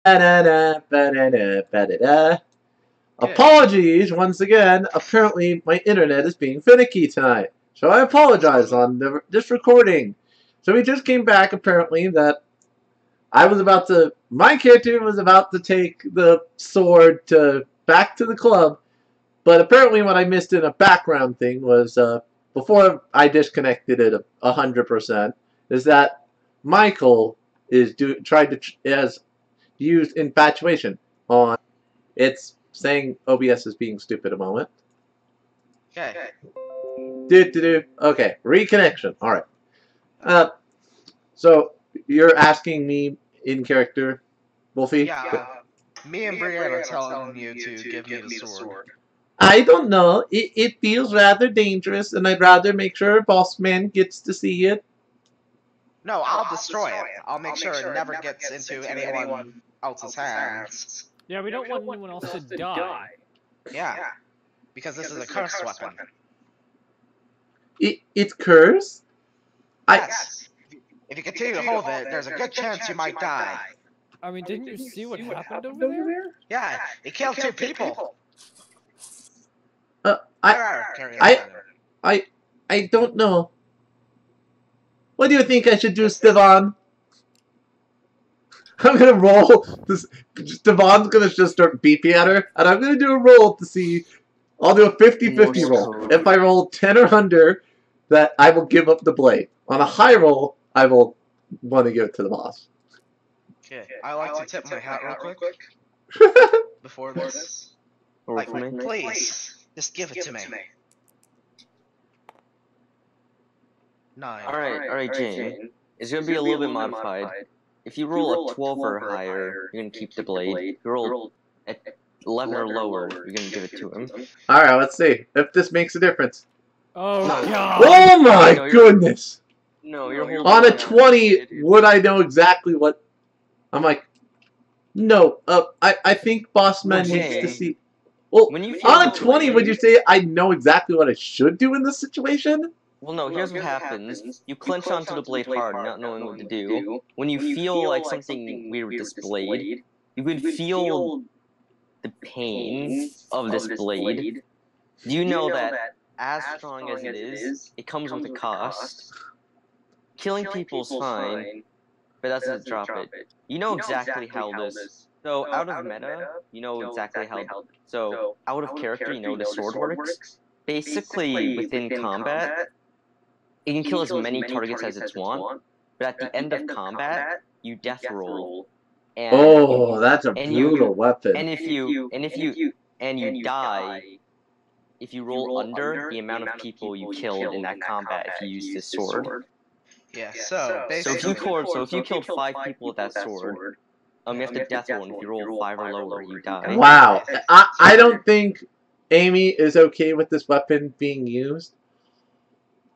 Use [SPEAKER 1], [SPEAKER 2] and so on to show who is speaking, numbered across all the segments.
[SPEAKER 1] Ba-da-da, ba-da-da, ba-da-da. Apologies once again. Apparently, my internet is being finicky tonight, so I apologize on this recording. So we just came back. Apparently, that my character was about to take the sword back to the club, but apparently, what I missed in a background thing was before I disconnected it 100%. Is that Michael has used infatuation on. It's saying OBS is being stupid a moment.
[SPEAKER 2] Okay.
[SPEAKER 1] Okay, reconnection. All right. So you're asking me in character, Wolfie?
[SPEAKER 2] Yeah. Me and Brienne are telling you to give me the sword.
[SPEAKER 1] I don't know. It feels rather dangerous, and I'd rather make sure Boss Man gets to see it.
[SPEAKER 2] No, I'll destroy it. I'll make sure it never gets into anyone else's hands.
[SPEAKER 3] Yeah, we don't want anyone else to die.
[SPEAKER 2] Yeah. Because this is a cursed weapon.
[SPEAKER 1] It's cursed?
[SPEAKER 2] Yes. If you continue to hold it, there's a good chance you might die.
[SPEAKER 3] I mean, didn't you see what happened over there?
[SPEAKER 2] Yeah, it killed 2 people.
[SPEAKER 1] I don't know. What do you think I should do, Stevan? I'm gonna roll. Stevan's gonna just start beeping at her, and I'm gonna do a roll to see. I'll do a 50-50 roll. If I roll 10 or under, that I will give up the blade. On a high roll, I will want to give it to the boss.
[SPEAKER 2] Okay, I like to tip my hat real quick. Before this. Like, please, just give it to me. 9.
[SPEAKER 4] Alright, Jane. It's gonna be a little bit modified. If you roll a 12 or higher, you're gonna keep the blade. If you roll at 11 or lower, you're gonna give it to him.
[SPEAKER 1] Alright, let's see if this makes a difference.
[SPEAKER 3] Oh, God.
[SPEAKER 1] Oh my goodness!
[SPEAKER 4] No, you're holding
[SPEAKER 1] on a 20, would I know exactly what... I'm like, no, I think Bossman needs to see... Well, on a 20, would you say I know exactly what I should do in this situation?
[SPEAKER 4] Well, no, here's what happens. You clench onto the blade hard, not knowing what to do. When you feel like something weird with this blade, you can feel the pain of this blade. Do you know that, as strong as it is, it comes with a cost? Killing people is fine, but that doesn't drop it. You know exactly how this... So, out of meta, you know exactly how... So, out of character, you know the sword works. Basically, within combat... It can kill as many targets as it wants, but at the end of combat, you death roll. And
[SPEAKER 1] that's a brutal weapon.
[SPEAKER 4] And if you die, if you roll under the amount of people you killed in that combat if you use this sword.
[SPEAKER 2] Yeah, so
[SPEAKER 4] basically... So if you killed 5 people with that sword, you have to death roll, and if you roll 5 or lower, you die.
[SPEAKER 1] Wow. I don't think Amy is okay with this weapon being used.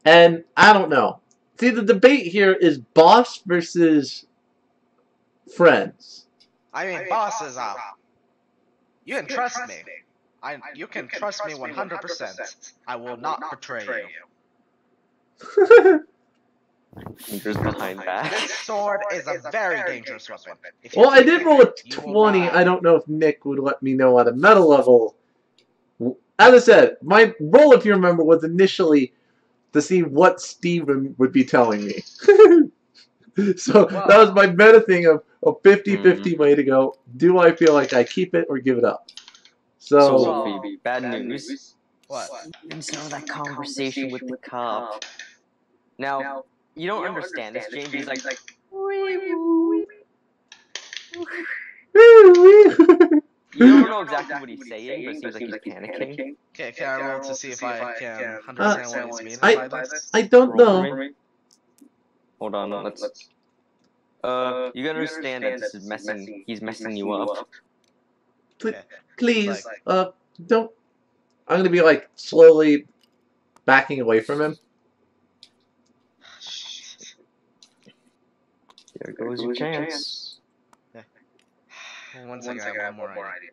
[SPEAKER 1] And I don't know. See, the debate here is boss versus friends.
[SPEAKER 2] I mean, boss is you can trust me. You can trust me 100%. I will not betray you.
[SPEAKER 4] Just behind that.
[SPEAKER 2] This sword is a very dangerous weapon.
[SPEAKER 1] Well, I did roll a 20. I don't know if Nick would let me know at a meta level. As I said, my roll, if you remember, was initially to see what Steven would be telling me. So that was my meta thing of a 50-50 way to go. Do I feel like I keep it or give it up?
[SPEAKER 4] So Phoebe, bad news.
[SPEAKER 2] What?
[SPEAKER 4] And so that conversation with the cop. Now, you don't understand this, James. He's like... You don't know exactly what he's saying, but it seems like he's panicking.
[SPEAKER 2] Okay, can I roll to see if I can understand what he's meaning by this?
[SPEAKER 1] I don't know.
[SPEAKER 4] Hold on, let's... you gotta understand that this is he's messing you up.
[SPEAKER 1] Please, don't... I'm gonna be, like, slowly backing away from him.
[SPEAKER 4] There goes your chance.
[SPEAKER 2] One second, I have one more idea.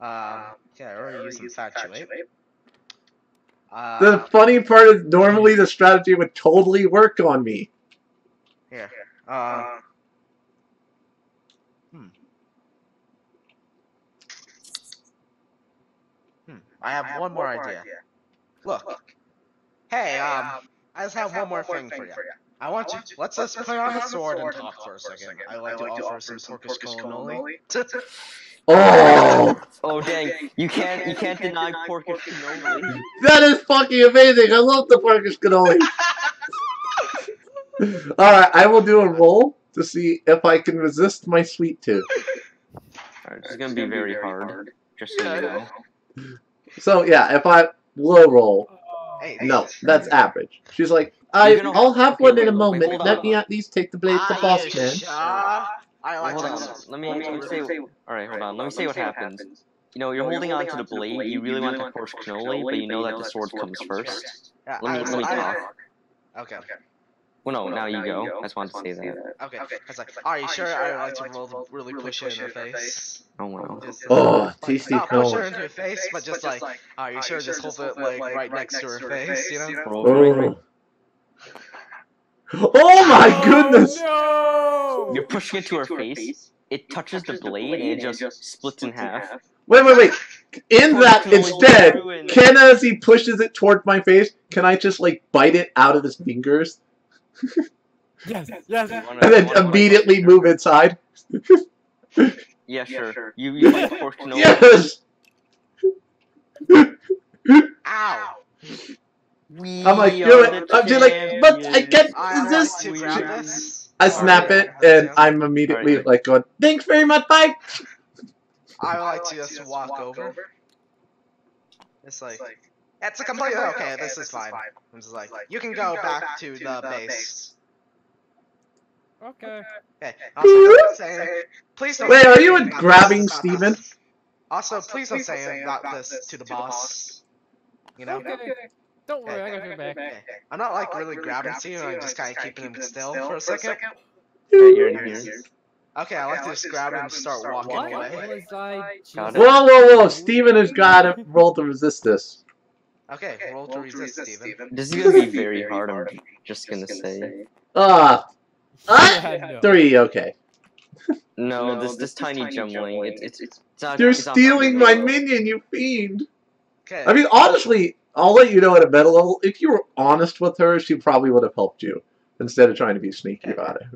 [SPEAKER 2] Yeah, I already used infatuate.
[SPEAKER 1] The funny part is normally the strategy would totally work on me.
[SPEAKER 2] Here. I have one more idea. Look. Hey, I just have one more thing for you. Let's just put on a sword and talk for a second. I like to offer some porkish cannoli.
[SPEAKER 1] Oh!
[SPEAKER 4] Oh dang! You can't deny porkish cannoli.
[SPEAKER 1] That is fucking amazing! I love the porkish cannoli! Alright, I will do a roll to see if I can resist my sweet tooth.
[SPEAKER 4] Alright, this is gonna be very hard. Just so you know.
[SPEAKER 1] So, yeah, if I low roll, no, that's average. She's like, I'll have one in a moment. Let me at least take the blade to boss man.
[SPEAKER 2] Hold
[SPEAKER 4] on. Let me say. Alright, hold on. Let me say what happens. You know, you're holding on to the blade. You really want to force cannoli, but you know that the sword comes first. Let me talk.
[SPEAKER 2] Okay.
[SPEAKER 4] Well, no, now you go. I just wanted to say that.
[SPEAKER 2] Okay. It's like, are you sure? I like to really push her in her face.
[SPEAKER 4] Oh wow.
[SPEAKER 1] Oh, tasty
[SPEAKER 2] not push her
[SPEAKER 1] cannoli.
[SPEAKER 2] into her face, but just like, are you sure? Just hold it like right next to her face, you know?
[SPEAKER 1] Oh. Oh my goodness!
[SPEAKER 3] No!
[SPEAKER 4] You're pushing it to her face. It touches the blade and it just splits in half.
[SPEAKER 1] Wait. In that, instead, as he pushes it toward my face, can I just, like, bite it out of his fingers?
[SPEAKER 3] Yes.
[SPEAKER 1] And then immediately move inside?
[SPEAKER 4] Yeah, sure. You like force cannoli?
[SPEAKER 1] Yes!
[SPEAKER 2] Ow!
[SPEAKER 1] I'm like, do it. I'm just like, but I can't resist.
[SPEAKER 2] To grab this.
[SPEAKER 1] I snap it, and I'm immediately like going, thanks very much, bye!
[SPEAKER 2] I would like to just walk over. It's like, it's a completely okay, this is fine. I'm just like, you can go back to the base.
[SPEAKER 3] Okay.
[SPEAKER 2] Okay, also, say, please don't
[SPEAKER 1] Wait,
[SPEAKER 2] say
[SPEAKER 1] are you
[SPEAKER 2] anything about
[SPEAKER 1] grabbing
[SPEAKER 2] this.
[SPEAKER 1] Steven?
[SPEAKER 2] Also, please don't say about this to the boss. You know?
[SPEAKER 3] Okay. Don't worry, I got your back.
[SPEAKER 2] Okay. I'm not like really grabbing Steven, I'm just kind of keeping him still for a second.
[SPEAKER 4] You're in here.
[SPEAKER 2] Okay, I like to just grab him and start walking
[SPEAKER 3] What
[SPEAKER 2] away.
[SPEAKER 3] was I
[SPEAKER 4] Got
[SPEAKER 3] just...
[SPEAKER 4] it.
[SPEAKER 1] Whoa, Steven has got to roll to resist this.
[SPEAKER 2] Okay, roll to resist, Steven.
[SPEAKER 4] This is gonna be very hard, I'm just gonna say.
[SPEAKER 3] Yeah, no.
[SPEAKER 1] 3, okay.
[SPEAKER 4] No, this tiny jumbling, it's not.
[SPEAKER 1] You're
[SPEAKER 4] it's not
[SPEAKER 1] stealing my
[SPEAKER 4] something to-
[SPEAKER 1] minion, you fiend!
[SPEAKER 2] Okay.
[SPEAKER 1] I mean, honestly, I'll let you know at a meta level, if you were honest with her, she probably would have helped you, instead of trying to be sneaky about it.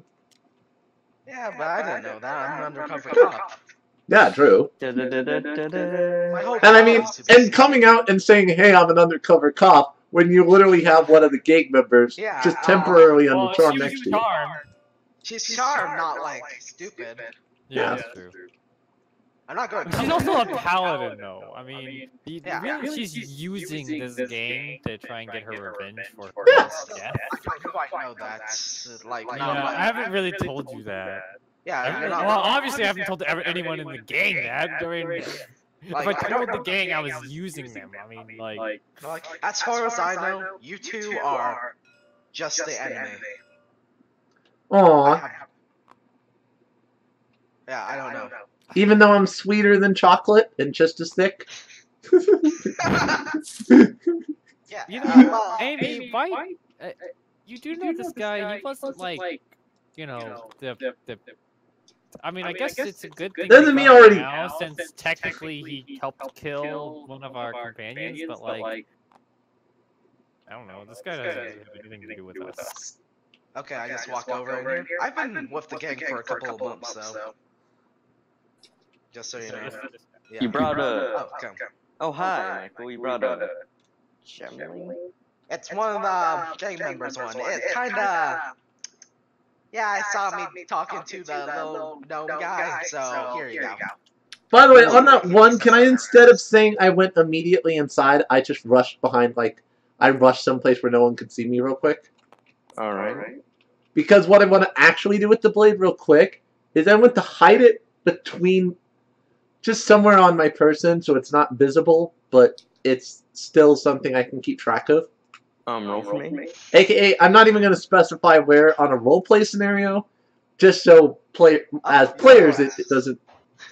[SPEAKER 2] Yeah, but I didn't know that. I'm an undercover cop.
[SPEAKER 1] Yeah, true.
[SPEAKER 2] My whole
[SPEAKER 1] And I mean,
[SPEAKER 2] job is to be
[SPEAKER 1] and coming out and saying, hey, I'm an undercover cop, when you literally have one of the gang members just temporarily on the charm next to you.
[SPEAKER 2] She's charmed, not like stupid.
[SPEAKER 3] Yeah, that's true.
[SPEAKER 2] I'm not going.
[SPEAKER 3] She's also a paladin, though. I mean,
[SPEAKER 2] Yeah.
[SPEAKER 3] really, she's using this game to try and get her revenge for her
[SPEAKER 1] Yeah.
[SPEAKER 3] death.
[SPEAKER 2] I don't quite know that. Like,
[SPEAKER 3] Yeah,
[SPEAKER 2] not
[SPEAKER 3] I haven't really told you that.
[SPEAKER 2] Yeah, you're
[SPEAKER 3] Well,
[SPEAKER 2] not.
[SPEAKER 3] obviously, I haven't told anyone in the gang that. I mean, if I told the gang I was using them, I mean, like...
[SPEAKER 2] As far as I know, you two are just the enemy.
[SPEAKER 1] Aww.
[SPEAKER 2] Yeah, I don't know.
[SPEAKER 1] Even though I'm sweeter than chocolate and just as thick.
[SPEAKER 2] Yeah.
[SPEAKER 3] You know, Amy, why... you do know this guy, he wasn't like, you know, the I mean, I guess it's a good thing
[SPEAKER 1] Doesn't mean already
[SPEAKER 3] now, since technically he helped kill one of our companions, but like... I don't know, this guy doesn't have anything to do with us.
[SPEAKER 2] Okay, I just walk over in here. I've been with the gang for a couple of months, so... Just so you know. Yeah.
[SPEAKER 4] You brought a.
[SPEAKER 2] Oh, okay.
[SPEAKER 4] Oh hi, Michael. You brought a. Jumbling?
[SPEAKER 2] It's one of the gang members one. It kinda... Yeah, I saw me talking to the little gnome guy, so here you go.
[SPEAKER 1] By the way, on that one, can I, instead of saying I went immediately inside, I just rushed behind, like, I rushed someplace where no one could see me real quick?
[SPEAKER 4] Alright.
[SPEAKER 1] Because what I want to actually do with the blade real quick is I want to hide it between, just somewhere on my person so it's not visible, but it's still something I can keep track of.
[SPEAKER 4] Roll for me.
[SPEAKER 1] AKA, I'm not even going to specify where on a roleplay scenario, just so as players it doesn't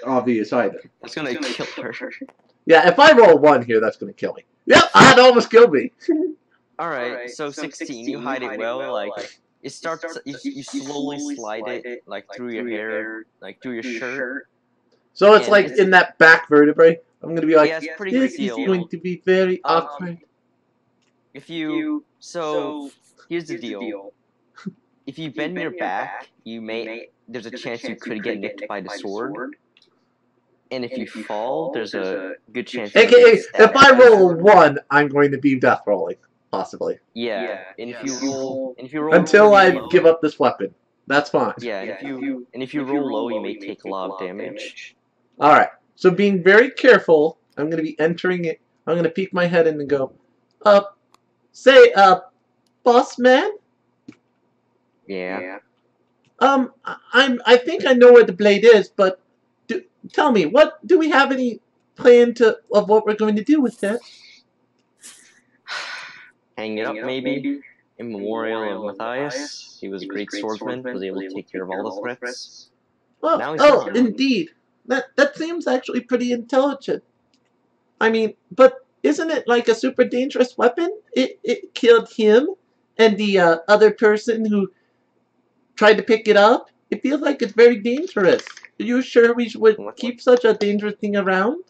[SPEAKER 1] obvious either.
[SPEAKER 4] It's gonna kill her.
[SPEAKER 1] Yeah, if I roll 1 here, that's going to kill me. Yep, that almost killed me.
[SPEAKER 4] Alright, so 16, you hide it well, like, it starts. You slowly slide it like through your hair, like through your shirt.
[SPEAKER 1] So it's
[SPEAKER 4] And
[SPEAKER 1] like in that back vertebrae. I'm gonna be like,
[SPEAKER 4] Yeah, it's pretty
[SPEAKER 1] this is
[SPEAKER 4] concealed.
[SPEAKER 1] going to be very awkward.
[SPEAKER 4] So here's the deal. If you bend your back, there's a chance you could get nicked by the sword. And if you fall, there's a good chance you
[SPEAKER 1] AKA,
[SPEAKER 4] get
[SPEAKER 1] if
[SPEAKER 4] stabbed
[SPEAKER 1] I
[SPEAKER 4] by the
[SPEAKER 1] roll a
[SPEAKER 4] sword.
[SPEAKER 1] 1, I'm going to be death rolling, possibly.
[SPEAKER 4] Yeah, and if you roll
[SPEAKER 1] Until
[SPEAKER 4] really
[SPEAKER 1] I
[SPEAKER 4] low,
[SPEAKER 1] give up this weapon. That's fine.
[SPEAKER 4] Yeah, and if you roll low, you may take a lot of damage.
[SPEAKER 1] Alright, so being very careful, I'm going to be entering it. I'm going to peek my head in and go, boss man?
[SPEAKER 4] Yeah.
[SPEAKER 1] I think I know where the blade is, but tell me, do we have any plan of what we're going to do with it?
[SPEAKER 4] Hang it up, maybe. In memorial of Matthias. He was a great swordsman, was able to take care of all the threats. Now he's gone.
[SPEAKER 1] Indeed. That seems actually pretty intelligent. I mean, but isn't it like a super dangerous weapon? It killed him and the other person who tried to pick it up. It feels like it's very dangerous. Are you sure we would keep such a dangerous thing around?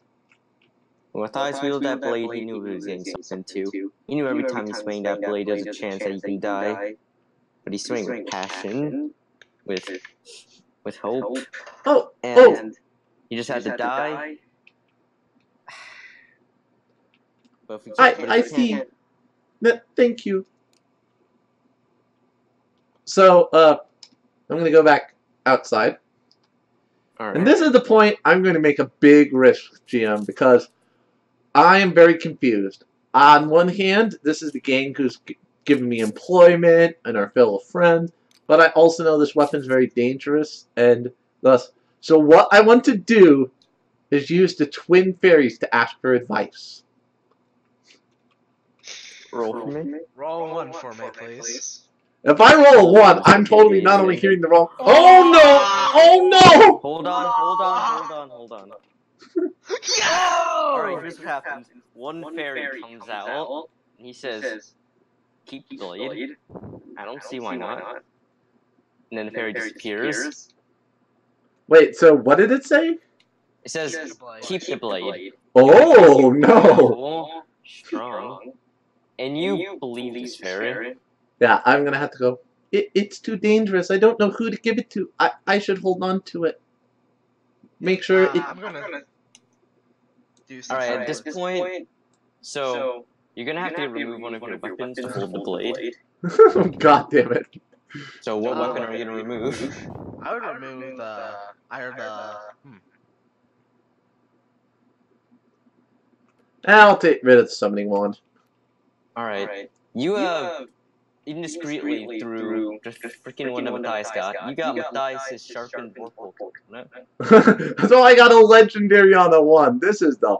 [SPEAKER 4] When Matthias wielded that blade, he knew he was getting something too. He knew every time he swung that blade, there's a chance that he can die. But he swung with passion, with hope. And he just had to die. But
[SPEAKER 1] I see. Thank you. So, I'm going to go back outside.
[SPEAKER 4] Alright.
[SPEAKER 1] And this is the point I'm going to make a big risk, GM, because I am very confused. On one hand, this is the gang who's given me employment and our fellow friends, but I also know this weapon is very dangerous, and thus, so what I want to do is use the twin fairies to ask for advice.
[SPEAKER 4] Roll for me?
[SPEAKER 2] Roll 1 for me, please.
[SPEAKER 1] If I roll a 1, I'm totally not only hearing the wrong. Oh no! Oh no!
[SPEAKER 4] Hold on. Alright, here's what happens. One fairy comes out, and he says, keep the blade. I don't see why not. And then the fairy disappears.
[SPEAKER 1] Wait, so what did it say?
[SPEAKER 4] It says, keep the blade.
[SPEAKER 1] Oh no!
[SPEAKER 4] Strong. And you believe this fairy?
[SPEAKER 1] Yeah, I'm gonna have to go. It's too dangerous. I don't know who to give it to. I should hold on to it. Make sure it.
[SPEAKER 2] I'm gonna do something.
[SPEAKER 4] Alright, at this point, so you're gonna have to remove one of your weapons to hold the blade.
[SPEAKER 1] God damn it.
[SPEAKER 4] So what weapon are you gonna remove?
[SPEAKER 2] I would remove the
[SPEAKER 1] I'll take rid of the summoning wand.
[SPEAKER 4] Alright. You indiscreetly through just freaking one of Matthias got. You got Matthias' sharpened vorpal coconut.
[SPEAKER 1] So I got a legendary on a 1. This is the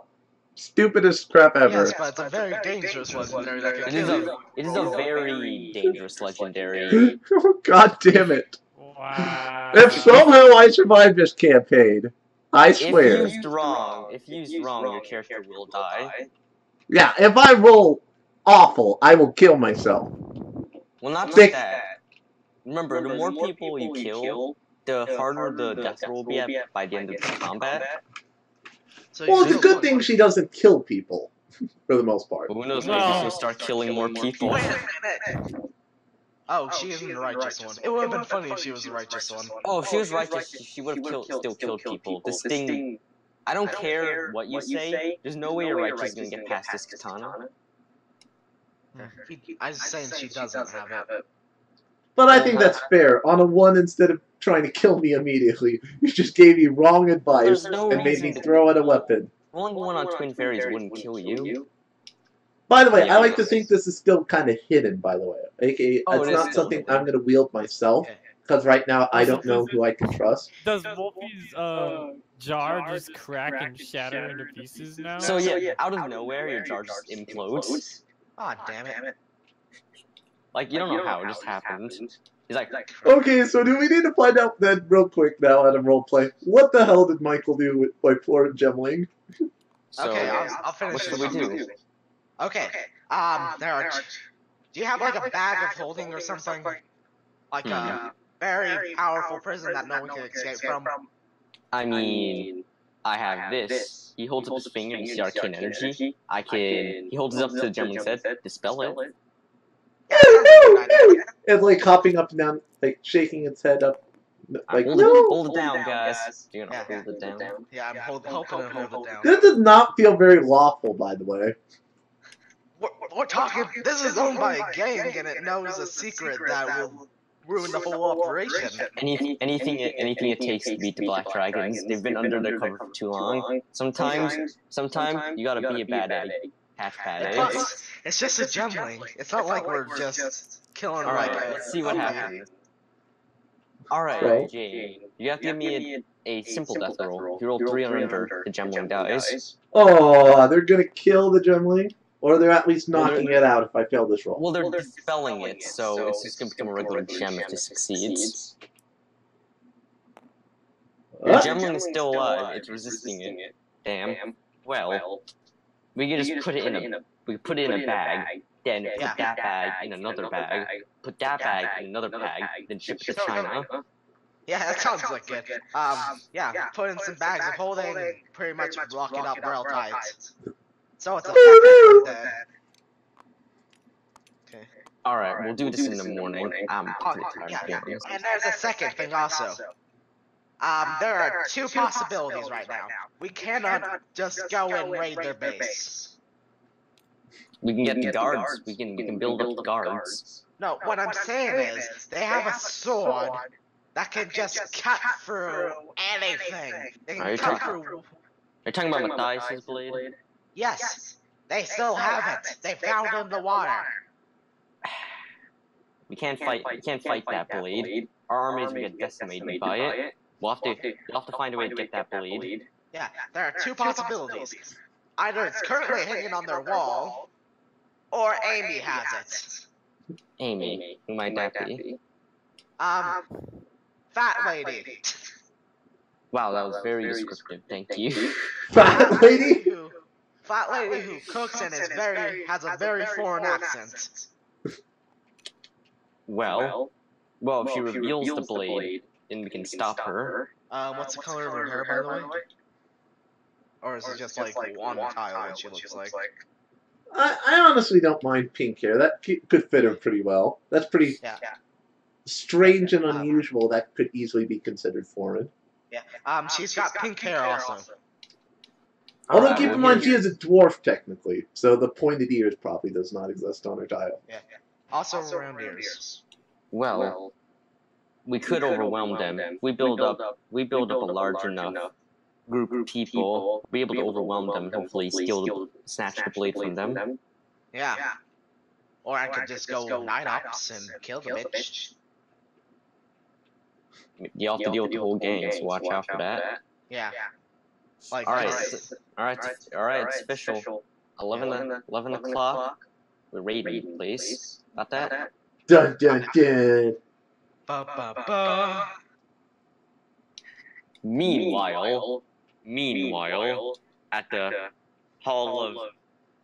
[SPEAKER 1] stupidest crap ever.
[SPEAKER 2] Yes, but it's a very dangerous legendary that can kill you.
[SPEAKER 4] It is a very dangerous legendary.
[SPEAKER 1] God damn it.
[SPEAKER 3] Wow.
[SPEAKER 1] If somehow I survive this campaign, I swear.
[SPEAKER 4] If used wrong, your character will die.
[SPEAKER 1] Yeah, if I roll awful, I will kill myself.
[SPEAKER 4] Well, not just that. Remember, the more people you kill, the harder the death roll will be at by the end of the combat.
[SPEAKER 2] So
[SPEAKER 1] Well, it's a good thing she doesn't kill people, for the most part.
[SPEAKER 4] But who knows, maybe she'll start killing more people.
[SPEAKER 2] Wait a minute! Oh, she isn't the righteous one. It would have been funny if she was the righteous one.
[SPEAKER 4] Oh, if she was righteous, she would have still killed people. This thing, I don't care what you say, there's no way your righteous is gonna get past this katana.
[SPEAKER 2] I was saying she doesn't have it.
[SPEAKER 1] But I think that's fair. On a 1, instead of trying to kill me immediately, you just gave me wrong advice and made me throw out a weapon.
[SPEAKER 4] Rolling one on twin fairies wouldn't kill you.
[SPEAKER 1] By the way, I like to think this is still kind of hidden, by the way. AKA, it's not something I'm going to wield myself, because right now I don't know who I can trust.
[SPEAKER 3] Does Wolfie's jar just crack and shatter into pieces now?
[SPEAKER 4] So yeah, out of nowhere, your jar just implodes.
[SPEAKER 2] Aw, damn it.
[SPEAKER 4] Like, you don't know how, it just happened. He's like,
[SPEAKER 1] Okay, so do we need to find out then, real quick now, at a roleplay, what the hell did Michael do with my poor Gemling?
[SPEAKER 4] so,
[SPEAKER 2] Okay, I'll finish
[SPEAKER 4] what should we do?
[SPEAKER 2] Okay, there are... Do you have like a bag of holding or something? Like a very powerful prison that no one can escape from.
[SPEAKER 4] I mean, I have this. He holds up his finger and you see arcane energy. He holds it up to the gemlin's head, dispel it.
[SPEAKER 2] Yeah, sounds like a good idea.
[SPEAKER 1] And like hopping up and down, like shaking its head up. Like,
[SPEAKER 4] hold it down, guys. You're gonna hold it down.
[SPEAKER 2] Yeah, I'm hoping to hold it down.
[SPEAKER 1] This does not feel very lawful, by the way.
[SPEAKER 2] We're talking. This is owned by a gang, and it knows a secret that will ruin the whole operation.
[SPEAKER 4] Anything it takes to beat the Black Dragons. They've been under their cover for too long. Sometimes you gotta be a bad egg. Half bad egg.
[SPEAKER 2] Plus, it's just a gemling. It's not like we're just killing.
[SPEAKER 4] Alright, let's see what happens. Alright, Jane. You have to give me a simple death roll. If you roll 3 or under, the gemling dies.
[SPEAKER 1] Oh, they're gonna kill the gemling? Or they're at least knocking it out if I fail this roll.
[SPEAKER 4] Well, they're dispelling it, so it's just gonna become a regular gem if it succeeds. The gemling is still alive. It's resisting it. Damn. Well, we can just put it in a bag. Then put that bag in another bag. Put that bag in another bag. Then ship it to China.
[SPEAKER 2] Yeah, that sounds like it. Yeah, put in some bags of holding, pretty much lock it up real tight. So it's effective then. Okay.
[SPEAKER 4] Alright, we'll do this in the morning. I'm pretty tired.
[SPEAKER 2] And there's a second thing also. There are 2 possibilities right now. We cannot just go and raid their base.
[SPEAKER 4] We can get the guards. We can build up the guards.
[SPEAKER 2] No, what I'm saying is, they have a sword that can just cut through anything. They can cut through...
[SPEAKER 4] Are you talking about Matthias's blade?
[SPEAKER 2] Yes, they still have it. They found it in the water.
[SPEAKER 4] We can't fight that blade. Our armies will get decimated by it. We'll have to find a way to get that blade.
[SPEAKER 2] Yeah, there are 2 possibilities. Either it's currently hanging on their wall, or Amy has it.
[SPEAKER 4] Amy, who might that be?
[SPEAKER 2] Fat lady.
[SPEAKER 4] Wow, that was very descriptive. Thank you.
[SPEAKER 1] Fat lady?
[SPEAKER 2] Fat lady who cooks and has a very foreign accent.
[SPEAKER 4] Well, if she reveals the blade, then we can stop her.
[SPEAKER 2] What's the color of her hair, by the way? Or is it just like one tile that she looks like?
[SPEAKER 1] I honestly don't mind pink hair. That could fit her pretty well. That's pretty strange and unusual. That could easily be considered foreign.
[SPEAKER 2] Yeah. She's got pink hair also.
[SPEAKER 1] Although keep in mind she is a dwarf technically, so the pointed ears probably does not exist on her tile.
[SPEAKER 2] Yeah. Also round ears.
[SPEAKER 4] Well, we could overwhelm them. We build up a large enough group of people, be able to overwhelm them, hopefully snatch the blade from them.
[SPEAKER 2] Yeah. Or I could just go night ops and kill the bitch.
[SPEAKER 4] You have to deal with the whole gang, so watch out for that.
[SPEAKER 2] Yeah. Like,
[SPEAKER 4] alright, it's official. 11 o'clock. We're raiding the place. Got that?
[SPEAKER 1] Dun dun dun.
[SPEAKER 2] Ba ba ba.
[SPEAKER 4] Meanwhile, at the Hall of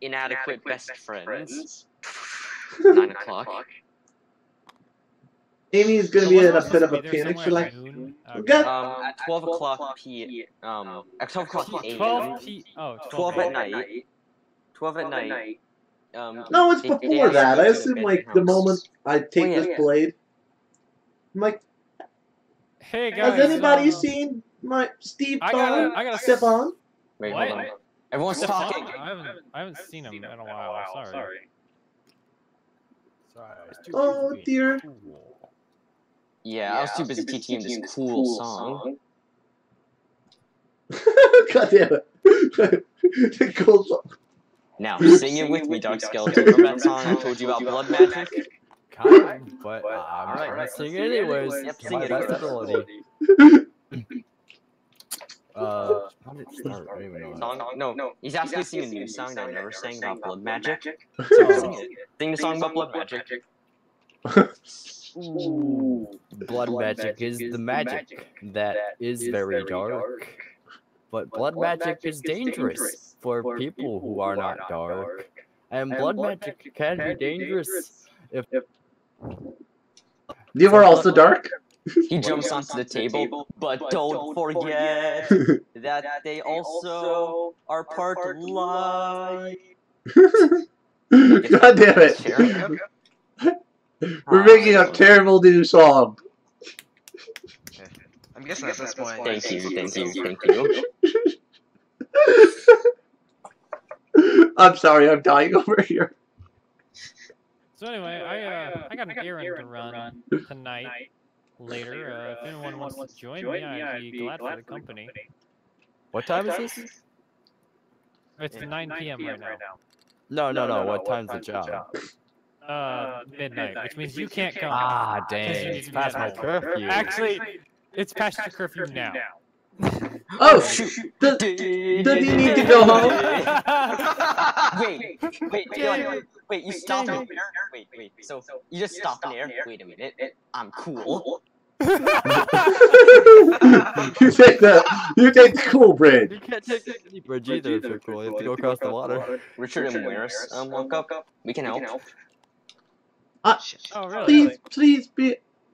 [SPEAKER 4] Inadequate Best Friends, 9 o'clock.
[SPEAKER 1] Amy is going to be in a bit of a panic. She's like,
[SPEAKER 4] at 12 o'clock at 12 o'clock a.m. 12 at night. 12 at night.
[SPEAKER 1] No, it's before that. I assume, like, the moment I take this blade, I'm like,
[SPEAKER 3] hey guys,
[SPEAKER 1] has anybody seen my Steve step on?
[SPEAKER 4] Wait, hold on. Everyone's talking.
[SPEAKER 3] I haven't seen him in a while. Sorry.
[SPEAKER 1] Oh dear.
[SPEAKER 4] Yeah, I was too busy teaching him this cool song.
[SPEAKER 1] God damn it. The cool song.
[SPEAKER 4] Now, sing it with me, Dark Skeleton. Remember that song I told you about blood magic?
[SPEAKER 3] Kind of, but I'm gonna sing it anyways.
[SPEAKER 4] Yep, sing it.
[SPEAKER 3] How did it start? I don't even know.
[SPEAKER 4] No, he's asking me to sing a new song that I never sang about blood magic. So sing it. Sing the song about blood magic.
[SPEAKER 3] Ooh, blood magic is the magic that is very dark. But blood magic is dangerous for people who are not dark. And blood magic can be dangerous if
[SPEAKER 1] You were also dark?
[SPEAKER 4] He jumps onto the table, but don't forget that they also are part light.
[SPEAKER 1] God damn it.
[SPEAKER 4] Sheriff?
[SPEAKER 1] We're making a terrible new song.
[SPEAKER 2] I'm guessing at this point.
[SPEAKER 4] Thank you.
[SPEAKER 1] I'm sorry, I'm dying over here.
[SPEAKER 5] So anyway, I got an errand to run tonight. Later, if anyone wants to join me, I'd be glad for the company.
[SPEAKER 3] What time is this?
[SPEAKER 5] It's 9 p.m. right
[SPEAKER 3] No.
[SPEAKER 5] now.
[SPEAKER 3] What time's the job?
[SPEAKER 5] Midnight, which means you can't come.
[SPEAKER 3] Ah, dang. It's past my curfew.
[SPEAKER 5] Actually, it's past your curfew now.
[SPEAKER 1] Oh, shoot. Does he need to go home?
[SPEAKER 4] Wait, you stop in air? Wait, so you just stop in air? Wait a minute, I'm cool.
[SPEAKER 1] You take the cool bridge.
[SPEAKER 3] You can't take the bridge either if you're cool. You have to go across the water.
[SPEAKER 4] Richard and Waris walk up. We can help.
[SPEAKER 5] Oh, really?
[SPEAKER 1] Please,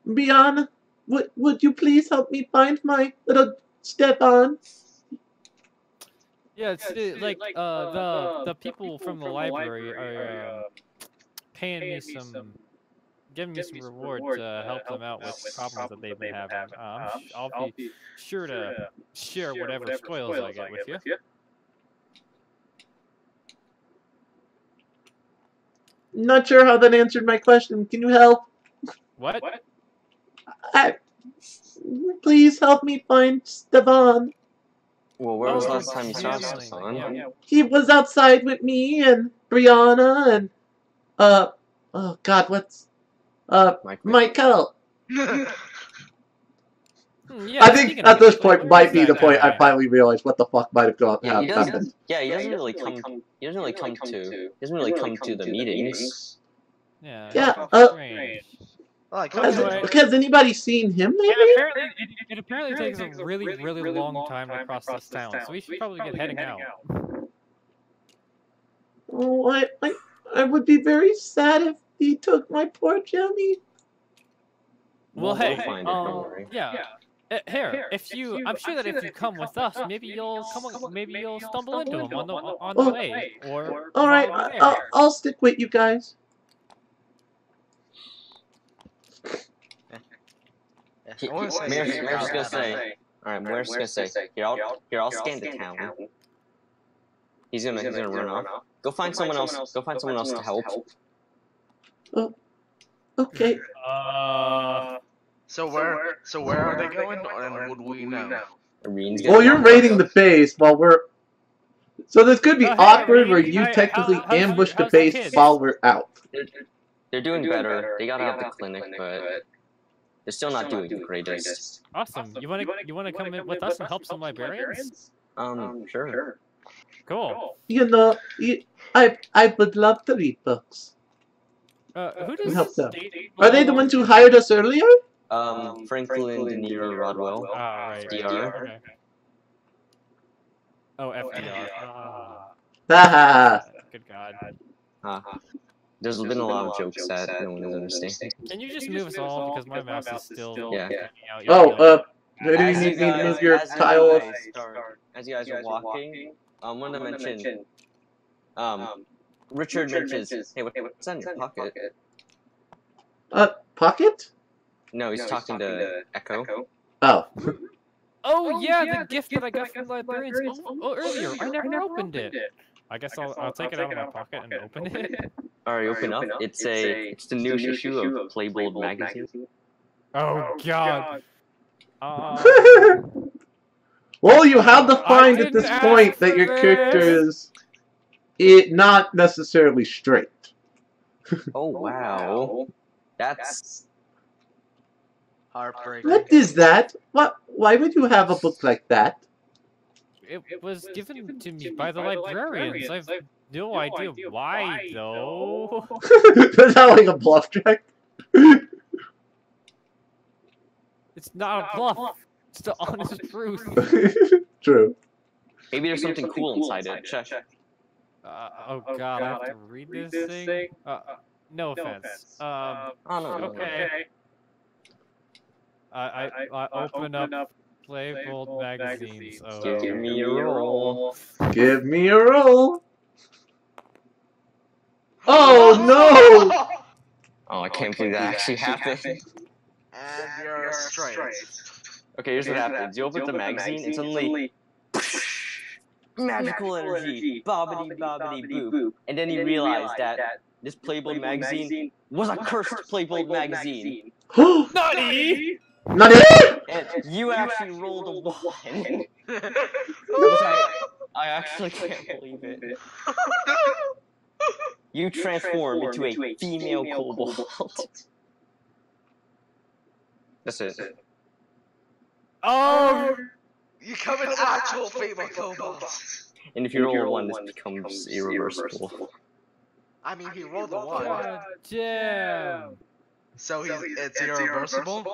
[SPEAKER 1] Brianna, would you please help me find my little Stefan?
[SPEAKER 5] Yeah, it's like the people from the library are giving me some reward to help them out with problems that they've been having. I'll be sure to share whatever spoils I get with you.
[SPEAKER 1] Not sure how that answered my question. Can you help?
[SPEAKER 5] What?
[SPEAKER 1] Please help me find Stefan.
[SPEAKER 4] Well, where was the last time you saw Stefan?
[SPEAKER 5] Yeah.
[SPEAKER 1] He was outside with me and Brianna and oh God, what's Michael.
[SPEAKER 5] Yeah,
[SPEAKER 1] I think at this point might be the point I finally realized what the fuck might have happened.
[SPEAKER 4] He doesn't really come to the meetings.
[SPEAKER 5] Yeah.
[SPEAKER 1] Has anybody seen him lately?
[SPEAKER 5] It apparently takes a really long time to cross this town, so we should probably get heading out.
[SPEAKER 1] Oh, I would be very sad if he took my poor Jelly.
[SPEAKER 5] Well,
[SPEAKER 4] We'll
[SPEAKER 5] hey,
[SPEAKER 4] find it, don't worry.
[SPEAKER 5] yeah. Here, I'm sure that if you come with us, maybe you'll stumble into him on the way, or
[SPEAKER 1] all right, I'll stick with you guys.
[SPEAKER 4] Mayor's gonna say. Alright, Mayor's gonna say. Here, I'll scan the town. He's gonna run off. Go find someone else. Go find someone else to help.
[SPEAKER 1] Oh, okay.
[SPEAKER 2] So where are they going, and would we know?
[SPEAKER 1] Well, you're raiding the base while we're. So this could be awkward where you technically ambush the base while we're out.
[SPEAKER 4] They're doing better. They got out of the clinic, but they're still not doing the greatest.
[SPEAKER 5] Awesome. You wanna come in with us and help some librarians?
[SPEAKER 4] Sure.
[SPEAKER 5] Cool.
[SPEAKER 1] You know, I would love to read books.
[SPEAKER 5] Who does
[SPEAKER 1] Help them. Are they the ones who hired us earlier?
[SPEAKER 4] Franklin, De Niro, Rodwell,
[SPEAKER 5] right.
[SPEAKER 4] FDR.
[SPEAKER 5] Okay. Oh, FDR.
[SPEAKER 1] Haha.
[SPEAKER 5] Good God.
[SPEAKER 4] There's been a lot of jokes that no one is understanding.
[SPEAKER 5] Can you just move us all because my mouse is still hanging out?
[SPEAKER 1] Oh, maybe you need to move your tile.
[SPEAKER 4] As you guys are walking, wanted to mention, Richard mentions, hey, what's in your pocket?
[SPEAKER 1] Pocket?
[SPEAKER 4] No, he's talking to Echo.
[SPEAKER 1] Oh.
[SPEAKER 5] Oh yeah, the gift that I got from the librarians earlier. I never opened it. I guess I'll take it out of my pocket and open it.
[SPEAKER 4] Alright, open up. It's the new issue of Playboy magazine.
[SPEAKER 5] Oh God.
[SPEAKER 1] Well, you have to find at this point that your character is not necessarily straight.
[SPEAKER 4] Oh wow, that's
[SPEAKER 2] heartbreaking.
[SPEAKER 1] What is that? Why would you have a book like that?
[SPEAKER 5] It was given to me by the librarians. I've no idea why, though.
[SPEAKER 1] Is that like a bluff check?
[SPEAKER 5] It's not a bluff. It's the honest truth.
[SPEAKER 1] True.
[SPEAKER 4] maybe there's something cool inside it. Check.
[SPEAKER 5] Oh God, I have to read this thing. No offense.
[SPEAKER 4] Oh no.
[SPEAKER 5] Okay. I open up Playbold magazines. Oh.
[SPEAKER 4] Give me a roll.
[SPEAKER 1] Give me a roll. Oh no!
[SPEAKER 4] Oh, I can't believe that actually happened.
[SPEAKER 2] And you're straight.
[SPEAKER 4] Okay, here's what happens. You open the magazine and suddenly magical energy, bobbity bobbity boop. And then you realize that this Playboy magazine was a cursed Playboy magazine.
[SPEAKER 5] Nutty!
[SPEAKER 1] Nutty!
[SPEAKER 4] And you actually rolled a 1. Which I actually can't believe it. You transform into a female kobold. That's it.
[SPEAKER 5] Oh!
[SPEAKER 2] You become an actual female kobold.
[SPEAKER 4] And if you roll a 1, this becomes irreversible.
[SPEAKER 2] I mean, he rolled a 1.
[SPEAKER 5] God damn!
[SPEAKER 2] So it's irreversible?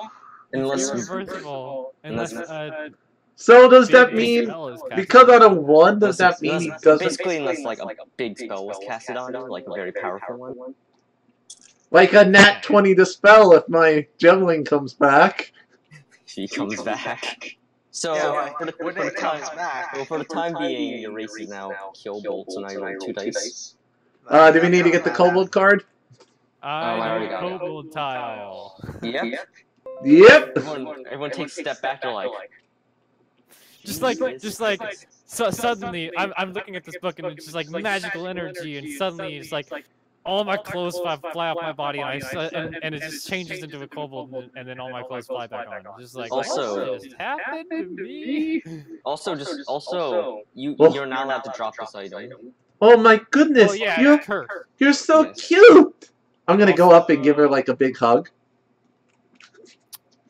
[SPEAKER 4] Unless
[SPEAKER 5] Irreversible. Unless
[SPEAKER 1] So does that
[SPEAKER 5] big
[SPEAKER 1] mean,
[SPEAKER 5] spell is cast.
[SPEAKER 1] because out of 1, does that mean he doesn't...
[SPEAKER 4] basically, unless like a big spell was casted on you, like a very powerful one.
[SPEAKER 1] Like a nat 20 dispel if my juggling comes back.
[SPEAKER 4] She comes back. So
[SPEAKER 2] Yeah,
[SPEAKER 4] for
[SPEAKER 2] when it comes back.
[SPEAKER 4] well, for the time being, your race is now kill bolt, so now you roll 2 dice.
[SPEAKER 1] Do we need to get the kobold card?
[SPEAKER 5] I
[SPEAKER 4] already
[SPEAKER 5] know
[SPEAKER 4] got it.
[SPEAKER 5] kobold tile.
[SPEAKER 4] Yep.
[SPEAKER 1] Yep.
[SPEAKER 4] Everyone takes a step back and like.
[SPEAKER 5] Just like, so suddenly, I'm looking at this book and it's just like magical energy, and suddenly it's like all my clothes fly off my body, and it just changes into a kobold, and then all my clothes fly back on. Just like,
[SPEAKER 4] Also-
[SPEAKER 5] what just happened to me?
[SPEAKER 4] Also, you're not allowed to drop this item.
[SPEAKER 1] Oh my goodness,
[SPEAKER 5] Oh yeah, it's cursed.
[SPEAKER 1] you're so
[SPEAKER 4] Yes.
[SPEAKER 1] cute! I'm gonna go up and give her like a big hug.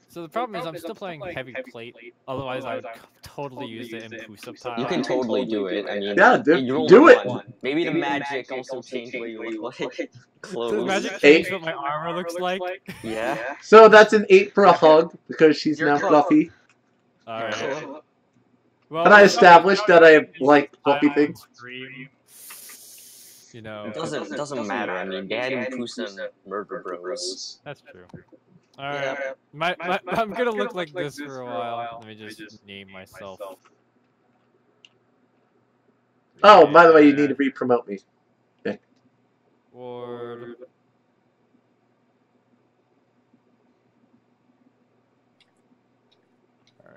[SPEAKER 5] So the problem is I'm still playing heavy plate. Otherwise, I would totally use the impulsive tile.
[SPEAKER 4] You can totally do it. I mean,
[SPEAKER 1] Yeah,
[SPEAKER 4] you rolled
[SPEAKER 1] do
[SPEAKER 4] a
[SPEAKER 1] it!
[SPEAKER 4] 1. Maybe the magic also changed what you look like. Clothes.
[SPEAKER 5] Does magic
[SPEAKER 1] Eight.
[SPEAKER 5] change what my armor looks like?
[SPEAKER 4] Yeah.
[SPEAKER 1] So that's an 8 for a hug, because she's
[SPEAKER 2] You're
[SPEAKER 1] now
[SPEAKER 2] close.
[SPEAKER 1] fluffy.
[SPEAKER 5] Alright.
[SPEAKER 2] Cool.
[SPEAKER 5] Well,
[SPEAKER 1] And I established that I like fluffy
[SPEAKER 5] I
[SPEAKER 1] things.
[SPEAKER 5] scream. You know,
[SPEAKER 4] It doesn't matter. I mean, Dad and Pusa murder bros.
[SPEAKER 5] that's true. Alright. I'm gonna look like this for a while. Let me just name myself.
[SPEAKER 1] Oh, by the way, you need to re-promote me.
[SPEAKER 5] Ward.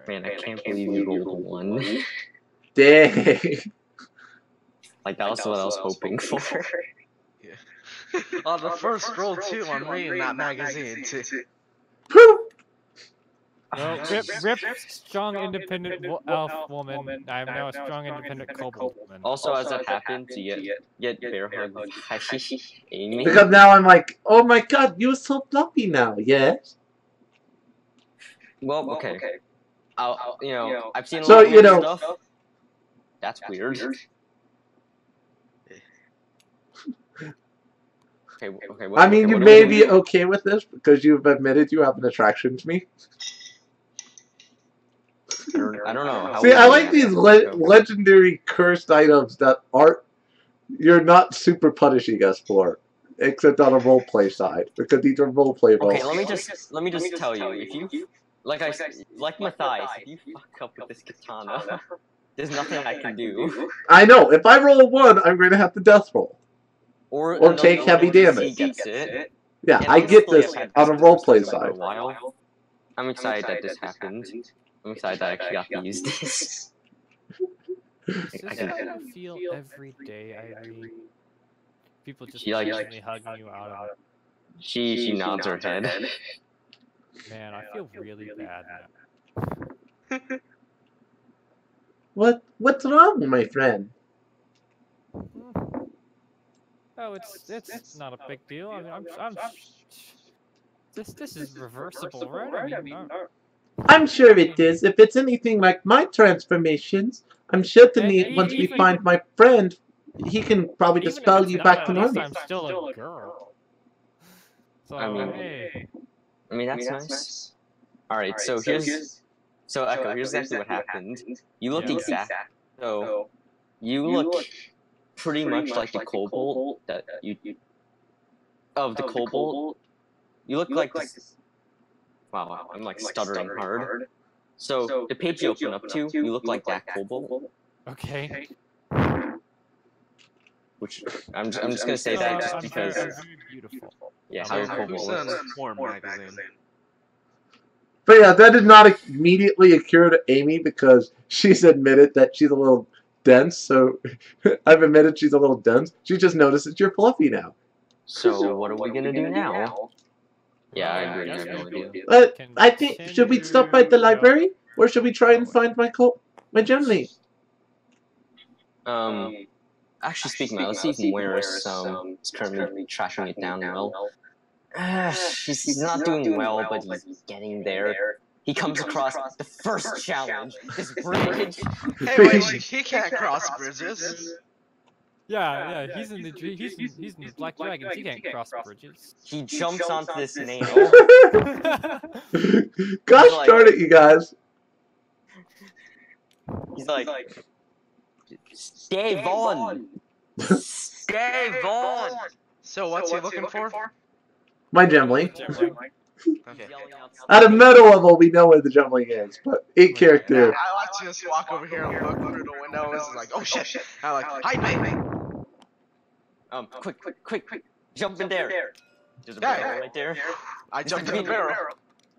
[SPEAKER 4] Man, I can't believe you rolled a 1.
[SPEAKER 1] Dang.
[SPEAKER 4] Like that was what I was hoping for.
[SPEAKER 2] On the first roll too, I'm reading that magazine too.
[SPEAKER 1] Whew.
[SPEAKER 5] Well, rip, strong, independent elf woman. I am now a strong, independent kobold woman.
[SPEAKER 4] Also, as that happens, you get bear hug with Amy.
[SPEAKER 1] Because now I'm like, oh my god, you're so fluffy now, yes?
[SPEAKER 4] Well, okay. I've seen a
[SPEAKER 1] So,
[SPEAKER 4] lot of
[SPEAKER 1] you know-
[SPEAKER 4] stuff. That's weird. Okay.
[SPEAKER 1] I mean, you may be okay with this because you've admitted you have an attraction to me.
[SPEAKER 4] I don't know. How
[SPEAKER 1] See,
[SPEAKER 4] would
[SPEAKER 1] I
[SPEAKER 4] you
[SPEAKER 1] like these
[SPEAKER 4] react?
[SPEAKER 1] legendary cursed items that you're not super punishing us for, except on a roleplay side, because these are roleplay roles.
[SPEAKER 4] Okay, let me just tell you, if you like Matthias, if you fuck up with this katana, there's nothing I can do.
[SPEAKER 1] I know, if I roll a 1, I'm going to have to death roll. Or take heavy damage.
[SPEAKER 4] Gets it.
[SPEAKER 1] Yeah,
[SPEAKER 4] And
[SPEAKER 1] I get
[SPEAKER 4] honestly,
[SPEAKER 1] this
[SPEAKER 4] I've had
[SPEAKER 1] on a
[SPEAKER 4] this
[SPEAKER 1] roleplay
[SPEAKER 4] for a
[SPEAKER 1] side.
[SPEAKER 4] while. I'm excited that this happened. I'm excited that I actually got to use this.
[SPEAKER 5] Is this
[SPEAKER 4] I can-
[SPEAKER 5] how you feel every day, Irene? People just
[SPEAKER 4] She, like-
[SPEAKER 5] constantly hugging you out of it.
[SPEAKER 4] She nods her head.
[SPEAKER 5] Man, I feel really bad now.
[SPEAKER 1] What's wrong, my friend?
[SPEAKER 5] Oh, it's not a big deal. I mean, this is reversible, right? I mean,
[SPEAKER 1] I'm sure it is. If it's anything like my transformations, I'm sure once we
[SPEAKER 5] even-
[SPEAKER 1] find my friend, he can probably
[SPEAKER 5] even if
[SPEAKER 1] dispel
[SPEAKER 5] it's
[SPEAKER 1] you
[SPEAKER 5] not,
[SPEAKER 1] back to
[SPEAKER 5] at least
[SPEAKER 1] normal.
[SPEAKER 5] I'm still a girl. So,
[SPEAKER 4] I mean-
[SPEAKER 5] hey.
[SPEAKER 4] I mean, that's nice. Alright, so Echo, here's exactly what happened. You look
[SPEAKER 5] Yeah.
[SPEAKER 4] exact. So, you look pretty much like the kobold that you... Of the kobold, you look like this... Wow, I'm like stuttering hard. So the page you open up to, you look like that kobold.
[SPEAKER 5] Okay.
[SPEAKER 4] Which I'm just gonna say that just because.
[SPEAKER 5] I'm very beautiful.
[SPEAKER 4] Yeah,
[SPEAKER 5] I'm
[SPEAKER 4] how your
[SPEAKER 5] very
[SPEAKER 4] kobold
[SPEAKER 2] Who's in
[SPEAKER 4] looks.
[SPEAKER 2] porn magazine?
[SPEAKER 1] But yeah, that did not immediately occur to Amy because she's admitted that she's a little dense. So I've admitted she's a little dense. She just noticed that you're fluffy now.
[SPEAKER 4] So what are we gonna do now? Yeah, I agree. I have no idea.
[SPEAKER 1] I think should we stop by the library or should we try and find my gem.
[SPEAKER 4] Actually, speaking of, let's see if Moiris is currently trashing it down well. He's not doing well, but he's getting there. He comes across the first challenge, this bridge.
[SPEAKER 2] Hey, wait, he can't cross bridges.
[SPEAKER 5] Yeah, he's in the Black Dragons. He can't cross bridges.
[SPEAKER 4] He jumps onto this nail.
[SPEAKER 1] Gosh darn it, you guys.
[SPEAKER 4] He's like, stay on! Stay on!
[SPEAKER 2] So what's he looking for?
[SPEAKER 1] My gemling.
[SPEAKER 2] Okay.
[SPEAKER 1] At a meta level, we know where the gemling is, but 8 character.
[SPEAKER 2] Yeah, I like to just walk over here and look through the window. It's like, oh shit! I like, hide me!
[SPEAKER 4] Quick! Jump in there! There's a barrel right there.
[SPEAKER 2] I jumped in the barrel.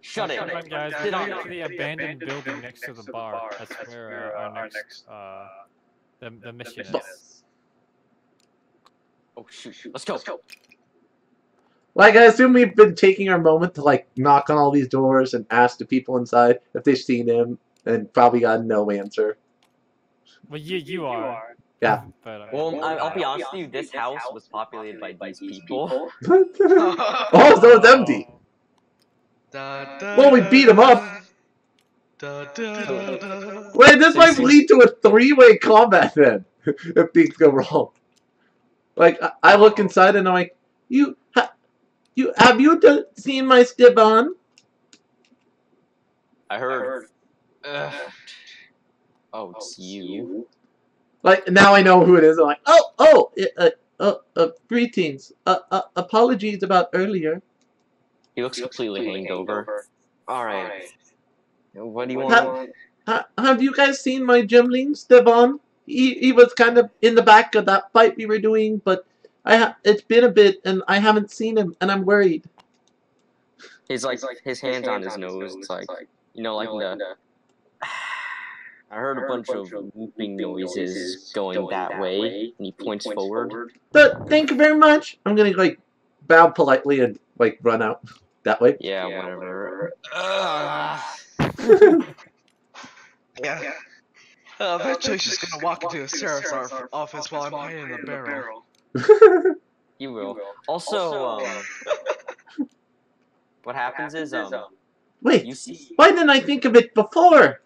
[SPEAKER 4] Shut it!
[SPEAKER 5] Come on, guys.
[SPEAKER 4] Sit
[SPEAKER 5] We're
[SPEAKER 4] on
[SPEAKER 5] going
[SPEAKER 4] it.
[SPEAKER 5] to the abandoned building next to the bar. That's where our next the mission is.
[SPEAKER 4] Oh shoot! Let's go!
[SPEAKER 1] Like, I assume we've been taking our moment to, like, knock on all these doors and ask the people inside if they've seen him, and probably got no answer.
[SPEAKER 5] Well, you are.
[SPEAKER 1] Yeah.
[SPEAKER 5] But,
[SPEAKER 4] Well, I'll be honest with you, this house was populated by these people.
[SPEAKER 1] Oh, so it's empty. Well, we beat him up. Wait, this might lead to a 3-way combat then, if things go wrong. Like, I look inside and I'm like, have you seen my Stevan?
[SPEAKER 4] I heard. Oh, it's you.
[SPEAKER 1] Like, now I know who it is. I'm like, greetings. Apologies about earlier.
[SPEAKER 4] He looks completely hangover. Alright. What do you want?
[SPEAKER 1] Have you guys seen my gemling, Stevan? He was kind of in the back of that fight we were doing, but it's been a bit, and I haven't seen him, and I'm worried.
[SPEAKER 4] He's like, his hand's on his nose. It's like, you know, like the... I heard a bunch of whooping noises going that way, and he points forward.
[SPEAKER 1] Thank you very much. I'm gonna, like, bow politely and, like, run out that way.
[SPEAKER 4] Yeah, whatever.
[SPEAKER 2] Yeah. Eventually she's gonna walk into the sheriff's office while I'm hiding in the barrel.
[SPEAKER 4] You will. Also, what happens is,
[SPEAKER 1] Wait,
[SPEAKER 4] you see...
[SPEAKER 1] why didn't I think of it before?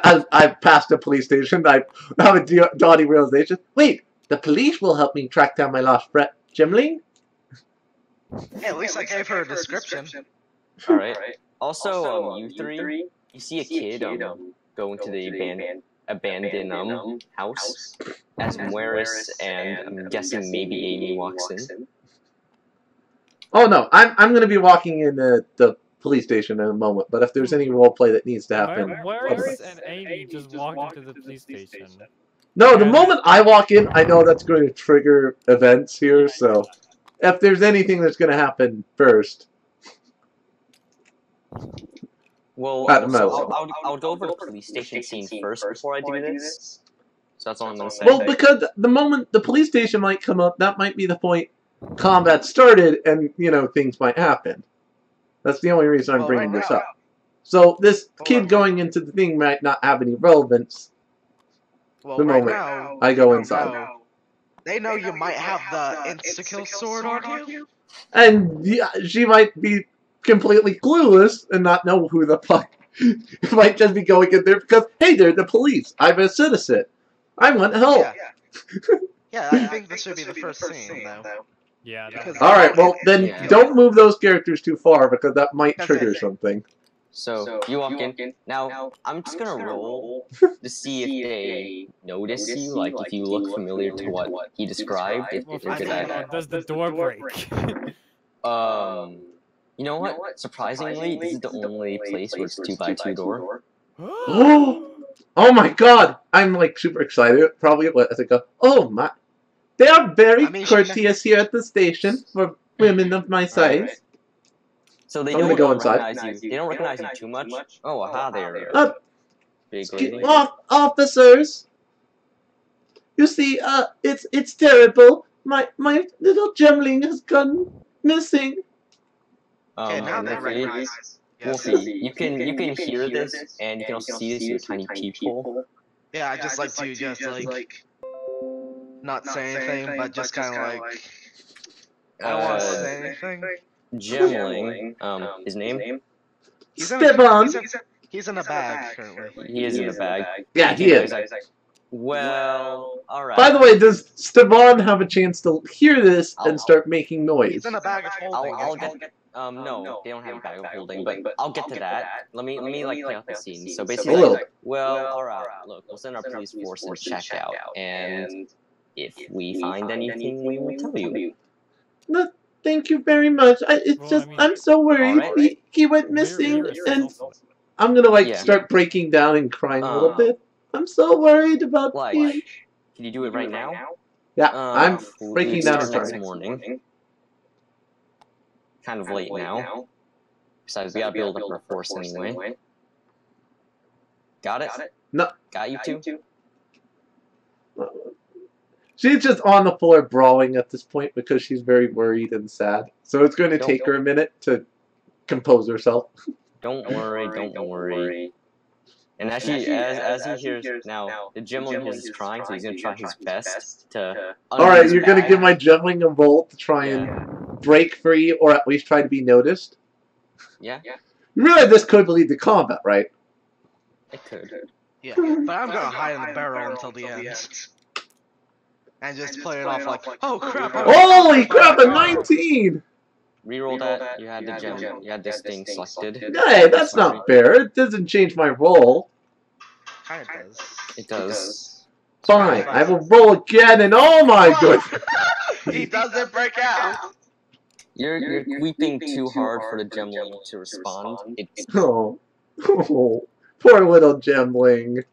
[SPEAKER 1] As I passed the police station, I have a dawning realization. Wait, the police will help me track down my lost gemling?
[SPEAKER 2] Hey, at least I gave her a description.
[SPEAKER 4] Alright. Also, you three, you see a kid, go into the abandoned house as Moiris and I'm guessing maybe Amy walks in.
[SPEAKER 1] Oh no, I'm gonna be walking in the police station in a moment, but if there's any roleplay that needs to happen...
[SPEAKER 5] Moiris and Amy just walked into the police station.
[SPEAKER 1] No, the moment I walk in, I know that's going to trigger events here, so... If there's anything that's going to happen first...
[SPEAKER 4] Well, I'll go over the police station scene first before I do this. So that's all I'm going to say.
[SPEAKER 1] Well, because the moment the police station might come up, that might be the point combat started and, you know, things might happen. That's the only reason I'm bringing this up. So this kid going into the thing might not have any relevance the moment I go inside.
[SPEAKER 2] They know you might have the insta-kill sword on you.
[SPEAKER 1] And yeah, she might be completely clueless and not know who the fuck might just be going in there because, hey, they're the police. I'm a citizen. I want help.
[SPEAKER 2] Yeah, I think this should be the first scene, though.
[SPEAKER 5] Yeah.
[SPEAKER 1] Alright, well, then don't move those characters too far because that might trigger something.
[SPEAKER 4] So, you walk in. Now, I'm just gonna roll to see if they notice you, like if you look familiar to what he described.
[SPEAKER 5] Does the door break?
[SPEAKER 4] You know what? Surprisingly, this is the only place where it's 2x2 door.
[SPEAKER 1] Oh my god! I'm like super excited. Probably as I go, oh my. They are very courteous here at the station for women of my size.
[SPEAKER 4] So they
[SPEAKER 1] I'm
[SPEAKER 4] don't
[SPEAKER 1] gonna go
[SPEAKER 4] recognize you. They don't recognize you too much. Oh, aha, there. Big lady.
[SPEAKER 1] Officers! You see, it's terrible. My little gemling has gone missing.
[SPEAKER 2] Okay, now they recognize.
[SPEAKER 4] Wolfie, you can hear this, and you can also see this through a tiny peephole.
[SPEAKER 2] Yeah, I just like to like not say anything, but just kind of like I don't want to say anything.
[SPEAKER 4] Gemling, his name?
[SPEAKER 1] Steban!
[SPEAKER 2] He's in a bag currently.
[SPEAKER 4] He is in the bag.
[SPEAKER 1] Yeah, he is.
[SPEAKER 4] Well, alright.
[SPEAKER 1] By the way, does Steban have a chance to hear this and start making noise?
[SPEAKER 2] He's in a bag of holding.
[SPEAKER 4] I'll get. No, they don't have a bag of holding, but I'll get to that. Let me like play out the scene. So basically, well, alright, look, we'll send our police force to check out, and if we find anything, we will tell you.
[SPEAKER 1] No, thank you very much. I'm so worried. He went missing, and I'm gonna like start breaking down and crying a little bit. I'm so worried about him.
[SPEAKER 4] Can you do it right now?
[SPEAKER 1] Yeah, I'm breaking down and
[SPEAKER 4] next
[SPEAKER 1] crying.
[SPEAKER 4] morning. Kind of late now. Besides, we gotta build up our force anyway. Got it?
[SPEAKER 1] No.
[SPEAKER 4] Got you too?
[SPEAKER 1] She's just on the floor brawling at this point because she's very worried and sad. So it's going to take her a minute to compose herself.
[SPEAKER 4] Don't worry. And as he hears now, the gemling is trying, so he's gonna try his best to.
[SPEAKER 1] Alright, you're gonna give my gemling a volt to try and break free, or at least try to be noticed?
[SPEAKER 4] Yeah.
[SPEAKER 1] You realize this could lead to combat, right?
[SPEAKER 4] It could.
[SPEAKER 2] Yeah, but I'm gonna hide in the barrel until the end. And just play it off like, oh crap!
[SPEAKER 1] Holy crap, a 19!
[SPEAKER 4] Reroll that. You had the gem. You had this thing selected.
[SPEAKER 1] Hey, that's not fair. It doesn't change my roll.
[SPEAKER 2] Kinda does.
[SPEAKER 4] It does.
[SPEAKER 1] Fine, I will roll again, and oh my goodness!
[SPEAKER 2] He doesn't break out.
[SPEAKER 4] You're weeping too hard for the gemling to respond.
[SPEAKER 1] Oh, poor little gemling.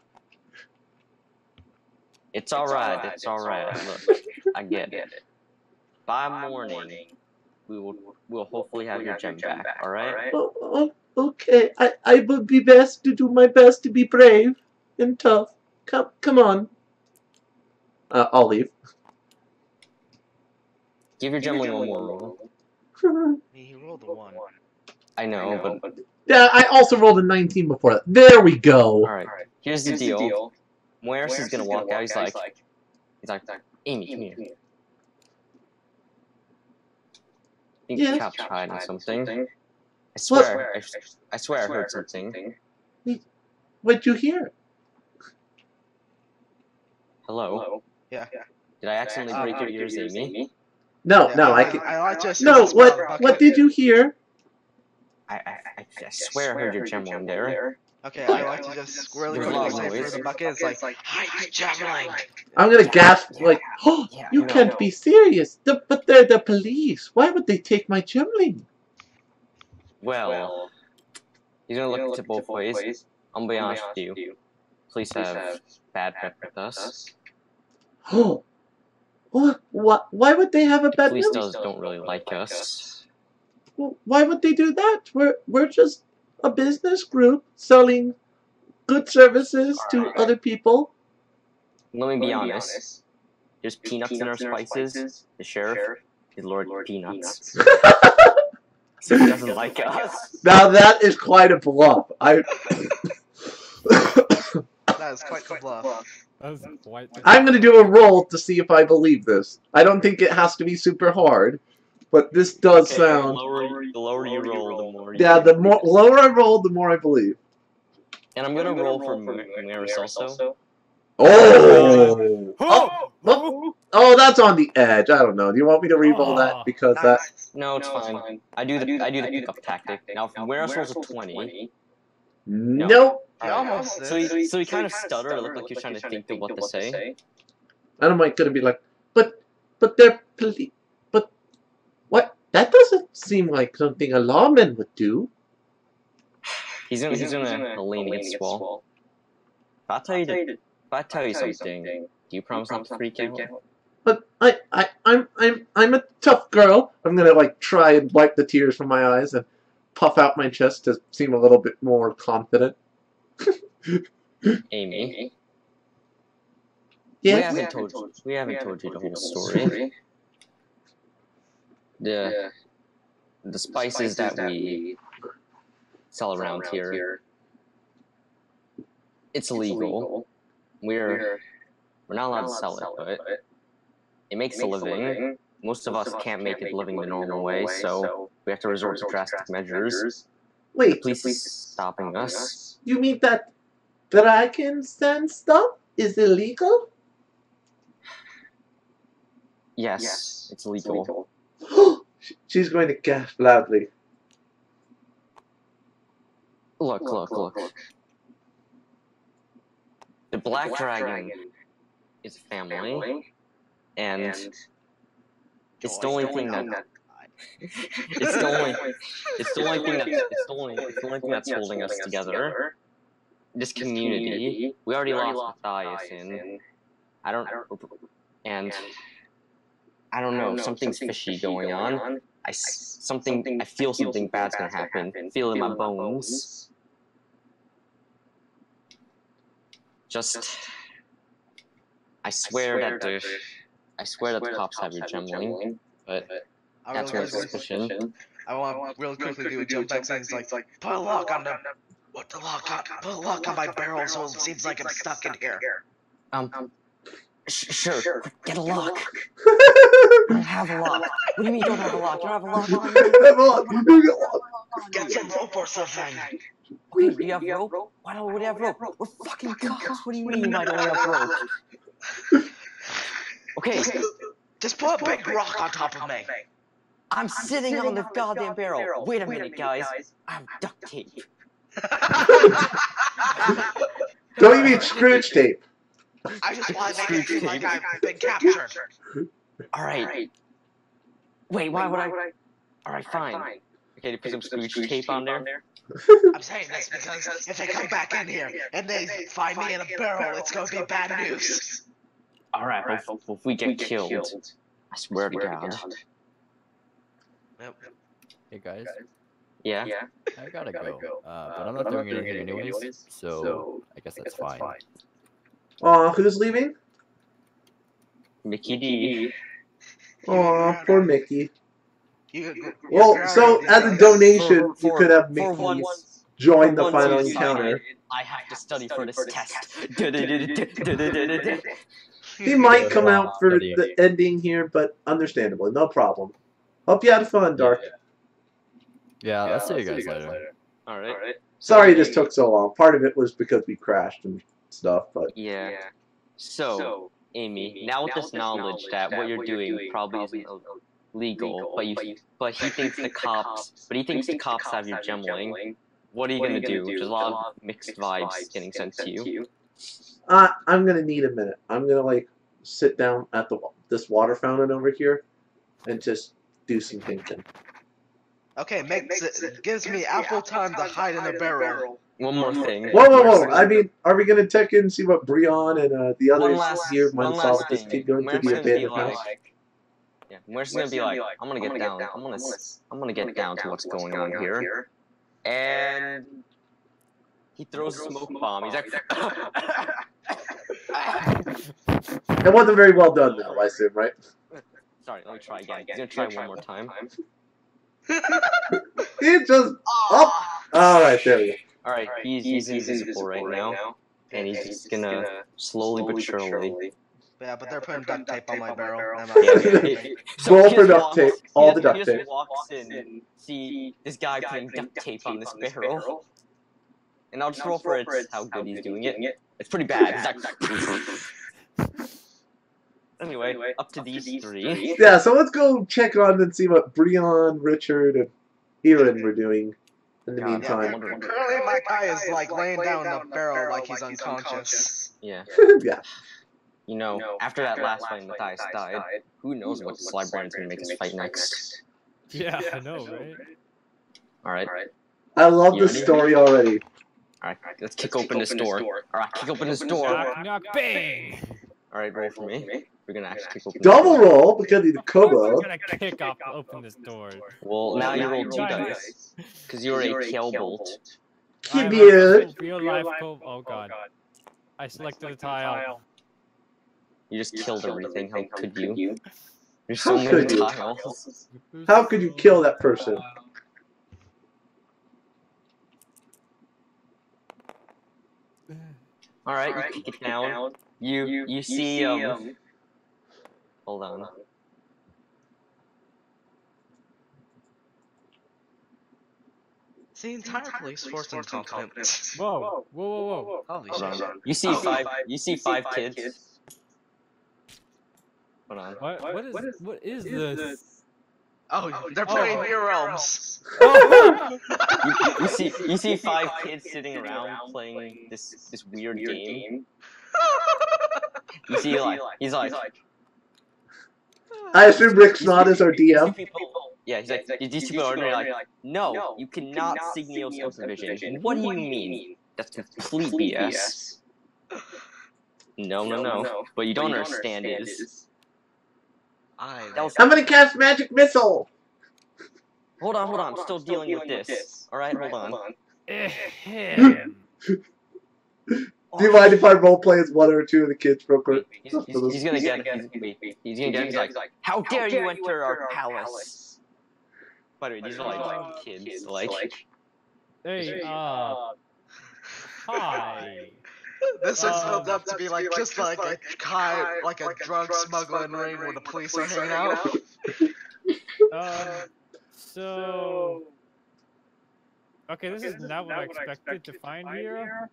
[SPEAKER 4] It's alright. Look, I get it. By morning, we'll hopefully have your gem back. All right?
[SPEAKER 1] Okay. I will be best to do my best to be brave and tough. Come on. I'll leave.
[SPEAKER 4] Give your gemling one more roll.
[SPEAKER 2] He rolled a 1.
[SPEAKER 4] I know, but
[SPEAKER 1] yeah, I also rolled a 19 before that. There we go.
[SPEAKER 4] All right. Here's the deal. Moeris is gonna walk out. He's like, Amy, come here. I think Chop's hiding something. I swear I heard something.
[SPEAKER 1] What'd you hear?
[SPEAKER 4] Hello?
[SPEAKER 2] Yeah.
[SPEAKER 4] Did I accidentally break your ears, Amy?
[SPEAKER 1] No, what did you hear?
[SPEAKER 4] I swear I heard your gemling there.
[SPEAKER 2] Okay, I like to just really quickly say for the bucket, it's like, hi, gemling!
[SPEAKER 1] I'm gonna gasp, like, oh, you can't be serious. But they're the police. Why would they take my gemling?
[SPEAKER 4] Well, he's gonna look to both ways. I'm gonna be honest with you. Police have bad rep with us.
[SPEAKER 1] Oh, what? Why would they have a bad rep?
[SPEAKER 4] Police don't really like us.
[SPEAKER 1] Well, why would they do that? We're just a business group selling good services to other people.
[SPEAKER 4] Let me be honest. There's peanuts in our spices. The sheriff is Lord Peanuts. So he doesn't like us.
[SPEAKER 1] Now that is quite a bluff.
[SPEAKER 2] That is quite the bluff.
[SPEAKER 1] I'm going to do a roll to see if I believe this. I don't think it has to be super hard, but this does sound...
[SPEAKER 4] The lower you roll, the more you...
[SPEAKER 1] Yeah, the lower I roll, the more I believe.
[SPEAKER 4] And I'm going to roll for Moeris also.
[SPEAKER 1] Oh, that's on the edge. I don't know. Do you want me to re-roll that? Because that...
[SPEAKER 4] No, it's fine. I do the pickup tactic. Now, if Moeris rolls a 20...
[SPEAKER 1] Nope.
[SPEAKER 2] Almost.
[SPEAKER 4] So he kind of stuttered. It looked like he was trying to think of what to say.
[SPEAKER 1] And I'm like gonna be like, but they're police. But what? That doesn't seem like something a lawman would do.
[SPEAKER 4] He's gonna lean against the wall. If I tell you something, do you promise not to freak out?
[SPEAKER 1] But I'm a tough girl. I'm gonna like try and wipe the tears from my eyes and puff out my chest to seem a little bit more confident.
[SPEAKER 4] Amy.
[SPEAKER 1] Yes?
[SPEAKER 4] We haven't told you the whole story. The spices that we sell around here, it's illegal. We're not allowed to sell it, but it makes a living. Most of us can't make it living the normal way, so we have to resort to drastic measures.
[SPEAKER 1] Wait,
[SPEAKER 4] The police is stopping us.
[SPEAKER 1] you mean that dragons and stuff is illegal?
[SPEAKER 4] Yes, it's illegal.
[SPEAKER 1] She's going to gasp loudly.
[SPEAKER 4] Look. The Black Dragon is family, and it's the only thing that it's the only thing that's holding us together. This community. We already lost Matthias, and I don't know. Something's fishy going on. I feel something bad's gonna happen. I feel it in my bones. I swear that the cops have your gemling, but that's my suspicion.
[SPEAKER 2] I want real quickly to do a jump back and it's like, put a lock on put a lock on my barrel so it seems like I'm stuck in here.
[SPEAKER 4] Sure, get a lock. I don't have a lock. What do you mean you don't have a lock? You don't have a lock?
[SPEAKER 2] Get some rope or something.
[SPEAKER 4] Okay, do you have rope? Why don't we have rope? We're fucking cops. What do you mean I don't have rope? Okay,
[SPEAKER 2] Just put a big rock on top of me.
[SPEAKER 4] I'm sitting on the goddamn barrel. Wait a minute, guys. I have duct tape.
[SPEAKER 1] Don't you mean Scrooge tape?
[SPEAKER 2] I just want to make it seem like I've been captured.
[SPEAKER 4] Alright. Wait, why would I? Alright, fine. Okay, to put some Scrooge tape on there.
[SPEAKER 2] I'm saying this because if they come back in here and they find me in a barrel, it's going to be bad news.
[SPEAKER 4] Alright, but if we get killed, I swear to God.
[SPEAKER 3] Hey guys,
[SPEAKER 4] Yeah?
[SPEAKER 3] I gotta go. But I'm not doing anything anyways, so I guess that's fine.
[SPEAKER 1] Who's leaving?
[SPEAKER 4] Mickey D.
[SPEAKER 1] Aw, poor Mickey.
[SPEAKER 2] You,
[SPEAKER 1] Well, so as a donation, you could have
[SPEAKER 4] For
[SPEAKER 1] Mickey
[SPEAKER 4] once,
[SPEAKER 1] join the
[SPEAKER 4] for
[SPEAKER 1] final
[SPEAKER 4] once you
[SPEAKER 1] encounter.
[SPEAKER 4] decided I have to study for this test.
[SPEAKER 1] He might come out for the ending here, but understandable, no problem. Hope you had fun, Dark.
[SPEAKER 3] Yeah, I'll see you guys later.
[SPEAKER 4] Alright.
[SPEAKER 1] Sorry this took so long. Part of it was because we crashed and stuff, but
[SPEAKER 4] Yeah. So, Amy, now with this knowledge that what you're doing probably isn't illegal, but he thinks the cops have your gemling. What are you gonna do? There's a lot of mixed vibes getting sent to you.
[SPEAKER 1] I'm gonna need a minute. I'm gonna like sit down at this water fountain over here and just do some thinking.
[SPEAKER 2] Okay, gives me ample time to hide in a barrel.
[SPEAKER 4] One more thing.
[SPEAKER 1] Whoa! I mean, are we gonna check in and see what Breon and the others here
[SPEAKER 4] one
[SPEAKER 1] might saw
[SPEAKER 4] last
[SPEAKER 1] with this
[SPEAKER 4] thing.
[SPEAKER 1] kid going to
[SPEAKER 4] Mer's
[SPEAKER 1] the
[SPEAKER 4] gonna be
[SPEAKER 1] abandoned
[SPEAKER 4] like,
[SPEAKER 1] house?
[SPEAKER 4] yeah, Mer's gonna be like, I'm gonna get down. I'm gonna get down to what's going on here. And he throws a smoke bomb. He's like,
[SPEAKER 1] It wasn't very well done, though, I assume, right?
[SPEAKER 4] sorry, let me try again. He's gonna try one more time.
[SPEAKER 1] He just up. All right, there we go.
[SPEAKER 4] All right, he's invisible right now, and he's just gonna slowly but surely.
[SPEAKER 2] Yeah, but they're putting duct tape on my barrel.
[SPEAKER 1] Roll for duct tape. All the duct
[SPEAKER 4] He
[SPEAKER 1] tape.
[SPEAKER 4] just walks in and see this guy putting duct tape on this barrel. And I'll just roll for it how good he's doing it. It's pretty bad. It's like... Anyway, up to these three.
[SPEAKER 1] Yeah, so let's go check on and see what Breon, Richard, and Erin were doing in the meantime.
[SPEAKER 2] Currently, my guy is like laying down in a barrel like he's unconscious.
[SPEAKER 4] Yeah.
[SPEAKER 1] Yeah.
[SPEAKER 4] You know, after that last fight Matthias died, who knows what this librarian's gonna make us fight next.
[SPEAKER 5] Yeah, I know, right?
[SPEAKER 4] Alright.
[SPEAKER 1] I love
[SPEAKER 4] You
[SPEAKER 1] this
[SPEAKER 4] ready?
[SPEAKER 1] story already.
[SPEAKER 4] Alright, let's kick open this door. Alright, kick open this door.
[SPEAKER 5] Knock, knock, bang!
[SPEAKER 4] Alright, roll for me. We're gonna actually kick open
[SPEAKER 1] Double
[SPEAKER 4] this door.
[SPEAKER 1] roll because he's a
[SPEAKER 5] Of course I'm
[SPEAKER 1] kobold.
[SPEAKER 5] gonna kick off open this door.
[SPEAKER 4] Well, now you roll 2
[SPEAKER 5] Nice.
[SPEAKER 4] dice. Because you're a kill bolt.
[SPEAKER 5] I'm a
[SPEAKER 1] Cute.
[SPEAKER 5] real life oh god. I selected a tile.
[SPEAKER 4] You just killed everything. How could you? There's
[SPEAKER 1] How
[SPEAKER 4] so many
[SPEAKER 1] could you?
[SPEAKER 4] tiles.
[SPEAKER 1] How could you kill that person?
[SPEAKER 4] Alright, you kick it down. You see, hold on.
[SPEAKER 2] The entire police force incompetent.
[SPEAKER 5] Whoa, whoa, whoa, whoa.
[SPEAKER 2] Holy
[SPEAKER 4] Hold
[SPEAKER 2] shit.
[SPEAKER 4] on. You see five kids. Hold on.
[SPEAKER 5] What is this?
[SPEAKER 2] Oh, they're playing Urealms.
[SPEAKER 4] You see 5 kids sitting around playing this weird game. You see he's like
[SPEAKER 1] I assume Rick Snod is our DM.
[SPEAKER 4] yeah, he's like, these people are like, no, you cannot signal supervision. What do you mean? That's complete BS. No. But you don't understand is.
[SPEAKER 1] I'm gonna cast magic missile.
[SPEAKER 4] Hold on, I'm still dealing with this. Alright, hold on.
[SPEAKER 1] Do you mind if I roleplay as 1 or 2 of the kids real quick?
[SPEAKER 4] He's gonna get it. He's like, how dare you enter our palace? By the way, these are like kids, like.
[SPEAKER 5] Hey, hi.
[SPEAKER 2] This is built up to be like just like a drug smuggling ring where the police are hanging out.
[SPEAKER 5] So... Okay, this is not what I expected to find here.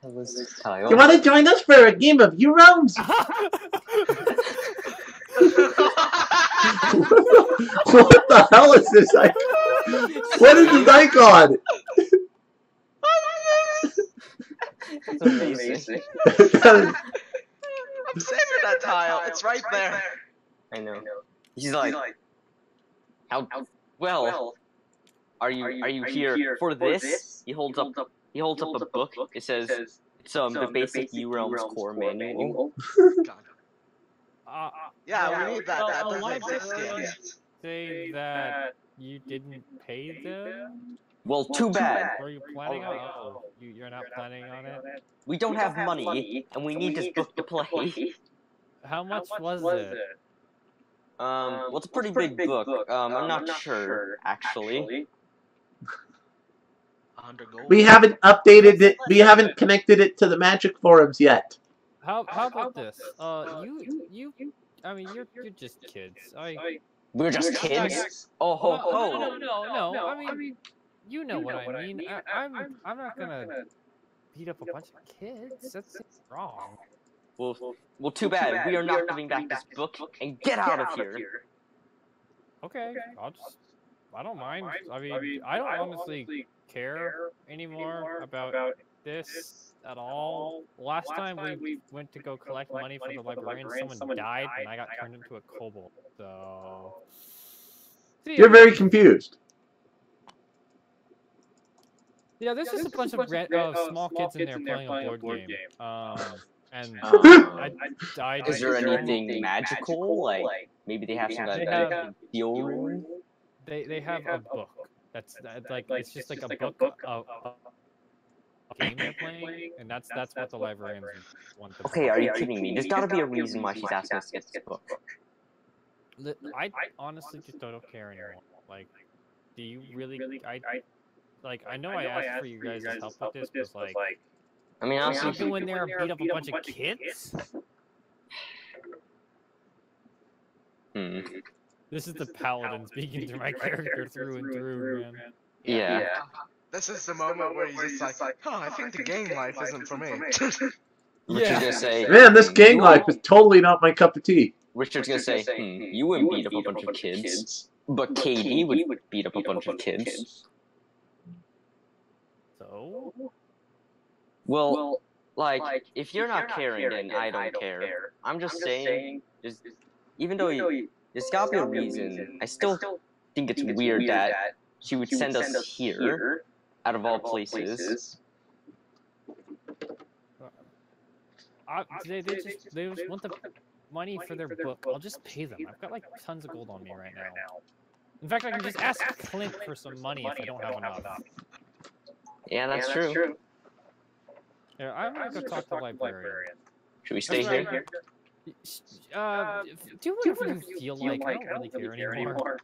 [SPEAKER 1] You want to join us for a game of Urealms? What the hell is this? What is this icon?
[SPEAKER 4] That's amazing.
[SPEAKER 2] I'm saving that tile. It's right there.
[SPEAKER 4] I know. He's like, how well are you here for this? He holds up a book. It says it's the basic Urealms core manual.
[SPEAKER 2] Yeah, we need that. That
[SPEAKER 5] Well,
[SPEAKER 2] doesn't exist yet.
[SPEAKER 5] Say that you didn't pay them?
[SPEAKER 4] Well, too bad.
[SPEAKER 5] Were you planning on it? Oh, you're not planning on it?
[SPEAKER 4] We don't have money, and we need this book to play.
[SPEAKER 5] How much was it?
[SPEAKER 4] Well, it's a pretty big book. I'm not sure, actually.
[SPEAKER 2] 100 gold.
[SPEAKER 1] We haven't updated it. We haven't connected it to the magic forums yet.
[SPEAKER 5] How about this? I mean, you're just kids.
[SPEAKER 4] We're just kids? Oh, ho, ho.
[SPEAKER 5] No. I mean, you know what I mean. I'm not gonna beat up a bunch of kids. That's wrong.
[SPEAKER 4] Well, too bad. We are not giving back this book, and get out of here.
[SPEAKER 5] Okay, I don't mind. I mean, I don't honestly care anymore about this at all. Last time we went to go collect money for the librarian, someone died, and I got turned into a kobold. So
[SPEAKER 1] You're very confused.
[SPEAKER 5] yeah, there's just a bunch of small kids in there playing a board game. And I
[SPEAKER 4] Is there anything magical? Like, maybe they have some kind of deal room?
[SPEAKER 5] They have a book. That's like it's just like a book of a game they're playing, and that's what the librarians want to.
[SPEAKER 4] Okay, are you kidding me? There's gotta be a reason why she's asking us to get this book.
[SPEAKER 5] I honestly just don't care anymore. Like, do you really? I know I asked for you guys' help with this, but like,
[SPEAKER 4] I mean, honestly,
[SPEAKER 5] you go in there and beat up a bunch of kids. This is the paladin speaking to my character through and through, man.
[SPEAKER 4] Yeah.
[SPEAKER 2] This is the moment where he's just like, oh, I think the gang life isn't for me.
[SPEAKER 4] Richard's gonna say,
[SPEAKER 1] Man, this gang life is totally not my cup of tea.
[SPEAKER 4] Richard's gonna say, you wouldn't beat up a bunch of kids, but KD would beat up a bunch of kids.
[SPEAKER 5] So?
[SPEAKER 4] Well, like, if you're not caring, then I don't care. I'm just saying, even though there's gotta be a reason. I still think it's weird that she would send us here, out of all places.
[SPEAKER 5] They just want the money for their book. I'll just pay them. I've got like tons of gold on me right now. In fact, I can just ask Clint for some money if I don't have enough.
[SPEAKER 4] Yeah, that's true.
[SPEAKER 5] Yeah, I'm gonna go talk to the librarian.
[SPEAKER 4] Should we stay here?
[SPEAKER 5] Do whatever you feel like. I don't really care anymore.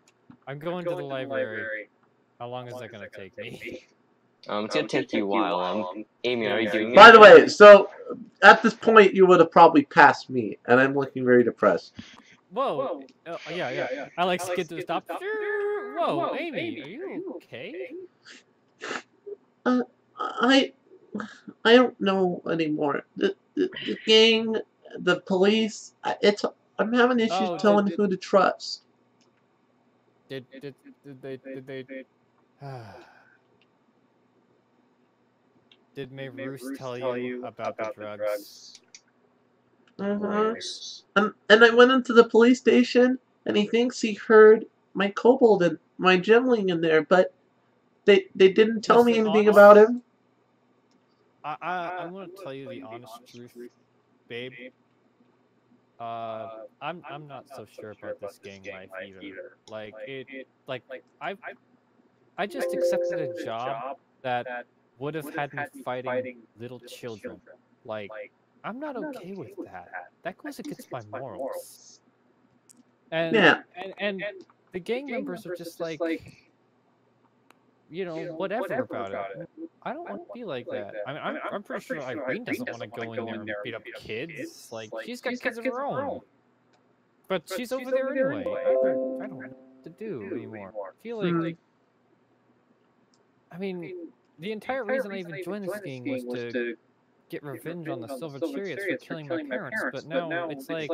[SPEAKER 5] I'm going to the library. How long is that gonna take me?
[SPEAKER 4] It's gonna take you a while. Amy, are you doing it?
[SPEAKER 1] By the way, so at this point you would have probably passed me, and I'm looking very depressed.
[SPEAKER 5] Whoa! Yeah. I like skid to stop. Whoa, Amy, are you okay?
[SPEAKER 1] I don't know anymore. The gang, the police. I'm having issues telling who to trust.
[SPEAKER 5] Did they? Did May Roos tell you about the drugs?
[SPEAKER 1] And I went into the police station, and he thinks he heard my kobold and my gemling in there, but they didn't tell me anything about him.
[SPEAKER 5] I want to tell you the honest truth, babe. I'm not so sure about this gang life either. I just accepted a job that would have had me fighting little children. I'm not okay with that. That goes against my morals. And the gang members are just like, whatever about it. I don't want to be like that. I'm pretty sure Irene doesn't want to go in there and beat up kids. She's got kids of her own. But she's over there anyway. I don't know what to do anymore. I feel like... the entire reason I even joined this gang was to get revenge on the Silver Chariots for killing my parents, but now it's like...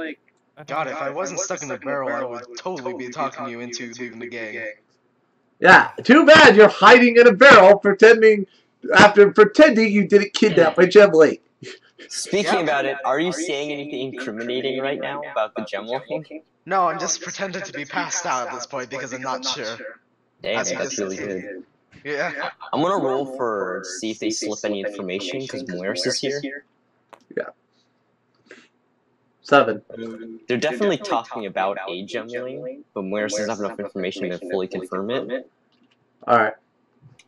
[SPEAKER 2] God, if I wasn't stuck in the barrel, I would totally be talking you into leaving the gang.
[SPEAKER 1] Yeah, too bad you're hiding in a barrel after pretending you didn't kidnap my gemling.
[SPEAKER 4] Speaking about it, are you saying anything incriminating right now about the gemling?
[SPEAKER 2] No, I'm just pretending to be passed out at this point because I'm not sure.
[SPEAKER 4] Damn, that's really good.
[SPEAKER 2] Yeah.
[SPEAKER 4] I'm gonna roll for see if they slip any information because Moiris is here.
[SPEAKER 1] Yeah. 7.
[SPEAKER 4] They're definitely talking about a gemling, but Moiris doesn't have enough information to fully confirm it.
[SPEAKER 1] Alright.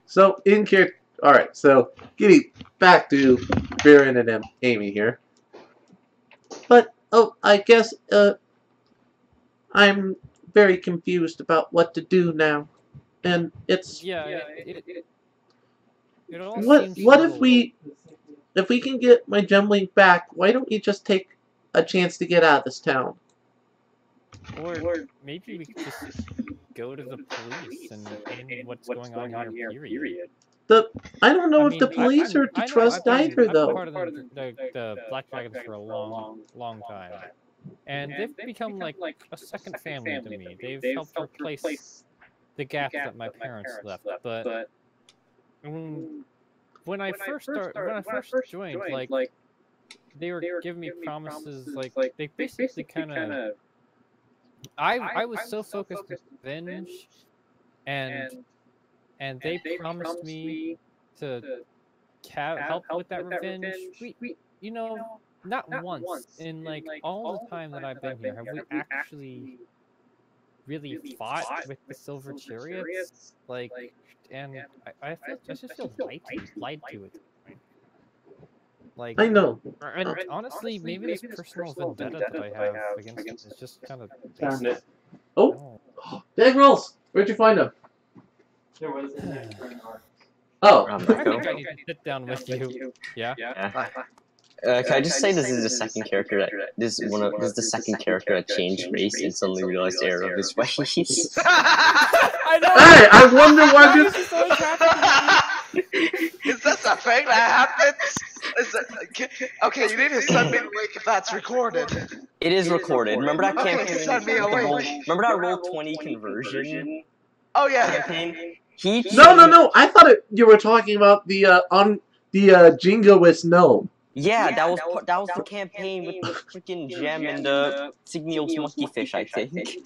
[SPEAKER 1] So, Alright, so getting back to Baron and Amy here. But, I guess, I'm very confused about what to do now. And it's...
[SPEAKER 5] Yeah,
[SPEAKER 1] what if we can get my gemling back, why don't we just take a chance to get out of this town?
[SPEAKER 5] Or maybe we could just go to the police and what's going on here, period.
[SPEAKER 1] I don't know if the police are to trust either, though.
[SPEAKER 5] I've been part of the Black Dragons for a long time. And they've become like a second family to me. They've helped replace the gap that my parents left. But when I first joined, they were giving me promises, they basically kind of... I was so focused on revenge, and they promised me to help with that revenge. We not once in all the time that I've been here have we actually really fought with the Silver Chariots. And I just feel lied to it.
[SPEAKER 1] I know.
[SPEAKER 5] And honestly, maybe this personal vendetta that I have against it is just kind of...
[SPEAKER 1] Darn it. Oh! Dag rolls! Where'd you find them?
[SPEAKER 6] There was
[SPEAKER 1] Oh.
[SPEAKER 5] I think I need to sit down with you. Yeah?
[SPEAKER 4] Can I just say this is the second character this is the second character that changed race and suddenly realized the error of his ways.
[SPEAKER 5] I know!
[SPEAKER 1] Hey, I wonder why
[SPEAKER 5] this is so happy.
[SPEAKER 2] Is that a thing that happens? Okay, you need to send me a link if that's recorded.
[SPEAKER 4] It is recorded. Remember that campaign?
[SPEAKER 2] Okay, send me a link.
[SPEAKER 4] Remember that roll 20 conversion?
[SPEAKER 2] Oh yeah.
[SPEAKER 4] Campaign?
[SPEAKER 1] No. I thought you were talking about the Jingoist gnome.
[SPEAKER 4] Yeah, that was the campaign with the freaking gem and the Signal's monkey fish, I think.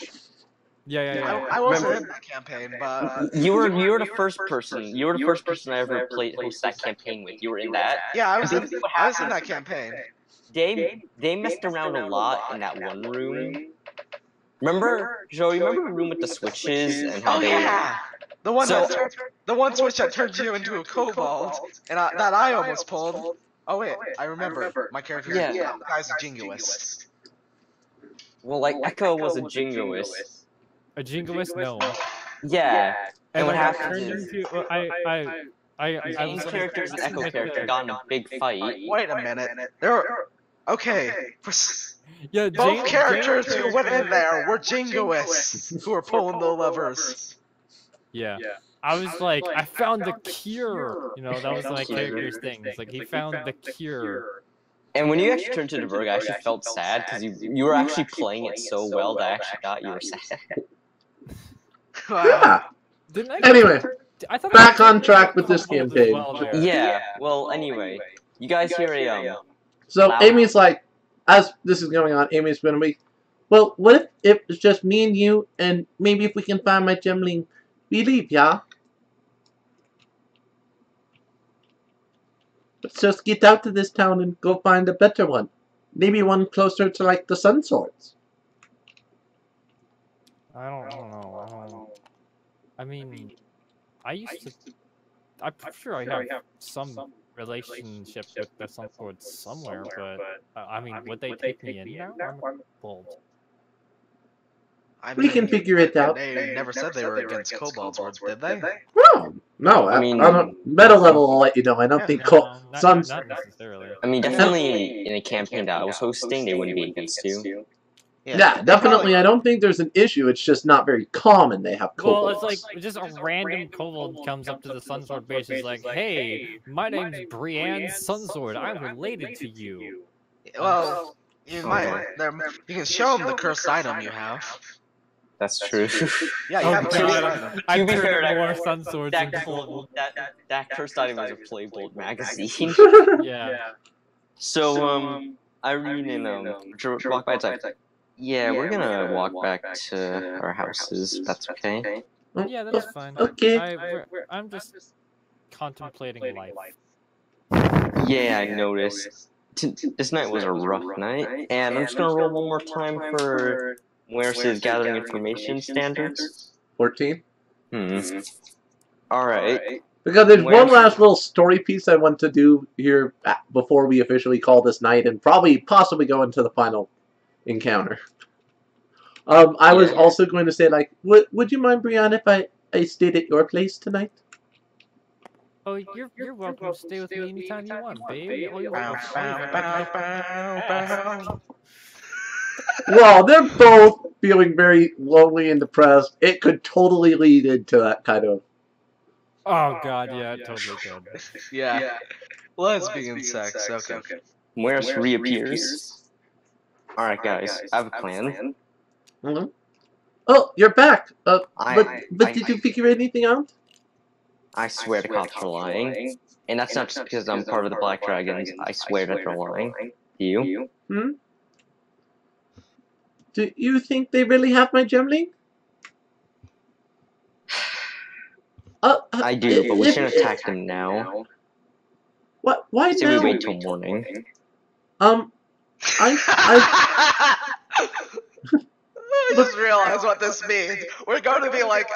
[SPEAKER 5] Yeah.
[SPEAKER 2] I wasn't in that campaign, but
[SPEAKER 4] You were the first person. You were the first person I ever hosted that campaign with. You were in that.
[SPEAKER 2] yeah, I was in
[SPEAKER 4] happened
[SPEAKER 2] that campaign.
[SPEAKER 4] They messed around a lot in that one room. Remember, Joe? You remember the room with the switches and how
[SPEAKER 2] Oh
[SPEAKER 4] they?
[SPEAKER 2] yeah, the one switch that turned you into a kobold, and that I almost pulled. Oh wait, I remember. My character's the guy's a jingoist.
[SPEAKER 4] Well, like Echo was a jingoist.
[SPEAKER 5] A jingoist? No.
[SPEAKER 4] Yeah. And what
[SPEAKER 5] I got
[SPEAKER 4] happens
[SPEAKER 5] turned
[SPEAKER 4] is
[SPEAKER 5] into I
[SPEAKER 4] James'
[SPEAKER 5] was
[SPEAKER 4] character and Echo character got in a big fight.
[SPEAKER 2] Wait a minute. Okay.
[SPEAKER 5] Yeah,
[SPEAKER 2] Both characters who went in there were jingoists who were pulling the levers.
[SPEAKER 5] Yeah. I was like, I found the cure. You know, that was my character's thing. It's like he found the cure.
[SPEAKER 4] And when you actually turned to the Berg, I actually felt sad because you were actually playing it so well that I actually thought you were sad.
[SPEAKER 1] Yeah.
[SPEAKER 5] Didn't I
[SPEAKER 1] Anyway,
[SPEAKER 5] I thought
[SPEAKER 1] back on track with this
[SPEAKER 5] Kobold as
[SPEAKER 1] campaign.
[SPEAKER 5] well there.
[SPEAKER 4] Yeah. Well, anyway, you guys hear a
[SPEAKER 1] So
[SPEAKER 4] loud-
[SPEAKER 1] Amy's like, as this is going on, Amy's been like, well, what if it's just me and you, and maybe if we can find my gemling, we leave, yeah? Let's just get out of this town and go find a better one. Maybe one closer to, like, the Sun Swords.
[SPEAKER 5] I don't know. I mean, I used to. I'm sure I have some relationship with the Sun Swords somewhere, but I mean, would they take me in now? I'm bold.
[SPEAKER 2] I
[SPEAKER 1] We can figure it out.
[SPEAKER 2] They never said they were against kobolds, did they?
[SPEAKER 1] No,
[SPEAKER 5] I
[SPEAKER 4] mean-
[SPEAKER 1] on a meta level, I'll let you know. I don't think Suns.
[SPEAKER 5] Not necessarily.
[SPEAKER 4] I mean, definitely in a campaign that I was hosting, they wouldn't be against you.
[SPEAKER 1] Yeah, definitely. I don't think there's an issue. It's just not very common they have
[SPEAKER 5] Well,
[SPEAKER 1] kobolds.
[SPEAKER 5] it's like just a random kobold comes up to the Sunsword base and is like, "Hey, my name's Brienne Sunsword. I'm related to you."
[SPEAKER 2] Well, you might. You can show them the cursed item you have.
[SPEAKER 4] That's true.
[SPEAKER 2] Yeah, you
[SPEAKER 5] Oh
[SPEAKER 2] have a cursed
[SPEAKER 5] god,
[SPEAKER 2] item.
[SPEAKER 5] I
[SPEAKER 4] To be fair,
[SPEAKER 5] turned more
[SPEAKER 4] that-
[SPEAKER 5] Sunswords
[SPEAKER 4] that,
[SPEAKER 5] into
[SPEAKER 4] that cursed item was a Playbold magazine.
[SPEAKER 5] yeah.
[SPEAKER 4] So, Irene and walk by. It's like, yeah, we're gonna walk back to our houses. That's okay.
[SPEAKER 5] Yeah, that's fine.
[SPEAKER 1] Okay.
[SPEAKER 5] I'm just contemplating life.
[SPEAKER 4] Yeah, I noticed. This night was a rough night, and I'm just gonna roll one more time for Moeris' gathering information standards.
[SPEAKER 1] 14.
[SPEAKER 4] Alright.
[SPEAKER 1] Because there's
[SPEAKER 4] Where
[SPEAKER 1] one
[SPEAKER 4] should-
[SPEAKER 1] last little story piece I want to do here before we officially call this night and possibly go into the final encounter. I was also going to say, like, would you mind, Brianna, if I stayed at your place tonight?
[SPEAKER 5] Oh, you're welcome to stay with me anytime you want, babe. All you
[SPEAKER 2] Bow,
[SPEAKER 5] want
[SPEAKER 2] bow, bow, bow, bow.
[SPEAKER 1] Well, they're both feeling very lonely and depressed. It could totally lead into that kind of...
[SPEAKER 5] Oh god, yeah, it totally could.
[SPEAKER 2] Yeah. Lesbian sex, okay.
[SPEAKER 4] Moeris reappears. Alright, guys, I have a plan.
[SPEAKER 1] Mhm. Oh, you're back! But
[SPEAKER 4] I-
[SPEAKER 1] did you figure anything out?
[SPEAKER 4] I swear the cops are lying. And that's not just because I'm part of the Black Dragons. I swear that they're lying. Do you?
[SPEAKER 1] Do you think they really have my gemling?
[SPEAKER 4] I do, but we shouldn't attack them now.
[SPEAKER 1] What? Why
[SPEAKER 4] Say
[SPEAKER 1] now?
[SPEAKER 4] we wait till morning.
[SPEAKER 1] I
[SPEAKER 2] I just realized what this means. We're going to be like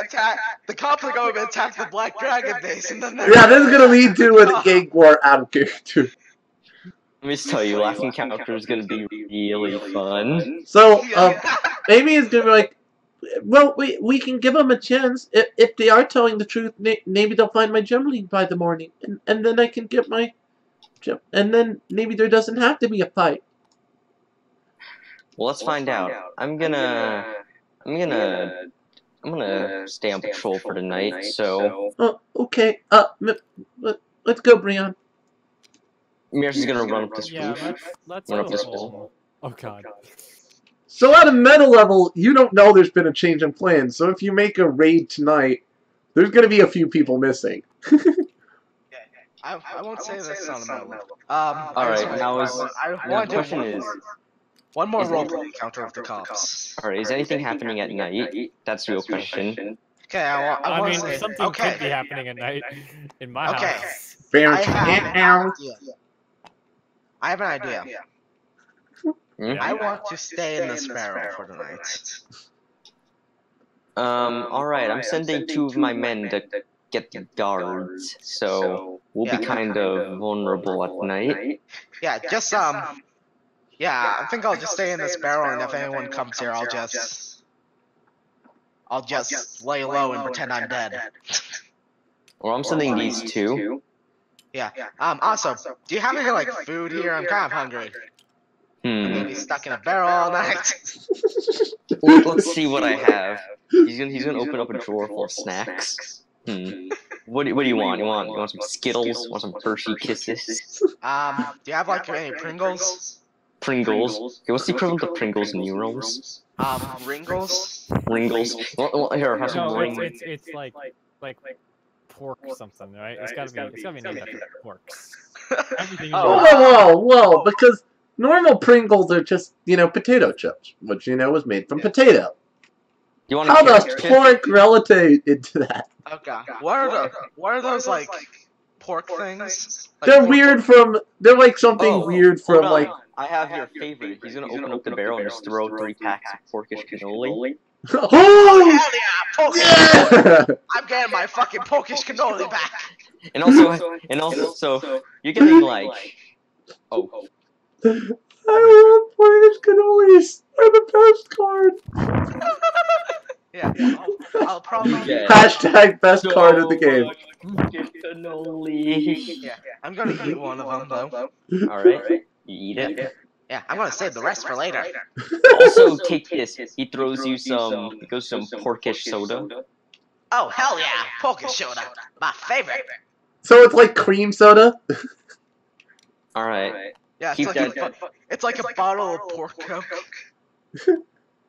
[SPEAKER 2] the cops are going to attack the Black Dragon base, and then
[SPEAKER 1] yeah, this is gonna lead to a gang war out of character.
[SPEAKER 4] Let me just tell you, Laughing Counter is gonna be really fun.
[SPEAKER 1] So, Amy is gonna be like, well, we can give them a chance. If they are telling the truth, maybe they'll find my gemling by the morning, and then I can get my gem, and then maybe there doesn't have to be a fight.
[SPEAKER 4] Well, let's find out. I'm gonna stay on patrol for the night, so
[SPEAKER 1] Oh, okay. Let's go, Brian.
[SPEAKER 4] Mears is gonna run up this
[SPEAKER 5] Yeah,
[SPEAKER 4] roof.
[SPEAKER 5] let's
[SPEAKER 4] Run up
[SPEAKER 5] go
[SPEAKER 4] this
[SPEAKER 5] home.
[SPEAKER 4] pole.
[SPEAKER 5] Oh god.
[SPEAKER 1] So at a meta level, you don't know there's been a change in plans. So if you make a raid tonight, there's gonna be a few people missing.
[SPEAKER 2] I won't say this on a level.
[SPEAKER 4] Alright, now the question is,
[SPEAKER 2] One more roleplay encounter with the cops.
[SPEAKER 4] Alright, is anything happening at night? That's the real question.
[SPEAKER 2] Okay, I want to say
[SPEAKER 5] something could be happening at night in my house.
[SPEAKER 1] Very
[SPEAKER 2] I have an idea.
[SPEAKER 4] Hmm?
[SPEAKER 2] I want to stay in this barrel for the night.
[SPEAKER 4] Alright, I'm sending 2 of my men to get the guards, so we'll be kind of vulnerable at night.
[SPEAKER 2] Yeah, just yeah, I think I'll just stay in this barrel, and if anyone comes here, I'll just lay low and pretend I'm dead.
[SPEAKER 4] Or I'm sending these 2.
[SPEAKER 2] Yeah. Also, do you have any like food here? I'm kind of hungry. I'm gonna be stuck in a barrel all night.
[SPEAKER 4] Let's see what I have. He's gonna open up a drawer full of snacks. What do you want? You want some Skittles? Want some Hershey Kisses?
[SPEAKER 2] Do you have like any Pringles?
[SPEAKER 4] Pringles. Okay, what's the equivalent of Pringles in Urealms?
[SPEAKER 2] Ringles?
[SPEAKER 4] Ringles. Well, here, have some
[SPEAKER 5] No,
[SPEAKER 4] ring.
[SPEAKER 5] it's like pork something, right? It's gotta be named after porks. Everything.
[SPEAKER 1] Whoa! Because normal Pringles are just, potato chips, which, was made from potato.
[SPEAKER 4] You want
[SPEAKER 1] How does pork relate into that?
[SPEAKER 2] Oh god. What are those like pork things? Like
[SPEAKER 1] They're
[SPEAKER 2] pork-
[SPEAKER 1] weird from. They're like something weird from
[SPEAKER 4] hold on.
[SPEAKER 1] like.
[SPEAKER 4] I have your favorite. He's gonna open up the barrel and just throw 3 packs of porkish cannoli.
[SPEAKER 1] Oh
[SPEAKER 2] Hell yeah! Pork!
[SPEAKER 1] yeah!
[SPEAKER 2] I'm getting my fucking porkish cannoli back.
[SPEAKER 4] And also, you're getting like,
[SPEAKER 1] I love Porkish cannolis. They're the best card.
[SPEAKER 2] Yeah, I'll probably.
[SPEAKER 4] Yeah.
[SPEAKER 1] Hashtag best card of the game.
[SPEAKER 4] porkish cannoli.
[SPEAKER 2] Yeah, I'm gonna eat one of them though.
[SPEAKER 4] All right, you eat it.
[SPEAKER 2] Yeah, I'm gonna save the rest for later.
[SPEAKER 4] Also, take this. He throws you some. He goes some porkish soda.
[SPEAKER 2] Oh hell yeah, porkish soda, my favorite.
[SPEAKER 1] So it's like cream soda.
[SPEAKER 4] All right.
[SPEAKER 2] Yeah,
[SPEAKER 4] Keep
[SPEAKER 2] it's like a bottle of pork coke.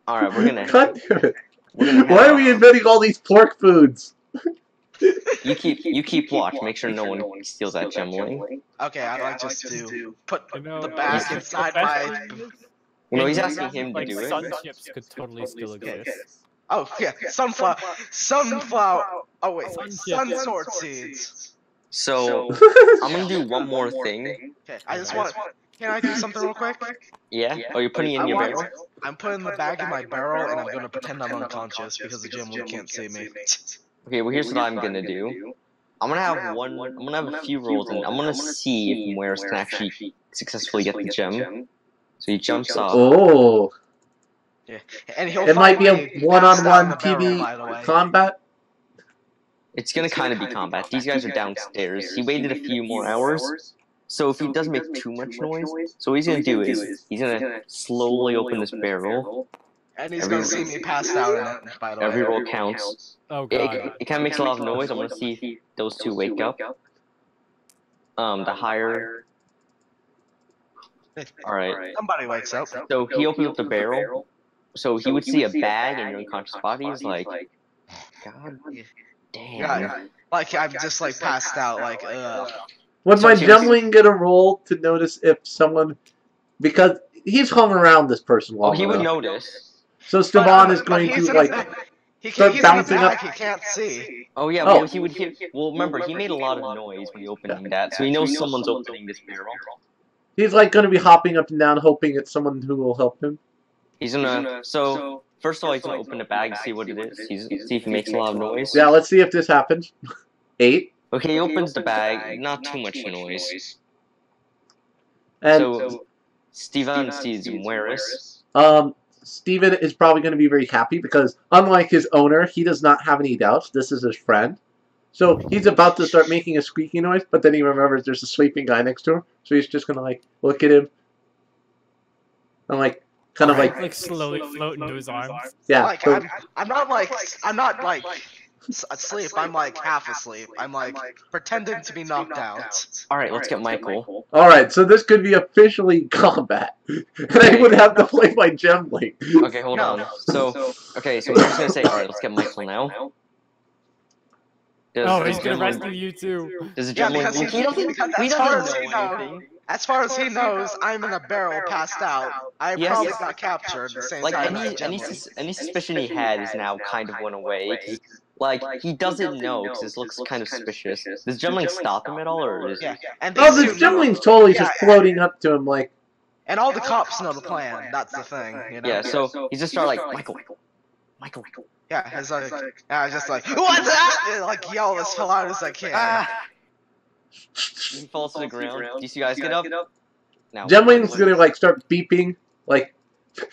[SPEAKER 4] All right, we're gonna.
[SPEAKER 1] God damn it.
[SPEAKER 4] Have,
[SPEAKER 1] Why are we inventing all these pork foods?
[SPEAKER 4] You keep watch. Make sure no one steals that gemling.
[SPEAKER 2] Okay, I'd like just to put
[SPEAKER 5] You know,
[SPEAKER 2] the bag
[SPEAKER 5] the
[SPEAKER 2] inside
[SPEAKER 5] best
[SPEAKER 2] my.
[SPEAKER 5] thing is,
[SPEAKER 4] No, he's
[SPEAKER 5] in
[SPEAKER 4] asking
[SPEAKER 5] Urealms,
[SPEAKER 4] him to
[SPEAKER 5] like,
[SPEAKER 4] do it.
[SPEAKER 5] sun chips could totally still exist.
[SPEAKER 2] Oh yeah, sunflower. Oh wait,
[SPEAKER 5] Sun
[SPEAKER 2] sun sword seeds.
[SPEAKER 4] So I'm gonna do one more thing.
[SPEAKER 2] Okay, I just want. Can I do something real quick?
[SPEAKER 4] Yeah. Oh, you're putting it in your barrel.
[SPEAKER 2] I'm putting the bag in my barrel, and I'm gonna pretend I'm unconscious because the gym can't see me.
[SPEAKER 4] Okay. Well, here's what I'm gonna do. I'm gonna have a few rolls, and I'm gonna see if Moeris can actually successfully get the gem. So he jumps off.
[SPEAKER 1] Oh.
[SPEAKER 2] Yeah, and he'll
[SPEAKER 1] It might be a
[SPEAKER 2] find me
[SPEAKER 1] one-on-one
[SPEAKER 2] passed out in the barrel, by the
[SPEAKER 1] TV
[SPEAKER 2] way.
[SPEAKER 1] combat.
[SPEAKER 4] It's gonna kind of be combat. These guys are downstairs. He waited a few more hours. So if he doesn't make too much noise, so what he's gonna do is he's gonna slowly open this barrel.
[SPEAKER 2] And he's gonna see me passed out in it, by the way.
[SPEAKER 4] Every roll counts.
[SPEAKER 5] Oh god.
[SPEAKER 4] It kind of makes a lot of noise. I'm gonna see if those 2 wake up. The higher. All right.
[SPEAKER 2] Somebody wakes up.
[SPEAKER 4] So he opens up the barrel. So he would see a bag in your unconscious body. He's like, God damn.
[SPEAKER 2] Yeah, like I'm just like passed out, like ugh.
[SPEAKER 1] Would my
[SPEAKER 4] So here's-
[SPEAKER 1] gemling get a roll to notice if someone, because he's hung around this person
[SPEAKER 4] Oh,
[SPEAKER 1] long
[SPEAKER 4] he would
[SPEAKER 1] enough.
[SPEAKER 4] notice.
[SPEAKER 1] So Stevan is
[SPEAKER 2] But
[SPEAKER 1] going
[SPEAKER 2] he's
[SPEAKER 1] to
[SPEAKER 2] in
[SPEAKER 1] like
[SPEAKER 2] a- he's
[SPEAKER 1] start
[SPEAKER 2] in a
[SPEAKER 1] bouncing
[SPEAKER 2] bag,
[SPEAKER 1] up.
[SPEAKER 2] he can't see.
[SPEAKER 4] Oh yeah,
[SPEAKER 1] Oh.
[SPEAKER 4] well he would hear. Well, remember he made a lot of noise when he opened that, so he knows someone's opening this barrel.
[SPEAKER 1] He's like going to be hopping up and down, hoping it's someone who will help him.
[SPEAKER 4] He's gonna. So first of all, he's gonna open the bag to see what it is. See if he makes a lot of noise.
[SPEAKER 1] Yeah, let's see if this happens. 8.
[SPEAKER 4] Okay, he opens the bag. Not too much noise.
[SPEAKER 1] And
[SPEAKER 4] So Steven sees Moeris.
[SPEAKER 1] Steven is probably going to be very happy because, unlike his owner, he does not have any doubts. This is his friend. So he's about to start making a squeaky noise, but then he remembers there's a sleeping guy next to him. So he's just going to, like, look at him. And, like, kind of
[SPEAKER 5] Like slowly float into his arms.
[SPEAKER 1] yeah.
[SPEAKER 2] Like
[SPEAKER 1] so-
[SPEAKER 2] I'm not like asleep. I'm like half asleep. I'm like pretending to be knocked out.
[SPEAKER 4] All right, let's get Michael.
[SPEAKER 1] Alright, so this could be officially combat. And I would have to play my gemling.
[SPEAKER 4] Okay, hold on. So we're just gonna say, all right, let's get Michael now.
[SPEAKER 5] Oh, he's gonna rescue you too.
[SPEAKER 4] Does the
[SPEAKER 2] Yeah,
[SPEAKER 4] gentleman?
[SPEAKER 2] because
[SPEAKER 4] He doesn't.
[SPEAKER 2] because
[SPEAKER 4] He
[SPEAKER 2] as far
[SPEAKER 4] doesn't
[SPEAKER 2] as you
[SPEAKER 4] know
[SPEAKER 2] know,
[SPEAKER 4] anything.
[SPEAKER 2] As far as he knows, I'm in a barrel passed out. I
[SPEAKER 4] Yes.
[SPEAKER 2] probably got captured the same
[SPEAKER 4] Like
[SPEAKER 2] time
[SPEAKER 4] any
[SPEAKER 2] as
[SPEAKER 4] any
[SPEAKER 2] Gemini.
[SPEAKER 4] any suspicion he had is now kind of went away. 'Cause, like he doesn't know because this looks kind of suspicious. Does Gemling stop him at all, or is
[SPEAKER 2] Yeah, and
[SPEAKER 1] Oh,
[SPEAKER 2] these
[SPEAKER 1] this
[SPEAKER 2] two know.
[SPEAKER 1] Gemling's totally
[SPEAKER 2] Yeah,
[SPEAKER 1] just floating up to him like,
[SPEAKER 2] and all the cops know the plan. That's the thing, you know.
[SPEAKER 4] yeah? So he's just start like Michael.
[SPEAKER 2] Yeah, it's like I was just like, what's that? And, like yell as loud as I can.
[SPEAKER 4] Ah! He falls to the ground. Do you see guys get up? Now.
[SPEAKER 1] Gemling's gonna like start beeping, like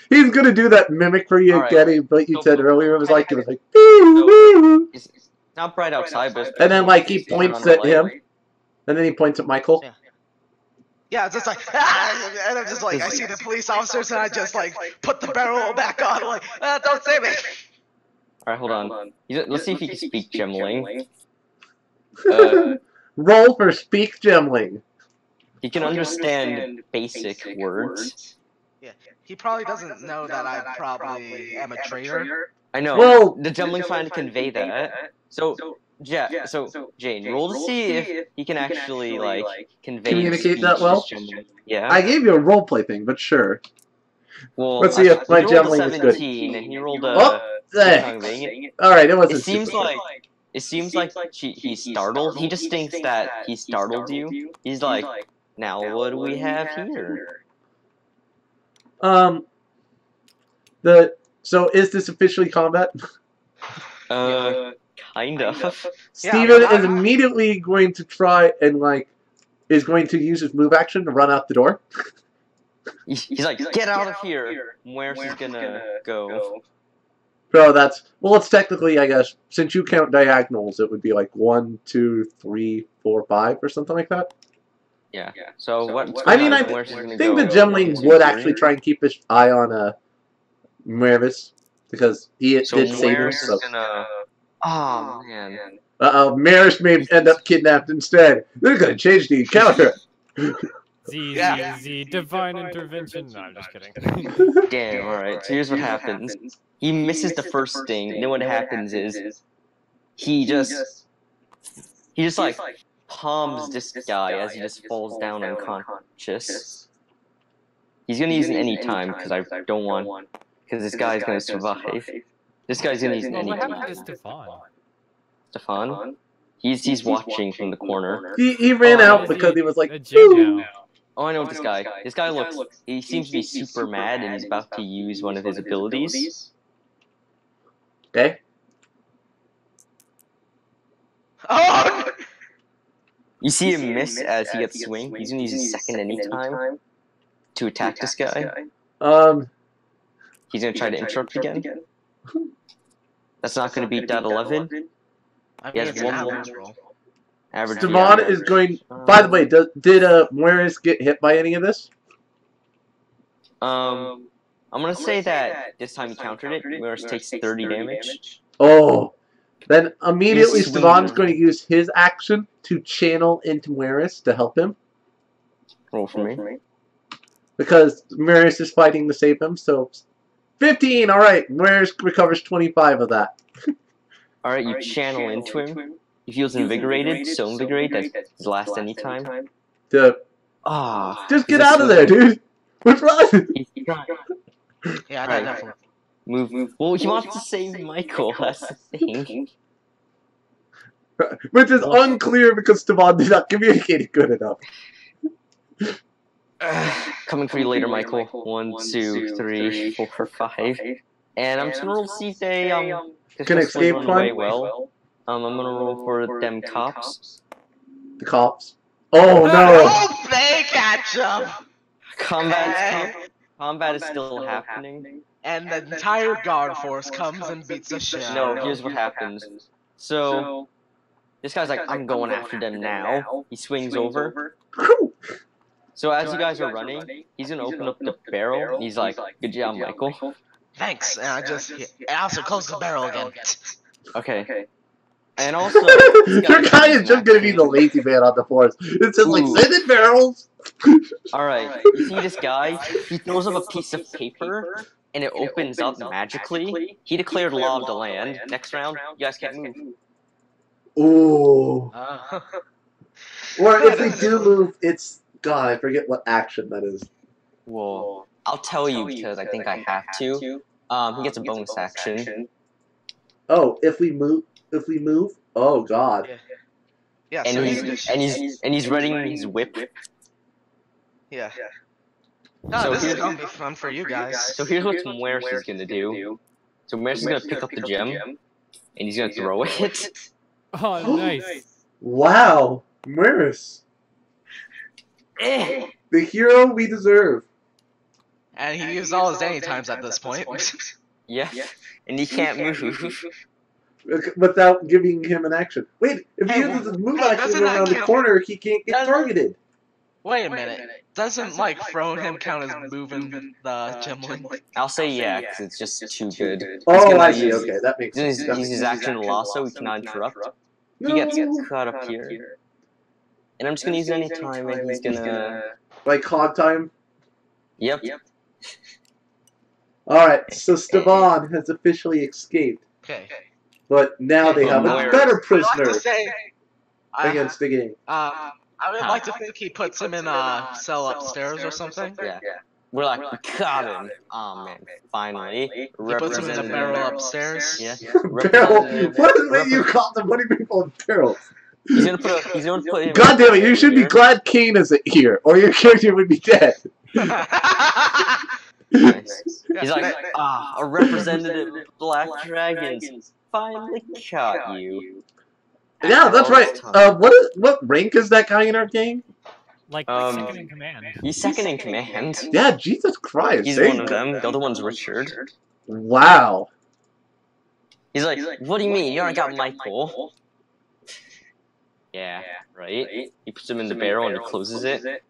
[SPEAKER 1] he's gonna do that mimicry
[SPEAKER 4] Alright.
[SPEAKER 1] again, but you
[SPEAKER 4] So-
[SPEAKER 1] said earlier it was like
[SPEAKER 4] So-
[SPEAKER 1] "Boo."
[SPEAKER 4] It's not bright outside, but it's
[SPEAKER 1] And then like he
[SPEAKER 4] it's on
[SPEAKER 1] points
[SPEAKER 4] the
[SPEAKER 1] at
[SPEAKER 4] light.
[SPEAKER 1] him, and then he points at Michael.
[SPEAKER 2] Yeah. Yeah, it's just like, ah! And I'm just like, I see the police officers, and I just like put the barrel back on, like, don't save me.
[SPEAKER 4] Alright, hold on. Let's see if he can speak Gemling.
[SPEAKER 1] Roll for speak Gemling.
[SPEAKER 4] He can understand basic words.
[SPEAKER 2] Yeah, he probably doesn't know that I probably am a traitor.
[SPEAKER 4] I know.
[SPEAKER 1] Well-
[SPEAKER 4] the Gemling's trying to convey that. So Jane, roll to see if he can actually like convey
[SPEAKER 1] Communicate
[SPEAKER 4] speech
[SPEAKER 1] that well?
[SPEAKER 4] to Gemling. Yeah.
[SPEAKER 1] I gave you a roleplay thing, but sure.
[SPEAKER 4] Well,
[SPEAKER 1] Let's see if my
[SPEAKER 4] he rolled a
[SPEAKER 1] Gemling is good.
[SPEAKER 4] 17 and he rolled a.
[SPEAKER 1] Oh,
[SPEAKER 4] tongue-being.
[SPEAKER 1] All right, it wasn't.
[SPEAKER 4] It seems
[SPEAKER 1] super
[SPEAKER 4] like he's startled. He just thinks that he startled you. He's like, now what do we have here?
[SPEAKER 1] So is this officially combat?
[SPEAKER 4] Kind of.
[SPEAKER 1] Steven is immediately going to try and like is going to use his move action to run out the door.
[SPEAKER 4] He's like, get out of here. Where's he gonna go?
[SPEAKER 1] So that's well, it's technically, I guess, since you count diagonals, it would be like 1, 2, 3, 4, 5 or something like that.
[SPEAKER 4] Yeah. So what?
[SPEAKER 1] I mean, I
[SPEAKER 4] where's he gonna
[SPEAKER 1] think
[SPEAKER 4] go?
[SPEAKER 1] the Gemling
[SPEAKER 4] 1, 2,
[SPEAKER 1] would
[SPEAKER 4] 3?
[SPEAKER 1] actually try and keep his eye on Mervis because he
[SPEAKER 4] So
[SPEAKER 1] did save him.
[SPEAKER 4] where's
[SPEAKER 1] So.
[SPEAKER 4] gonna? Oh man.
[SPEAKER 1] Maris may end up kidnapped instead. They're gonna change the encounter.
[SPEAKER 5] Z, divine intervention. No, I'm just kidding.
[SPEAKER 4] Damn. All right. So here's what happens. He misses the first sting. Then what happens is he just like palms this guy as he just falls down unconscious. He's gonna use an anytime because I don't want because this guy's gonna survive. This guy's gonna use an
[SPEAKER 5] What happened
[SPEAKER 4] anytime.
[SPEAKER 5] to
[SPEAKER 4] Stefan? He's watching from the corner.
[SPEAKER 1] He ran
[SPEAKER 4] Oh,
[SPEAKER 1] out because he was like,
[SPEAKER 5] a J now?
[SPEAKER 4] Oh, I know this guy. This guy looks. He seems to be super mad, and he's about to use one of his abilities.
[SPEAKER 1] okay.
[SPEAKER 2] Oh!
[SPEAKER 4] You see him miss as he gets swing. He's gonna use his second anytime to attack this guy. He's gonna try to interrupt again. That's not gonna beat that 11.
[SPEAKER 2] I
[SPEAKER 4] He
[SPEAKER 2] mean,
[SPEAKER 4] has
[SPEAKER 2] it's an
[SPEAKER 4] one more.
[SPEAKER 2] average roll.
[SPEAKER 4] Average.
[SPEAKER 1] Devon
[SPEAKER 4] yeah.
[SPEAKER 1] is going. By the way, did Moris get hit by any of this?
[SPEAKER 4] I'm gonna say that this time he countered it. Whereas takes 30 damage.
[SPEAKER 1] Oh, then immediately
[SPEAKER 4] He's
[SPEAKER 1] Stevan's
[SPEAKER 4] swinging.
[SPEAKER 1] going to use his action to channel into Moris to help him
[SPEAKER 4] Roll for me.
[SPEAKER 1] because Moris is fighting to save him. So 15. All right, Moris recovers 25 of that.
[SPEAKER 4] All right, you channel into him. He feels invigorated, so invigorated that his last anytime. Ah,
[SPEAKER 1] Just get out of there, dude. What's wrong?
[SPEAKER 4] He's trying.
[SPEAKER 2] Yeah,
[SPEAKER 4] Right.
[SPEAKER 2] definitely.
[SPEAKER 4] Move. Well, he wants to save Michael. That's the thing.
[SPEAKER 1] Which is unclear because Stevan did not communicate it good enough.
[SPEAKER 4] Coming for you later, Michael. 1, 2, 3, 4, 5. And I'm just gonna roll to see if they
[SPEAKER 1] Can escape
[SPEAKER 4] run
[SPEAKER 1] climb?
[SPEAKER 4] away well. I'm gonna roll for them cops.
[SPEAKER 1] The cops. Oh no!
[SPEAKER 2] Oh, they catch him!
[SPEAKER 4] Combat is still happening.
[SPEAKER 2] And the entire guard force comes and beats the shit out
[SPEAKER 4] No,
[SPEAKER 2] of him.
[SPEAKER 4] here's what happens. So this guy's like, I'm going after them now. He swings over. So as you guys are running, he's gonna open up the barrel. He's like, good job, Michael.
[SPEAKER 2] Thanks, and I also close the barrel again.
[SPEAKER 4] Okay. And also,
[SPEAKER 1] Your guy is just gonna be the lazy man on the force. It's just like
[SPEAKER 4] Ooh.
[SPEAKER 1] send in barrels.
[SPEAKER 4] Alright, you see this guy? He throws up a piece of paper, and it opens up magically. He declared law of the land. Next round, you guys can't move.
[SPEAKER 1] Ooh. Or if they do move, it's God, I forget what action that is.
[SPEAKER 4] Well, I'll tell you because I think I have to. He gets a bonus action.
[SPEAKER 1] Oh, if we move, oh God.
[SPEAKER 2] Yeah.
[SPEAKER 4] And
[SPEAKER 2] So
[SPEAKER 4] he's readying his whip.
[SPEAKER 2] Yeah. No, this is gonna be fun for you guys.
[SPEAKER 4] So here's what Mueris is gonna do. So Mueris is gonna pick up the gem, and he's gonna throw it.
[SPEAKER 5] Oh, nice.
[SPEAKER 1] Wow, Maris, the hero we deserve.
[SPEAKER 2] And he used all his any times at this point.
[SPEAKER 4] Yeah, and he can't move.
[SPEAKER 1] Without giving him an action. Wait, if he uses his move action
[SPEAKER 2] doesn't that
[SPEAKER 1] around the
[SPEAKER 2] count?
[SPEAKER 1] corner, he can't get targeted.
[SPEAKER 2] Wait a minute. Doesn't like throwing him count as moving the gemling?
[SPEAKER 4] I'll say yeah, because it's just too good.
[SPEAKER 1] Oh, I see. Okay, that makes sense.
[SPEAKER 4] He's his action lasso. He cannot interrupt. He gets cut up here. And I'm just gonna use it any time, and he's gonna...
[SPEAKER 1] Like hog time?
[SPEAKER 4] Yep.
[SPEAKER 1] Alright, so Stevan has officially escaped.
[SPEAKER 2] Okay.
[SPEAKER 1] But now they have a better prisoner
[SPEAKER 2] I
[SPEAKER 1] against the game.
[SPEAKER 2] I would like to think he puts him in a cell upstairs or something.
[SPEAKER 4] Yeah. We're like, we got him. Oh man, finally.
[SPEAKER 2] He puts him in a barrel upstairs.
[SPEAKER 4] Yeah.
[SPEAKER 1] Barrel? What is it you call the money people in barrels?
[SPEAKER 4] He's gonna put him.
[SPEAKER 1] God damn it, you should be glad Kane isn't here, or your character would be dead.
[SPEAKER 4] Nice. He's like, a representative of Black Dragons finally caught you.
[SPEAKER 1] Yeah, that's right. What rank is that guy in our game?
[SPEAKER 5] Like second in command.
[SPEAKER 4] He's second in command.
[SPEAKER 1] Yeah, Jesus Christ.
[SPEAKER 4] He's one of them. The other one's Richard.
[SPEAKER 1] Wow.
[SPEAKER 4] He's like, what do you mean? You already got Michael. Yeah, right? He puts him in the barrel and he closes it.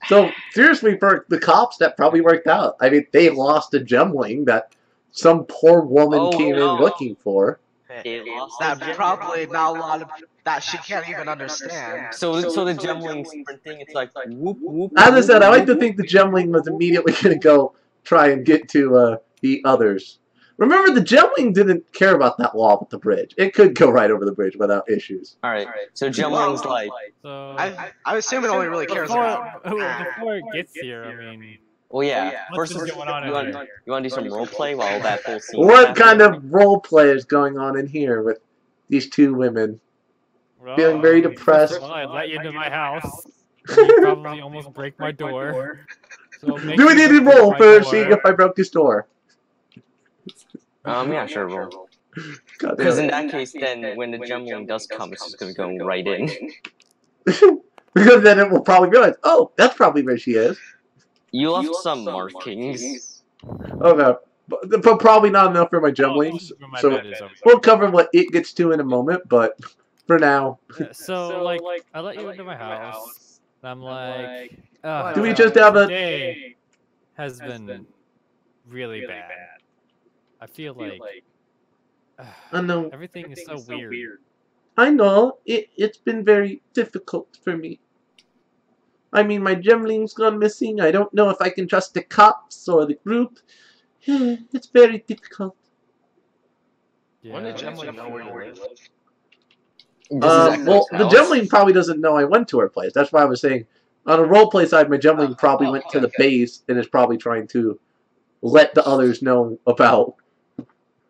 [SPEAKER 1] So, seriously, for the cops, that probably worked out. I mean, they lost a gemling that some poor woman came in looking for.
[SPEAKER 2] That probably not a lot of that she can't even understand.
[SPEAKER 4] So the gemling sprinting, it's like whoop whoop.
[SPEAKER 1] As I said, I like to think the gemling was immediately going to go try and get to the others. Remember, the gemling didn't care about that wall with the bridge. It could go right over the bridge without issues.
[SPEAKER 4] Alright, so gemling's like...
[SPEAKER 5] So,
[SPEAKER 2] I assume it only really cares about...
[SPEAKER 5] Before it gets here, I mean...
[SPEAKER 4] Well, yeah.
[SPEAKER 5] What's
[SPEAKER 4] First,
[SPEAKER 5] going on
[SPEAKER 4] you want to do some roleplay while that whole scene
[SPEAKER 1] What kind of roleplay is going on in here with these two women?
[SPEAKER 5] Well,
[SPEAKER 1] Feeling very depressed.
[SPEAKER 5] Well, I let you into my house. You probably almost break my door. So
[SPEAKER 1] Do we need to roll for seeing if I broke his door?
[SPEAKER 4] Yeah, sure, roll. Because in that case, then, when the gemling does come, it's just gonna go right in.
[SPEAKER 1] Because then it will probably be like, oh, that's probably where she is.
[SPEAKER 4] You left some markings.
[SPEAKER 1] Oh no. But probably not enough for my gemlings. So we'll cover what it gets to in a moment, but for now.
[SPEAKER 5] So like, I let you into my house. And I'm like,
[SPEAKER 1] do we just have a
[SPEAKER 5] day has been really bad. I feel like
[SPEAKER 1] I know.
[SPEAKER 5] everything is so weird.
[SPEAKER 1] I know. It's been very difficult for me. I mean, my gemling's gone missing. I don't know if I can trust the cops or the group. It's very difficult.
[SPEAKER 5] Yeah.
[SPEAKER 2] When did Gemling know where you live?
[SPEAKER 1] Well, the gemling probably doesn't know I went to her place. That's why I was saying, on a roleplay side, my gemling probably went to the base and is probably trying to let the others know about.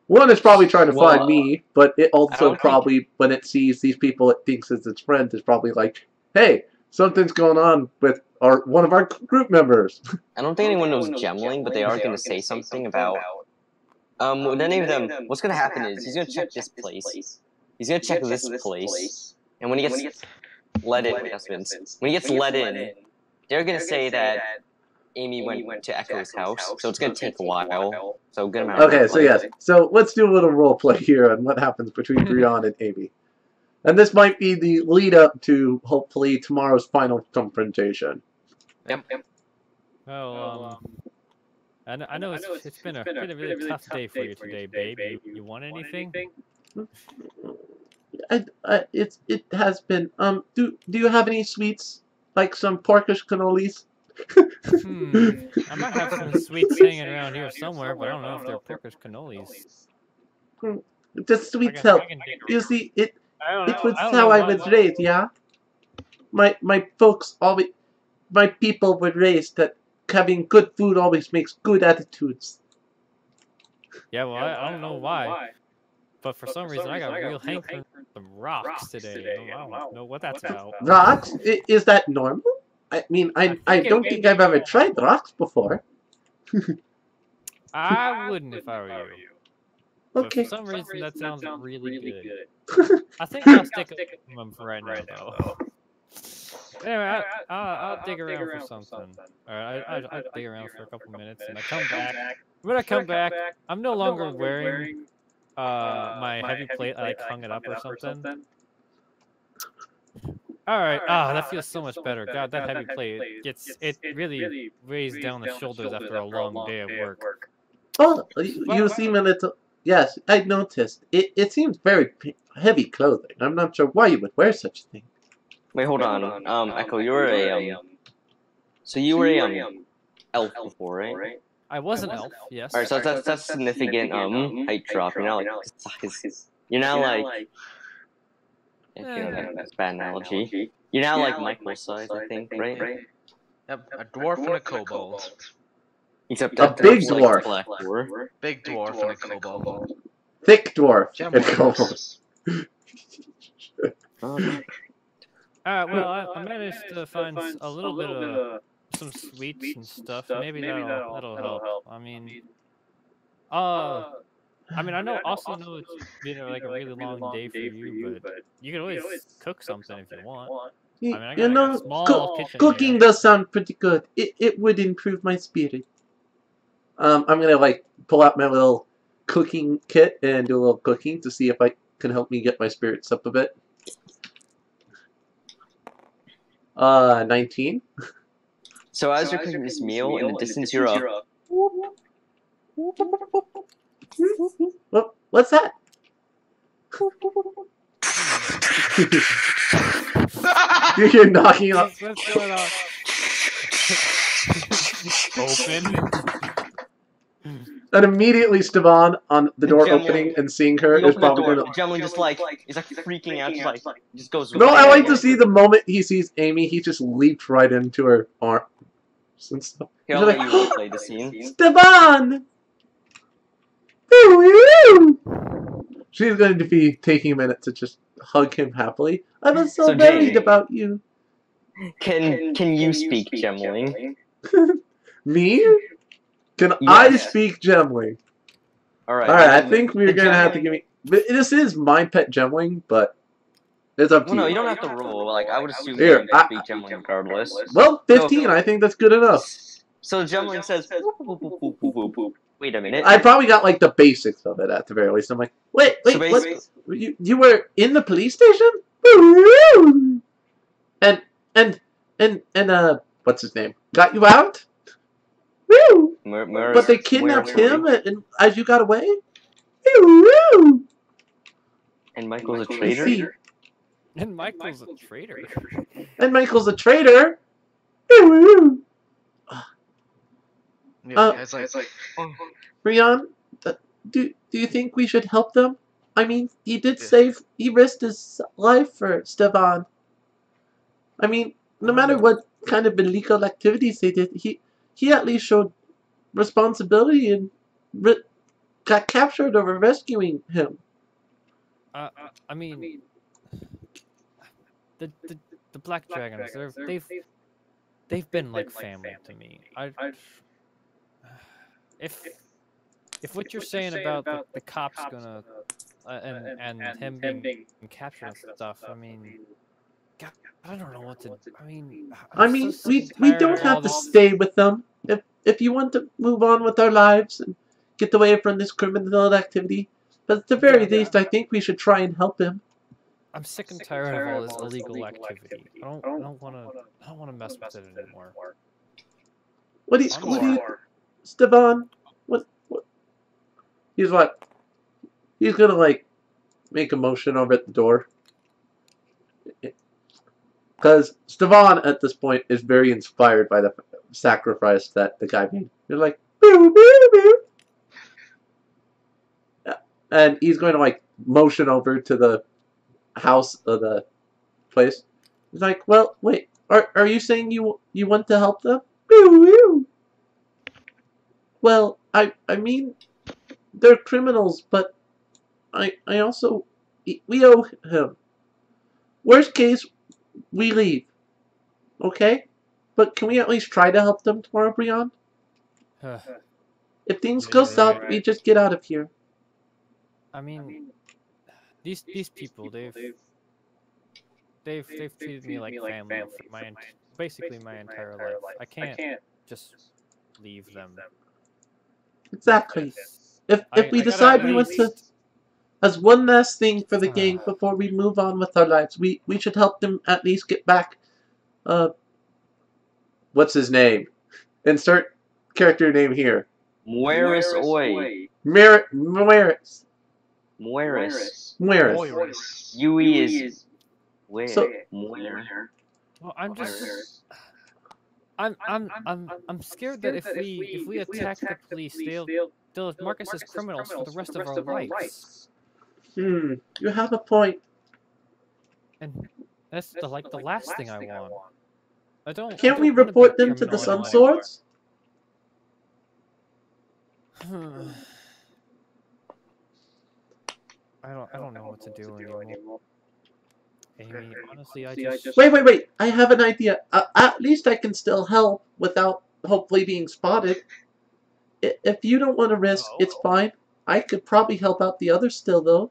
[SPEAKER 1] One is probably trying to find me, but it also probably, when it sees these people it thinks it's its friends, is probably like, hey, something's going on with one of our group members.
[SPEAKER 4] I don't think anyone knows gemling, but they are going to say something about... with any of them, what's going to happen is, he's going to check this place. He's going to check this place. And when he gets let in, when he gets let in, they're going to say that Amy went to Echo's house, so it's going to take a while. So good amount of
[SPEAKER 1] Okay, so yes. So let's do a little roleplay here on what happens between Brian and Amy. And this might be the lead up to, hopefully, tomorrow's final confrontation.
[SPEAKER 4] Yep.
[SPEAKER 5] Well, I know it's been a really tough day for you today, babe. You want anything?
[SPEAKER 1] It has been. Do you have any sweets, like some porkish cannolis?
[SPEAKER 5] I might have some sweets hanging around here somewhere, but I don't know if they're porkish cannolis.
[SPEAKER 1] The sweets help. You see, it was how I was raised, yeah? my folks always, my people were raised that having good food always makes good attitudes.
[SPEAKER 5] Yeah, well, I don't know why, but for some reason I got real hankering for some rocks today. I don't know what that's about.
[SPEAKER 1] Rocks? Is that normal? I mean, I don't think I've ever tried rocks before.
[SPEAKER 5] I wouldn't if I were you. But
[SPEAKER 1] Okay.
[SPEAKER 5] for some reason that sounds really good. I think I'll stick with them for right now, though. Anyway, I'll dig around for something. Alright, I'll dig around for a couple minutes, and I come back. When I come back, I'm no longer wearing my heavy plate. I like hung it up or something. Alright, that feels so much better. God, that heavy plate, it really weighs down the shoulders after a long day of work.
[SPEAKER 1] Oh, you seem a little... Yes, I noticed. It seems very heavy clothing. I'm not sure why you would wear such a thing.
[SPEAKER 4] Wait, hold on. Echo, you were a so you were a elf before, right?
[SPEAKER 5] I was an elf, yes.
[SPEAKER 4] Alright, so that's significant height drop. You're not like size. You're not like if you know that's a bad analogy. You're not like Michael's size, I think, right?
[SPEAKER 2] Yep, a dwarf and a kobold.
[SPEAKER 4] Except
[SPEAKER 1] A big
[SPEAKER 4] dwarf's like
[SPEAKER 1] dwarf.
[SPEAKER 4] black dwarf.
[SPEAKER 2] Big dwarf and a kobold.
[SPEAKER 1] Thick dwarf.
[SPEAKER 2] Gem
[SPEAKER 1] and kobold.
[SPEAKER 2] dwarfs.
[SPEAKER 5] Alright, well, I managed to find a little bit of some sweets and stuff. Maybe that'll help. I mean, I know also know it's been like a really long day for you, but you can always cook something if you want. I mean, I got a small kitchen
[SPEAKER 1] cooking
[SPEAKER 5] here.
[SPEAKER 1] does sound pretty good. It would improve my spirit. I'm gonna like pull out my little cooking kit and do a little cooking to see if I can help me get my spirits up a bit. 19.
[SPEAKER 4] So as you're cooking this meal, in the distance you're up.
[SPEAKER 1] What's that? You're knocking up.
[SPEAKER 5] What's going on? Open.
[SPEAKER 1] And immediately Stevan on the door
[SPEAKER 4] Gemma,
[SPEAKER 1] opening and seeing her
[SPEAKER 4] You
[SPEAKER 1] is
[SPEAKER 4] open the
[SPEAKER 1] probably
[SPEAKER 4] door,
[SPEAKER 1] gonna...
[SPEAKER 4] Gemma just like is like freaking out, just goes.
[SPEAKER 1] No, I like to see the moment he sees Amy, he just leaps right into her arms and stuff.
[SPEAKER 4] Here,
[SPEAKER 1] He's
[SPEAKER 4] I'll
[SPEAKER 1] like,
[SPEAKER 4] let you play the scene.
[SPEAKER 1] Stevan! She's going to be taking a minute to just hug him happily. I was so worried
[SPEAKER 4] Jay,
[SPEAKER 1] about you.
[SPEAKER 4] Can you speak Gemling?
[SPEAKER 1] Me? Can
[SPEAKER 4] Yes.
[SPEAKER 1] I speak Gemling?
[SPEAKER 4] Alright.
[SPEAKER 1] Alright, I think we're
[SPEAKER 4] the
[SPEAKER 1] going to have to
[SPEAKER 4] Gemling-
[SPEAKER 1] give me... This is my pet Gemling, but it's up to
[SPEAKER 4] Well, no,
[SPEAKER 1] you.
[SPEAKER 4] you don't have to roll. Like I would assume
[SPEAKER 1] Here,
[SPEAKER 4] you can speak Gemling regardless.
[SPEAKER 1] Well, 15, I think that's good enough.
[SPEAKER 4] So Gemling says, "Boop, boop, boop, boop, boop, boop, boop." Wait a minute.
[SPEAKER 1] I probably got like the basics of it at the very least. I'm like, wait,
[SPEAKER 4] So
[SPEAKER 1] what?
[SPEAKER 4] basically-
[SPEAKER 1] You were in the police station? And what's his name? Got you out? Woo! But they kidnapped him and as you got away?
[SPEAKER 4] And Michael's a
[SPEAKER 1] See.
[SPEAKER 4] traitor?
[SPEAKER 5] And Michael's a traitor.
[SPEAKER 1] And Michael's a traitor?
[SPEAKER 2] Yeah, it's like
[SPEAKER 1] Rian, do you think we should help them? I mean, he risked his life for Stevan. I mean, no matter what kind of illegal activities they did, he at least showed responsibility and got captured over rescuing him.
[SPEAKER 5] I mean, the Black Dragons, they've been like family to me. If what you're saying about the cops gonna and him being captured and stuff, I mean, God, I don't know what to. I mean,
[SPEAKER 1] we don't have to stay with them. If you want to move on with our lives and get away from this criminal activity, but at the very least, I think we should try and help him.
[SPEAKER 5] I'm sick and tired of all this illegal activity. I don't want to mess with it anymore.
[SPEAKER 1] What do you, Stevan? What? He's what? He's gonna like make a motion over at the door. Because Stevan at this point is very inspired by the sacrifice that the guy made. He's like, boo, boo, boo. And he's going to like motion over to the house of the place. He's like, well, wait, are you saying you want to help them? Woo-woo. Well, I mean, they're criminals, but I also, we owe him. Worst case, we leave. Okay? But can we at least try to help them tomorrow, Brian? If things go south, we just get out of here.
[SPEAKER 5] I mean, these people, they've treated me like family for basically my entire life. I can't just leave them.
[SPEAKER 1] Exactly. If we decide we want to, as one last thing for the gang before we move on with our lives, we should help them at least get back. What's his name? Insert character name here.
[SPEAKER 4] Mueris Oi.
[SPEAKER 1] Mueris.
[SPEAKER 4] Yui is where?
[SPEAKER 1] So,
[SPEAKER 4] Muer.
[SPEAKER 5] Well, I'm scared that if we attack the police, they'll mark us as criminals for the rest of our lives.
[SPEAKER 1] you have a point.
[SPEAKER 5] And that's the last thing I want.
[SPEAKER 1] Can't we report them to the Sun Swords?
[SPEAKER 5] I don't know what to do anymore. Amy, honestly, I just...
[SPEAKER 1] Wait. I have an idea. At least I can still help without hopefully being spotted. If you don't want to risk, it's fine. I could probably help out the others still, though.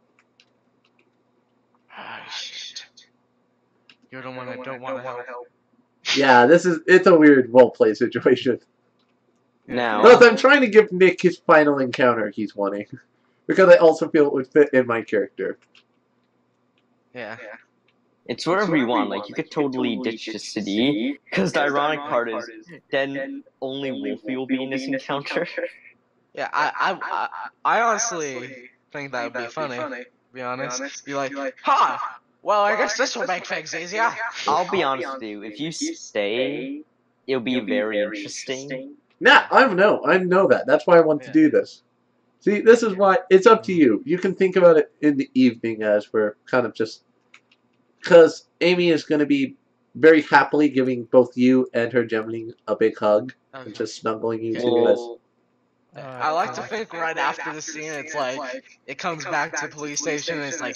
[SPEAKER 2] Ah, shit. You're the one I don't want to help.
[SPEAKER 1] Yeah, it's a weird roleplay situation.
[SPEAKER 4] Now,
[SPEAKER 1] Plus, I'm trying to give Nick his final encounter he's wanting. Because I also feel it would fit in my character.
[SPEAKER 2] Yeah.
[SPEAKER 4] it's whatever you want. Like, you could totally ditch the city. Because the ironic part is, then only Wolfie will be in this encounter.
[SPEAKER 2] Yeah, I honestly think that would be funny, to be honest. Be like, ha! Well, I guess this will make things easier.
[SPEAKER 4] I'll be honest with you, if you stay, it'll be very interesting.
[SPEAKER 1] Nah, I know that. That's why I want to do this. See, this is why it's up to you. You can think about it in the evening as we're kind of just... Because Amy is going to be very happily giving both you and her Gemling a big hug.
[SPEAKER 2] Okay.
[SPEAKER 1] And just snuggling you to this.
[SPEAKER 2] I like to think right after the scene, it's like, it comes back to the police station and it's like,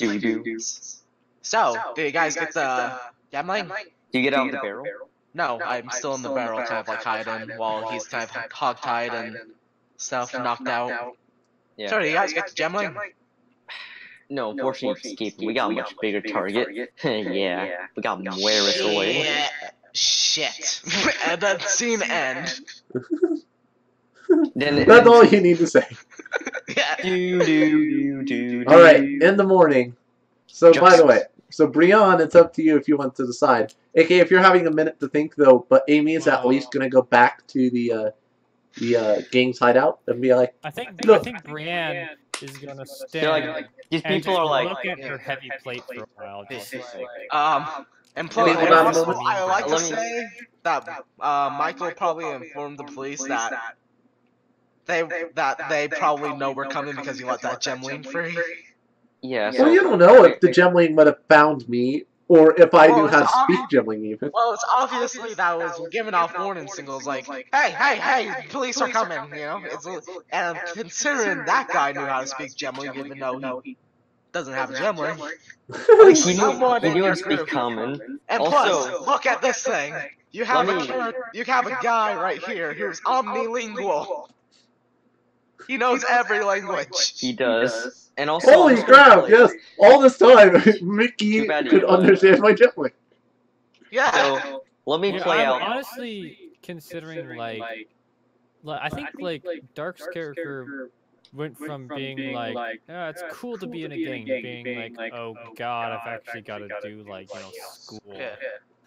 [SPEAKER 2] so, do you guys get the Gemling?
[SPEAKER 4] Do you get out of the barrel?
[SPEAKER 2] No, I'm still in the barrel, kind of like hiding, while he's kind of hog-tied and stuff, knocked out.
[SPEAKER 4] Yeah.
[SPEAKER 2] So, do you guys get the Gemling?
[SPEAKER 4] No, unfortunately, you escaped. We got a much bigger target. Yeah, we got Mueris Oi.
[SPEAKER 2] Yeah, shit. And then scene end.
[SPEAKER 1] That's all you need to say.
[SPEAKER 2] Yeah.
[SPEAKER 1] Alright, in the morning. So, by the way, Brian, it's up to you if you want to decide. Okay, if you're having a minute to think, though, but Amy is at least going to go back to the gang's hideout and be like,
[SPEAKER 5] I think Brienne is gonna
[SPEAKER 4] They're like, these
[SPEAKER 5] and
[SPEAKER 4] people
[SPEAKER 5] just
[SPEAKER 4] are like,
[SPEAKER 5] look at her heavy plate for a while. Just like,
[SPEAKER 2] And plus,
[SPEAKER 1] Maybe not
[SPEAKER 2] also,
[SPEAKER 1] a
[SPEAKER 2] I like to say that Michael probably informed the police that they probably know we're coming because he let that Gemling free.
[SPEAKER 4] yeah.
[SPEAKER 1] well, you don't know if the Gemling would have found me, or if I knew how to speak Gemling, even.
[SPEAKER 2] Well, it's obviously that was giving off warning signals like, hey, police are coming, you know? And considering that guy knew how to speak Gemling, even though he doesn't have a Gemling.
[SPEAKER 4] He knew how to speak common.
[SPEAKER 2] And
[SPEAKER 4] Also,
[SPEAKER 2] plus, look at this thing. You have a guy right here who's omnilingual. He knows every language.
[SPEAKER 4] he does. And also,
[SPEAKER 1] Holy crap, yes! All this time, Mickey
[SPEAKER 4] Too bad
[SPEAKER 1] could
[SPEAKER 4] you-
[SPEAKER 1] understand my Gemling.
[SPEAKER 2] Yeah.
[SPEAKER 4] So, let me play
[SPEAKER 5] I'm
[SPEAKER 4] out.
[SPEAKER 5] honestly considering like I think like Dark's character went from being like, yeah, it's cool to be in a gang, being like, oh god, I've actually got to do like school.
[SPEAKER 2] Yeah.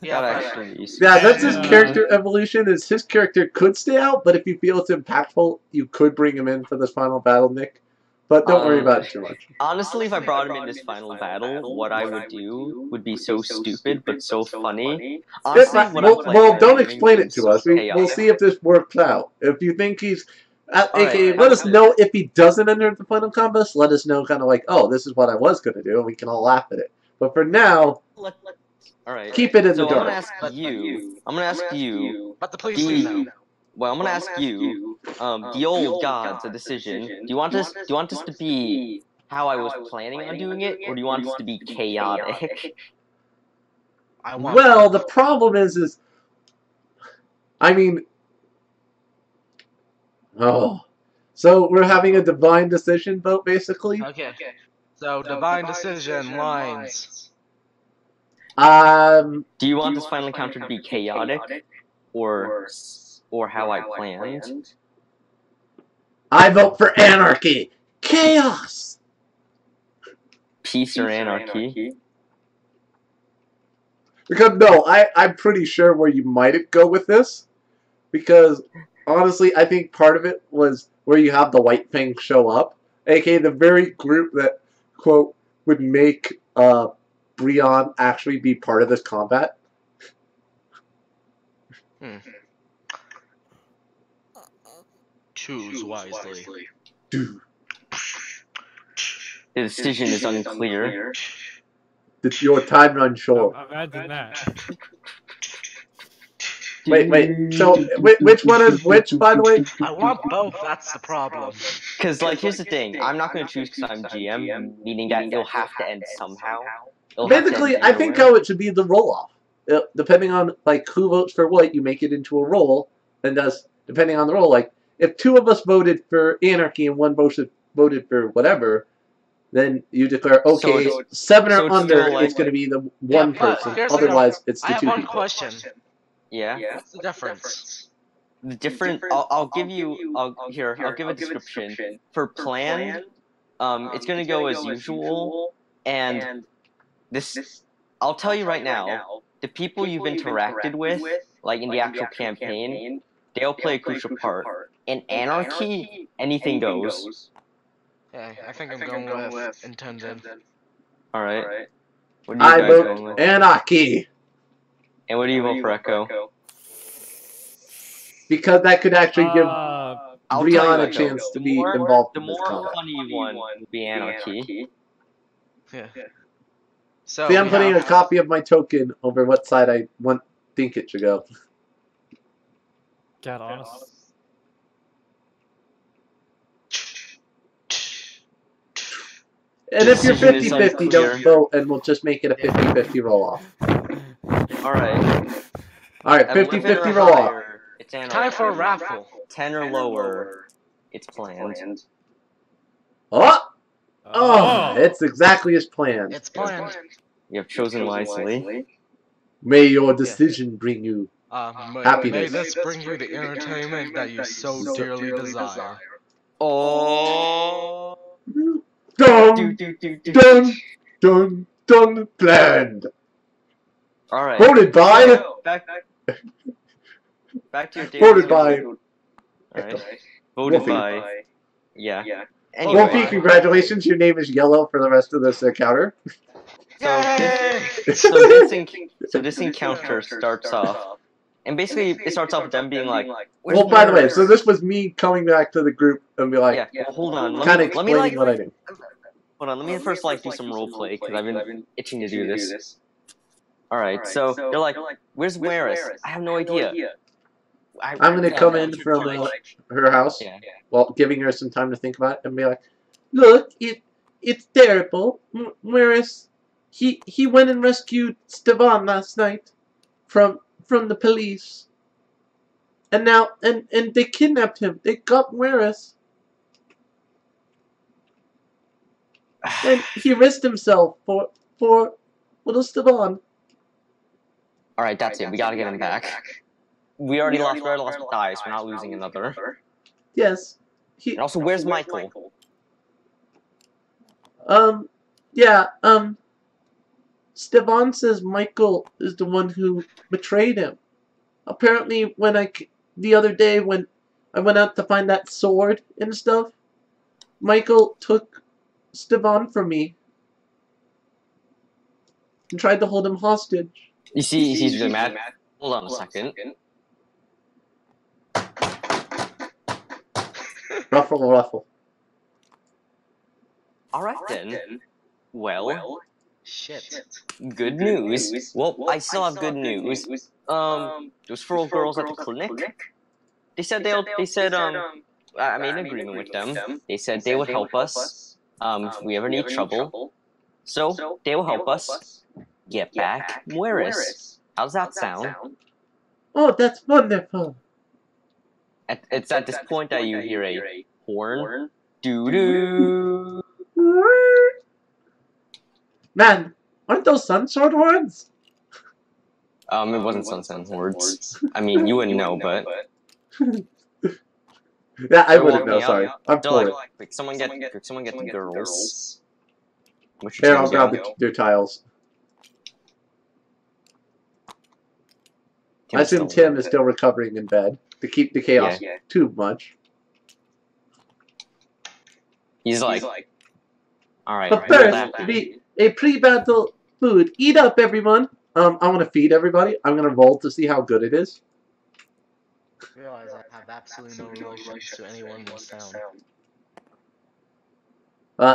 [SPEAKER 4] That actually
[SPEAKER 1] Yeah, that's his character evolution. Is his character could stay out, but if you feel it's impactful, you could bring him in for this final battle, Nick. But don't worry about it too much.
[SPEAKER 4] Honestly, if I brought him in this final battle, what I would do would be so stupid but so funny. Honestly, when I'm playing
[SPEAKER 1] Well, don't
[SPEAKER 4] it,
[SPEAKER 1] explain it to us. We'll
[SPEAKER 4] chaotic.
[SPEAKER 1] see if this works out. If you think he's... AKA,
[SPEAKER 4] Alright,
[SPEAKER 1] let us know if he doesn't enter the final combat. Let us know kind of like, oh, this is what I was going to do, and we can all laugh at it. But for now,
[SPEAKER 4] All right.
[SPEAKER 1] Keep it in
[SPEAKER 4] So
[SPEAKER 1] the
[SPEAKER 4] I'm
[SPEAKER 1] dark.
[SPEAKER 4] gonna ask you.
[SPEAKER 2] But the police need to know.
[SPEAKER 4] Well, I'm gonna ask you. The old gods, a decision. Do you want this? Do you want this to be how I was planning on doing it, or do you want this to be chaotic?
[SPEAKER 2] I want
[SPEAKER 1] Well, the
[SPEAKER 2] both.
[SPEAKER 1] problem is, I mean, oh, so we're having a divine decision vote, basically.
[SPEAKER 2] Okay. So divine decision lines.
[SPEAKER 1] Um,
[SPEAKER 4] Do you want this final encounter to be chaotic, or how I planned?
[SPEAKER 1] I vote for anarchy, chaos.
[SPEAKER 4] Peace or anarchy?
[SPEAKER 1] Because no, I'm pretty sure where you might go with this, because honestly, I think part of it was where you have the White Fang show up, aka the very group that quote would make Brion actually be part of this combat.
[SPEAKER 2] Choose wisely.
[SPEAKER 1] Dude,
[SPEAKER 4] The decision is unclear.
[SPEAKER 1] it's your time run short.
[SPEAKER 5] Imagine that.
[SPEAKER 1] Wait. So which one is which, by the way?
[SPEAKER 2] I want both. That's the problem.
[SPEAKER 4] Because, like, here's the thing. I'm not going to choose because I'm GM, meaning that it'll have to end somehow.
[SPEAKER 1] Basically, I think how it should be the roll-off. Depending on like who votes for what, you make it into a roll, and thus, depending on the roll, like if two of us voted for anarchy and one voted for whatever, then you declare, okay,
[SPEAKER 4] So
[SPEAKER 1] 7
[SPEAKER 4] so
[SPEAKER 1] or
[SPEAKER 4] it's
[SPEAKER 1] under,
[SPEAKER 4] still like-
[SPEAKER 1] it's going to be the one
[SPEAKER 2] but
[SPEAKER 1] person.
[SPEAKER 2] here's the
[SPEAKER 1] Otherwise, it's
[SPEAKER 2] I
[SPEAKER 1] the
[SPEAKER 2] have
[SPEAKER 1] 2
[SPEAKER 2] one
[SPEAKER 1] people.
[SPEAKER 2] question.
[SPEAKER 4] Yeah.
[SPEAKER 2] What's the difference?
[SPEAKER 4] The different. I'll give you. I'll give a description for planned. It's going to go as usual, and this. I'll tell you right now. The people you've interacted with, like in the actual campaign, they'll play a crucial part. In anarchy, anything goes.
[SPEAKER 2] Okay, I think I'm going with intended.
[SPEAKER 4] All right. What are you
[SPEAKER 1] I
[SPEAKER 4] guys
[SPEAKER 1] vote
[SPEAKER 4] going with?
[SPEAKER 1] anarchy.
[SPEAKER 4] And what do you vote for, Echo?
[SPEAKER 1] Because that could actually give
[SPEAKER 4] I'll tell
[SPEAKER 1] Brian
[SPEAKER 4] you,
[SPEAKER 1] a
[SPEAKER 4] Echo,
[SPEAKER 1] chance to be
[SPEAKER 4] the
[SPEAKER 1] involved
[SPEAKER 4] The
[SPEAKER 1] in this
[SPEAKER 4] more
[SPEAKER 1] combat.
[SPEAKER 4] funny one will be anarchy.
[SPEAKER 2] Yeah. So
[SPEAKER 1] See, I'm
[SPEAKER 2] we
[SPEAKER 1] putting a
[SPEAKER 2] have-
[SPEAKER 1] copy of my token over what side I think it should go.
[SPEAKER 5] God, honest.
[SPEAKER 1] And if you're
[SPEAKER 4] Decision is
[SPEAKER 1] 50-50, don't
[SPEAKER 4] unclear.
[SPEAKER 1] vote, and we'll just make it a 50-50 roll-off.
[SPEAKER 4] Alright.
[SPEAKER 1] Alright,
[SPEAKER 4] At 11 or
[SPEAKER 1] 50-50 roll-off.
[SPEAKER 4] higher, it's anarchy.
[SPEAKER 2] Time for a raffle.
[SPEAKER 4] 10 or lower, it's planned.
[SPEAKER 1] Oh! Oh! It's exactly as planned.
[SPEAKER 2] It's planned.
[SPEAKER 4] You have chosen wisely.
[SPEAKER 1] May your decision bring you
[SPEAKER 2] May
[SPEAKER 1] happiness.
[SPEAKER 2] this bring you the entertainment that you so dearly desire.
[SPEAKER 4] Oh.
[SPEAKER 1] Dun! Dun! Dun! Dun! Planned!
[SPEAKER 4] Alright.
[SPEAKER 1] Voted by...
[SPEAKER 4] So, back to your daily
[SPEAKER 1] Voted by...
[SPEAKER 4] schedule. Alright. Voted
[SPEAKER 1] Wolfie.
[SPEAKER 4] by... Yeah.
[SPEAKER 1] Wolfie,
[SPEAKER 4] Anyway,
[SPEAKER 1] congratulations, your name is yellow for the rest of this encounter.
[SPEAKER 4] so this encounter starts off, and basically it starts off with them being like,
[SPEAKER 1] Well, by the way, so this was me coming back to the group and be like,
[SPEAKER 4] yeah, well, hold on,
[SPEAKER 1] kind of
[SPEAKER 4] let me
[SPEAKER 1] explaining what I do.
[SPEAKER 4] hold on, let me first like do some role play because I've been itching to do this. All right, so they're like, "Where's Maris? I have no idea."
[SPEAKER 1] I'm going to come in from her house,
[SPEAKER 4] Yeah.
[SPEAKER 1] while giving her some time to think about it, and be like, look, it's terrible. Maris, he went and rescued Stevan last night from the police. And now, and they kidnapped him. They got Maris. And he risked himself for little Stevan.
[SPEAKER 4] All right, that's it. We gotta get him back. We already lost Dice. We're not losing another.
[SPEAKER 1] Yes.
[SPEAKER 4] And also, where's Michael?
[SPEAKER 1] Yeah, Stevan says Michael is the one who betrayed him. Apparently, the other day when I went out to find that sword and stuff, Michael took Stevan from me and tried to hold him hostage.
[SPEAKER 4] You see, he's really mad. Hold on a second.
[SPEAKER 1] Ruffle.
[SPEAKER 4] All right then. Well,
[SPEAKER 2] Shit.
[SPEAKER 4] Good news. Well, I still have good news. Those 4 girls at the clinic. They said I made an agreement with them. They said they would help us if we ever need trouble. So they will help us get back Mueris. How's that sound?
[SPEAKER 1] Oh, that's wonderful.
[SPEAKER 4] It's at this point that you hear a horn. Doo-doo.
[SPEAKER 1] Man, aren't those sun sword horns?
[SPEAKER 4] It wasn't Sunset Hordes. I mean, you wouldn't know, but...
[SPEAKER 1] Yeah, I
[SPEAKER 4] They're
[SPEAKER 1] wouldn't know,
[SPEAKER 4] walking
[SPEAKER 1] sorry.
[SPEAKER 4] out.
[SPEAKER 1] I'm
[SPEAKER 4] They're
[SPEAKER 1] poor.
[SPEAKER 4] like, quick, someone get the girls. Which
[SPEAKER 1] Here, I'll
[SPEAKER 4] turns
[SPEAKER 1] grab
[SPEAKER 4] out-
[SPEAKER 1] their tiles. I
[SPEAKER 4] Tim's
[SPEAKER 1] assume
[SPEAKER 4] still-
[SPEAKER 1] Tim is still recovering in bed to keep the chaos too much.
[SPEAKER 4] He's like, alright,
[SPEAKER 1] But first, a pre-battle food. Eat up, everyone. I want to feed everybody. I'm going to roll to see how good it is.
[SPEAKER 2] Realize I have absolutely no relation to anyone in this town.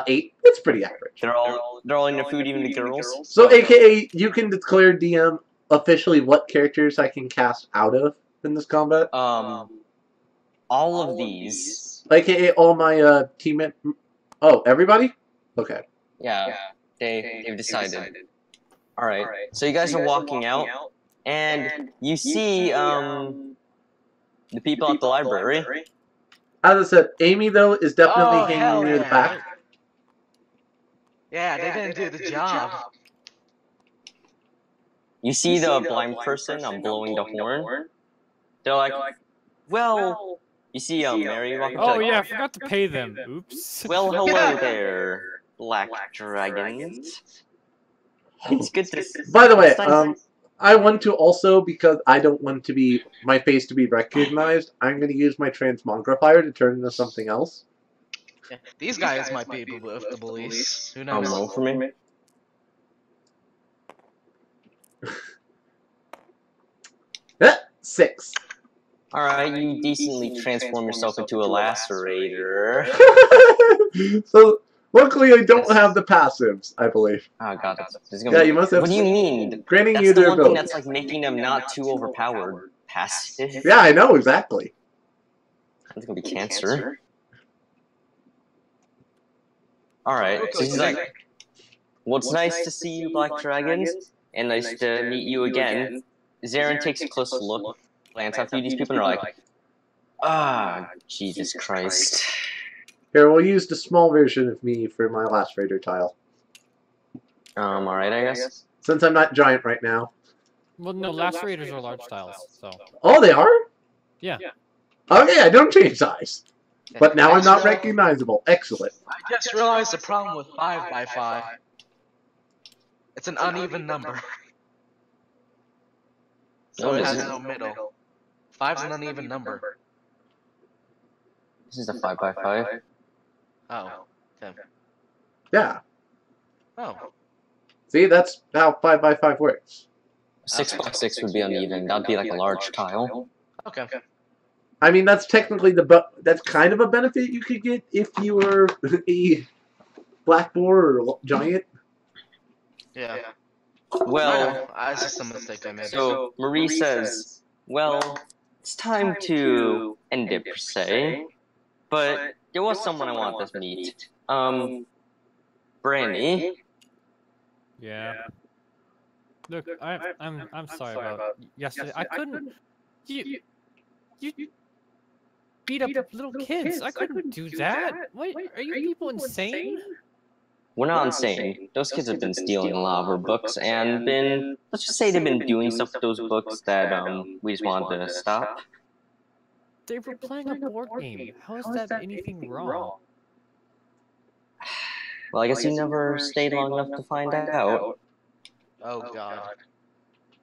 [SPEAKER 1] 8. It's pretty average.
[SPEAKER 4] they're all into food, even the girls.
[SPEAKER 1] So, AKA, you can declare DM officially what characters I can cast out of in this combat.
[SPEAKER 4] All of these.
[SPEAKER 1] AKA all my teammate. Oh, everybody? Okay.
[SPEAKER 4] Yeah, they've decided. Alright, so you guys are walking out, and you see the people at the library.
[SPEAKER 1] As I said, Amy, though, is definitely
[SPEAKER 2] Oh,
[SPEAKER 1] hanging
[SPEAKER 2] hell
[SPEAKER 1] near the
[SPEAKER 2] yeah.
[SPEAKER 1] back.
[SPEAKER 2] Yeah, they didn't do the job.
[SPEAKER 4] You see the blind person blowing the horn. They're like, well, you see Mary walking.
[SPEAKER 5] Oh
[SPEAKER 4] like,
[SPEAKER 5] yeah, I forgot to pay them. Oops.
[SPEAKER 4] well, hello there, Black Dragons. It's good to.
[SPEAKER 1] By the way,
[SPEAKER 4] it's nice-
[SPEAKER 1] I want to also, because I don't want to be my face to be recognized, I'm going to use my transmogrifier to turn into something else.
[SPEAKER 2] Yeah, these guys might be with the police. Who knows?
[SPEAKER 4] roll for me.
[SPEAKER 1] 6.
[SPEAKER 4] Alright, you decently transform yourself into a lacerator.
[SPEAKER 1] So, luckily I don't have the passives, I believe.
[SPEAKER 4] Oh god, this is
[SPEAKER 1] Yeah,
[SPEAKER 4] gonna
[SPEAKER 1] you must have.
[SPEAKER 4] What do you mean?
[SPEAKER 1] Granting
[SPEAKER 4] That's
[SPEAKER 1] you
[SPEAKER 4] the
[SPEAKER 1] their
[SPEAKER 4] one thing
[SPEAKER 1] ability.
[SPEAKER 4] that's like making them not too overpowered. Passive.
[SPEAKER 1] Yeah, I know, exactly.
[SPEAKER 4] It's gonna be cancer. Alright, so he's like, well, it's nice to see you, Black Dragons, and nice to meet you again. Zarin takes a close look, glance after you, these people, and are like, ah, Jesus Christ.
[SPEAKER 1] Here, we'll use the small version of me for my lacerator tile.
[SPEAKER 4] Alright, I guess.
[SPEAKER 1] Since I'm not giant right now.
[SPEAKER 5] Well, no, lacerators are large tiles, so.
[SPEAKER 1] Oh, they are?
[SPEAKER 5] Yeah.
[SPEAKER 1] Okay, I don't change size. But now I'm not
[SPEAKER 2] Actually,
[SPEAKER 1] recognizable. Excellent.
[SPEAKER 2] I just realized the problem with 5x5. It's an uneven number. So
[SPEAKER 4] No,
[SPEAKER 2] it
[SPEAKER 4] it
[SPEAKER 2] has
[SPEAKER 4] isn't.
[SPEAKER 2] no middle. 5's an uneven number.
[SPEAKER 4] This is a 5x5.
[SPEAKER 2] Oh. Tim.
[SPEAKER 1] Yeah.
[SPEAKER 2] Oh.
[SPEAKER 1] See, that's how 5x5 works.
[SPEAKER 4] 6x6 would be uneven. That'd be like a large tile.
[SPEAKER 2] Okay.
[SPEAKER 1] I mean, that's technically that's kind of a benefit you could get if you were a black boar or giant.
[SPEAKER 2] Yeah.
[SPEAKER 4] Well,
[SPEAKER 2] It's just a mistake I made.
[SPEAKER 4] so Marie says, well, it's time to end it per se, but there was someone I wanted to meet. Brandy.
[SPEAKER 5] Yeah. Look, I'm sorry about yesterday. I couldn't. You beat up little kids. I couldn't do that. What? Are you people insane?
[SPEAKER 4] We're not insane. Those kids have been stealing a lot of our books and been, let's just say they've been doing stuff with those books that we just wanted to stop.
[SPEAKER 5] They were playing a board game. How is that anything wrong?
[SPEAKER 4] Well, I guess you never stayed long enough to find out.
[SPEAKER 2] Oh god.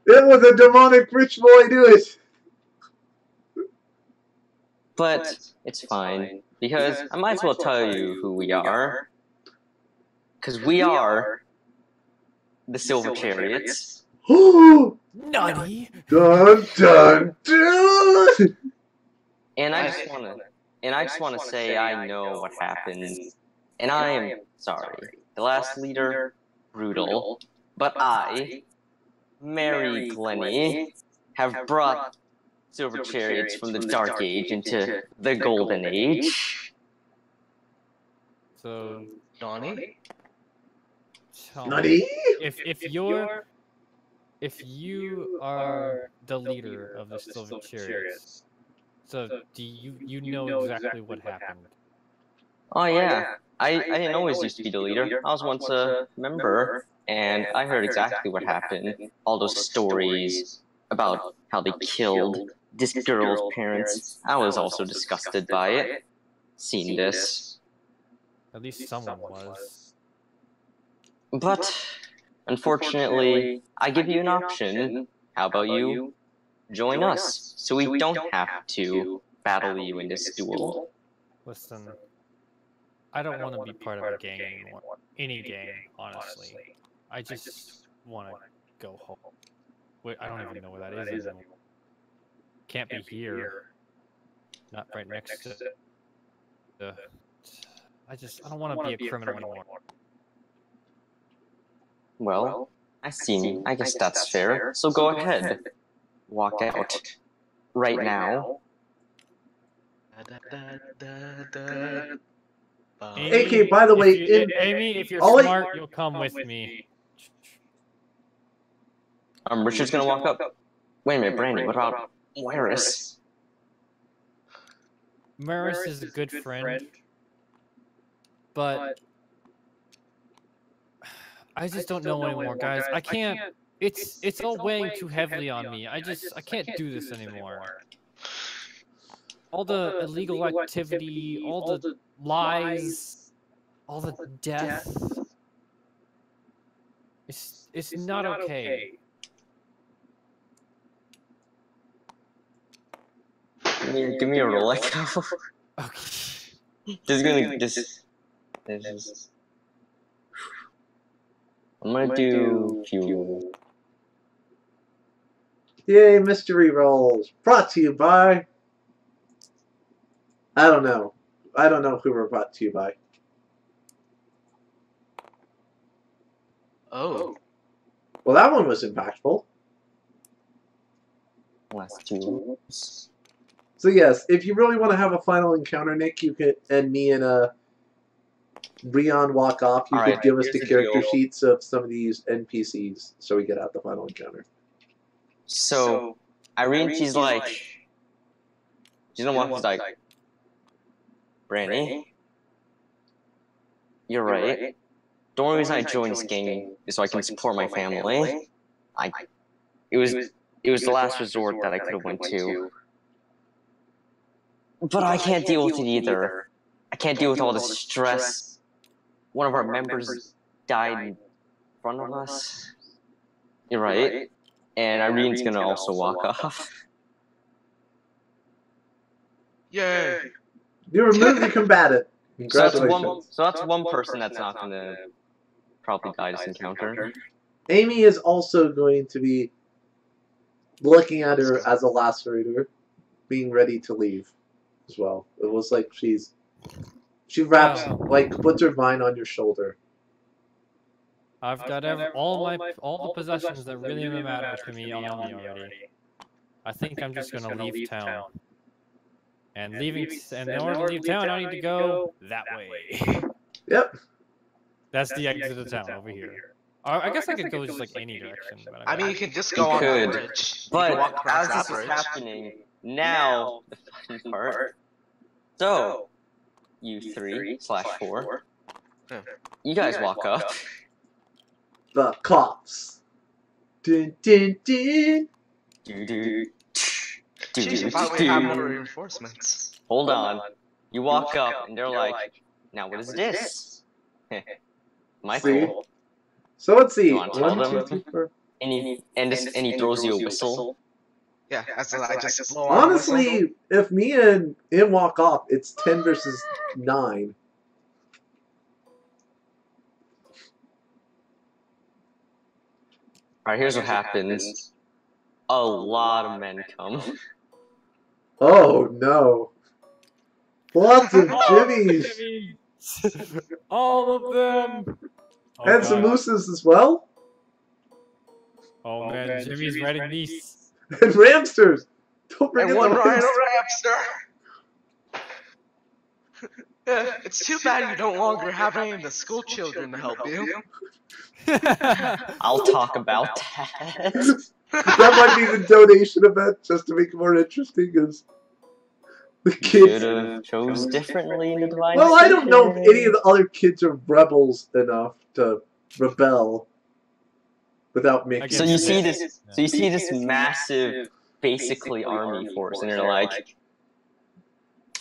[SPEAKER 1] It was a demonic ritual, I do it.
[SPEAKER 4] But it's fine, because I might as well tell you who we are. Because we are the Silver Chariots.
[SPEAKER 5] Nutty.
[SPEAKER 1] Dun dun dun!
[SPEAKER 4] And I just wanna say I know what happened. And I am sorry. The last leader, brutal, but I, Mary Glennie, have brought silver chariots from the Dark Age into the Golden Age.
[SPEAKER 5] So,
[SPEAKER 2] Donnie?
[SPEAKER 5] tell me,
[SPEAKER 1] Nani?
[SPEAKER 5] if you are the leader of the Silver Chariots, so do you know exactly what happened?
[SPEAKER 4] Oh yeah, I didn't always used to be the leader. I was once a member, and I heard exactly what happened. All those stories about how they killed this girl's parents. I was also disgusted by it. Seen this.
[SPEAKER 5] At least someone was.
[SPEAKER 4] But, unfortunately, I give you an option. How about you join us, so we don't have to battle you in this duel?
[SPEAKER 5] Listen, I don't want to be part of a gang anymore. Any gang, honestly. I just want to go home. Wait, I don't even know where that is anymore. Can't be here. Not right next to the... I don't want to be a criminal anymore.
[SPEAKER 4] Well, I guess that's fair. So go ahead. Walk out. Right now.
[SPEAKER 1] AK, by the way,
[SPEAKER 5] Amy, if you're
[SPEAKER 1] all I-
[SPEAKER 5] smart, you'll come with me.
[SPEAKER 4] Richard's gonna walk up. Wait a minute, Brandy, what about Wyrus?
[SPEAKER 5] Maris is a good friend, but I just don't know anymore, guys. I can't. It's all weighing too heavily on me. I can't do this anymore. All the illegal activity, all the lies, all the death. It's not okay.
[SPEAKER 4] Give me a roll, like
[SPEAKER 5] Okay.
[SPEAKER 4] I'm gonna do fuel.
[SPEAKER 1] Yay, mystery rolls. Brought to you by... I don't know who we're brought to you by.
[SPEAKER 2] Oh.
[SPEAKER 1] Well, that one was impactful.
[SPEAKER 4] Last two.
[SPEAKER 1] So yes, if you really want to have a final encounter, Nick, you could, and me and Rion walk off, you could give us the character sheets of some of these NPCs so we get out the final encounter.
[SPEAKER 4] So, Irene, she's like, she's gonna walk, she's like, Brandy, you're right. The only reason I joined this gang is so I can support my family. It was the last resort that I could have went to. But I can't deal with it either. I can't deal with all the stress. One of our members died in front of us. You're right. And Irene's gonna also walk off.
[SPEAKER 2] Yay!
[SPEAKER 1] You removed the combatant. Congratulations.
[SPEAKER 4] So that's one person that's not gonna probably die this encounter.
[SPEAKER 1] Amy is also going to be looking at her as a lacerator, being ready to leave as well. It was like she wraps, like, puts her vine on your shoulder.
[SPEAKER 5] I've got all the possessions that really matter to me on me already. I think I'm just gonna leave town. And in order to leave town, I need to go that way.
[SPEAKER 1] Yep.
[SPEAKER 5] That's the exit of town over here. I guess I could go just like any direction. But
[SPEAKER 2] I mean, you could just go on the bridge.
[SPEAKER 4] But as this is happening, now the fun part. So, you 3/4, you guys walk up.
[SPEAKER 1] The cops. Dun, dun, dun.
[SPEAKER 2] Jeez, I thought we had more reinforcements.
[SPEAKER 4] Hold on. You walk up, and they're like, now what is this? Michael.
[SPEAKER 1] So let's see.
[SPEAKER 4] You want to tell
[SPEAKER 1] 1, 2,
[SPEAKER 4] them?
[SPEAKER 1] 3, 4.
[SPEAKER 4] And he throws you a whistle.
[SPEAKER 2] Yeah, I just blow on
[SPEAKER 1] Honestly, if me and him walk off, it's 10 versus 9.
[SPEAKER 4] Alright, here's what happens. A lot of men come.
[SPEAKER 1] Oh no. Lots of jimmies.
[SPEAKER 5] All of them.
[SPEAKER 1] And some mooses as well.
[SPEAKER 5] Oh man, Jimmy's riding these.
[SPEAKER 1] And ramsters. Don't forget
[SPEAKER 2] And one
[SPEAKER 1] the
[SPEAKER 2] rhino
[SPEAKER 1] ramsters.
[SPEAKER 2] rapster. It's too bad you don't longer have any of the school children to help you.
[SPEAKER 4] I'll talk about that.
[SPEAKER 1] That might be the donation event, just to make it more interesting, is the kids.
[SPEAKER 4] Should have chose differently in the divine.
[SPEAKER 1] Well, I don't know if any of the other kids are rebels enough to rebel without making.
[SPEAKER 4] So you see this. So you see this massive, basically army force, and you're like,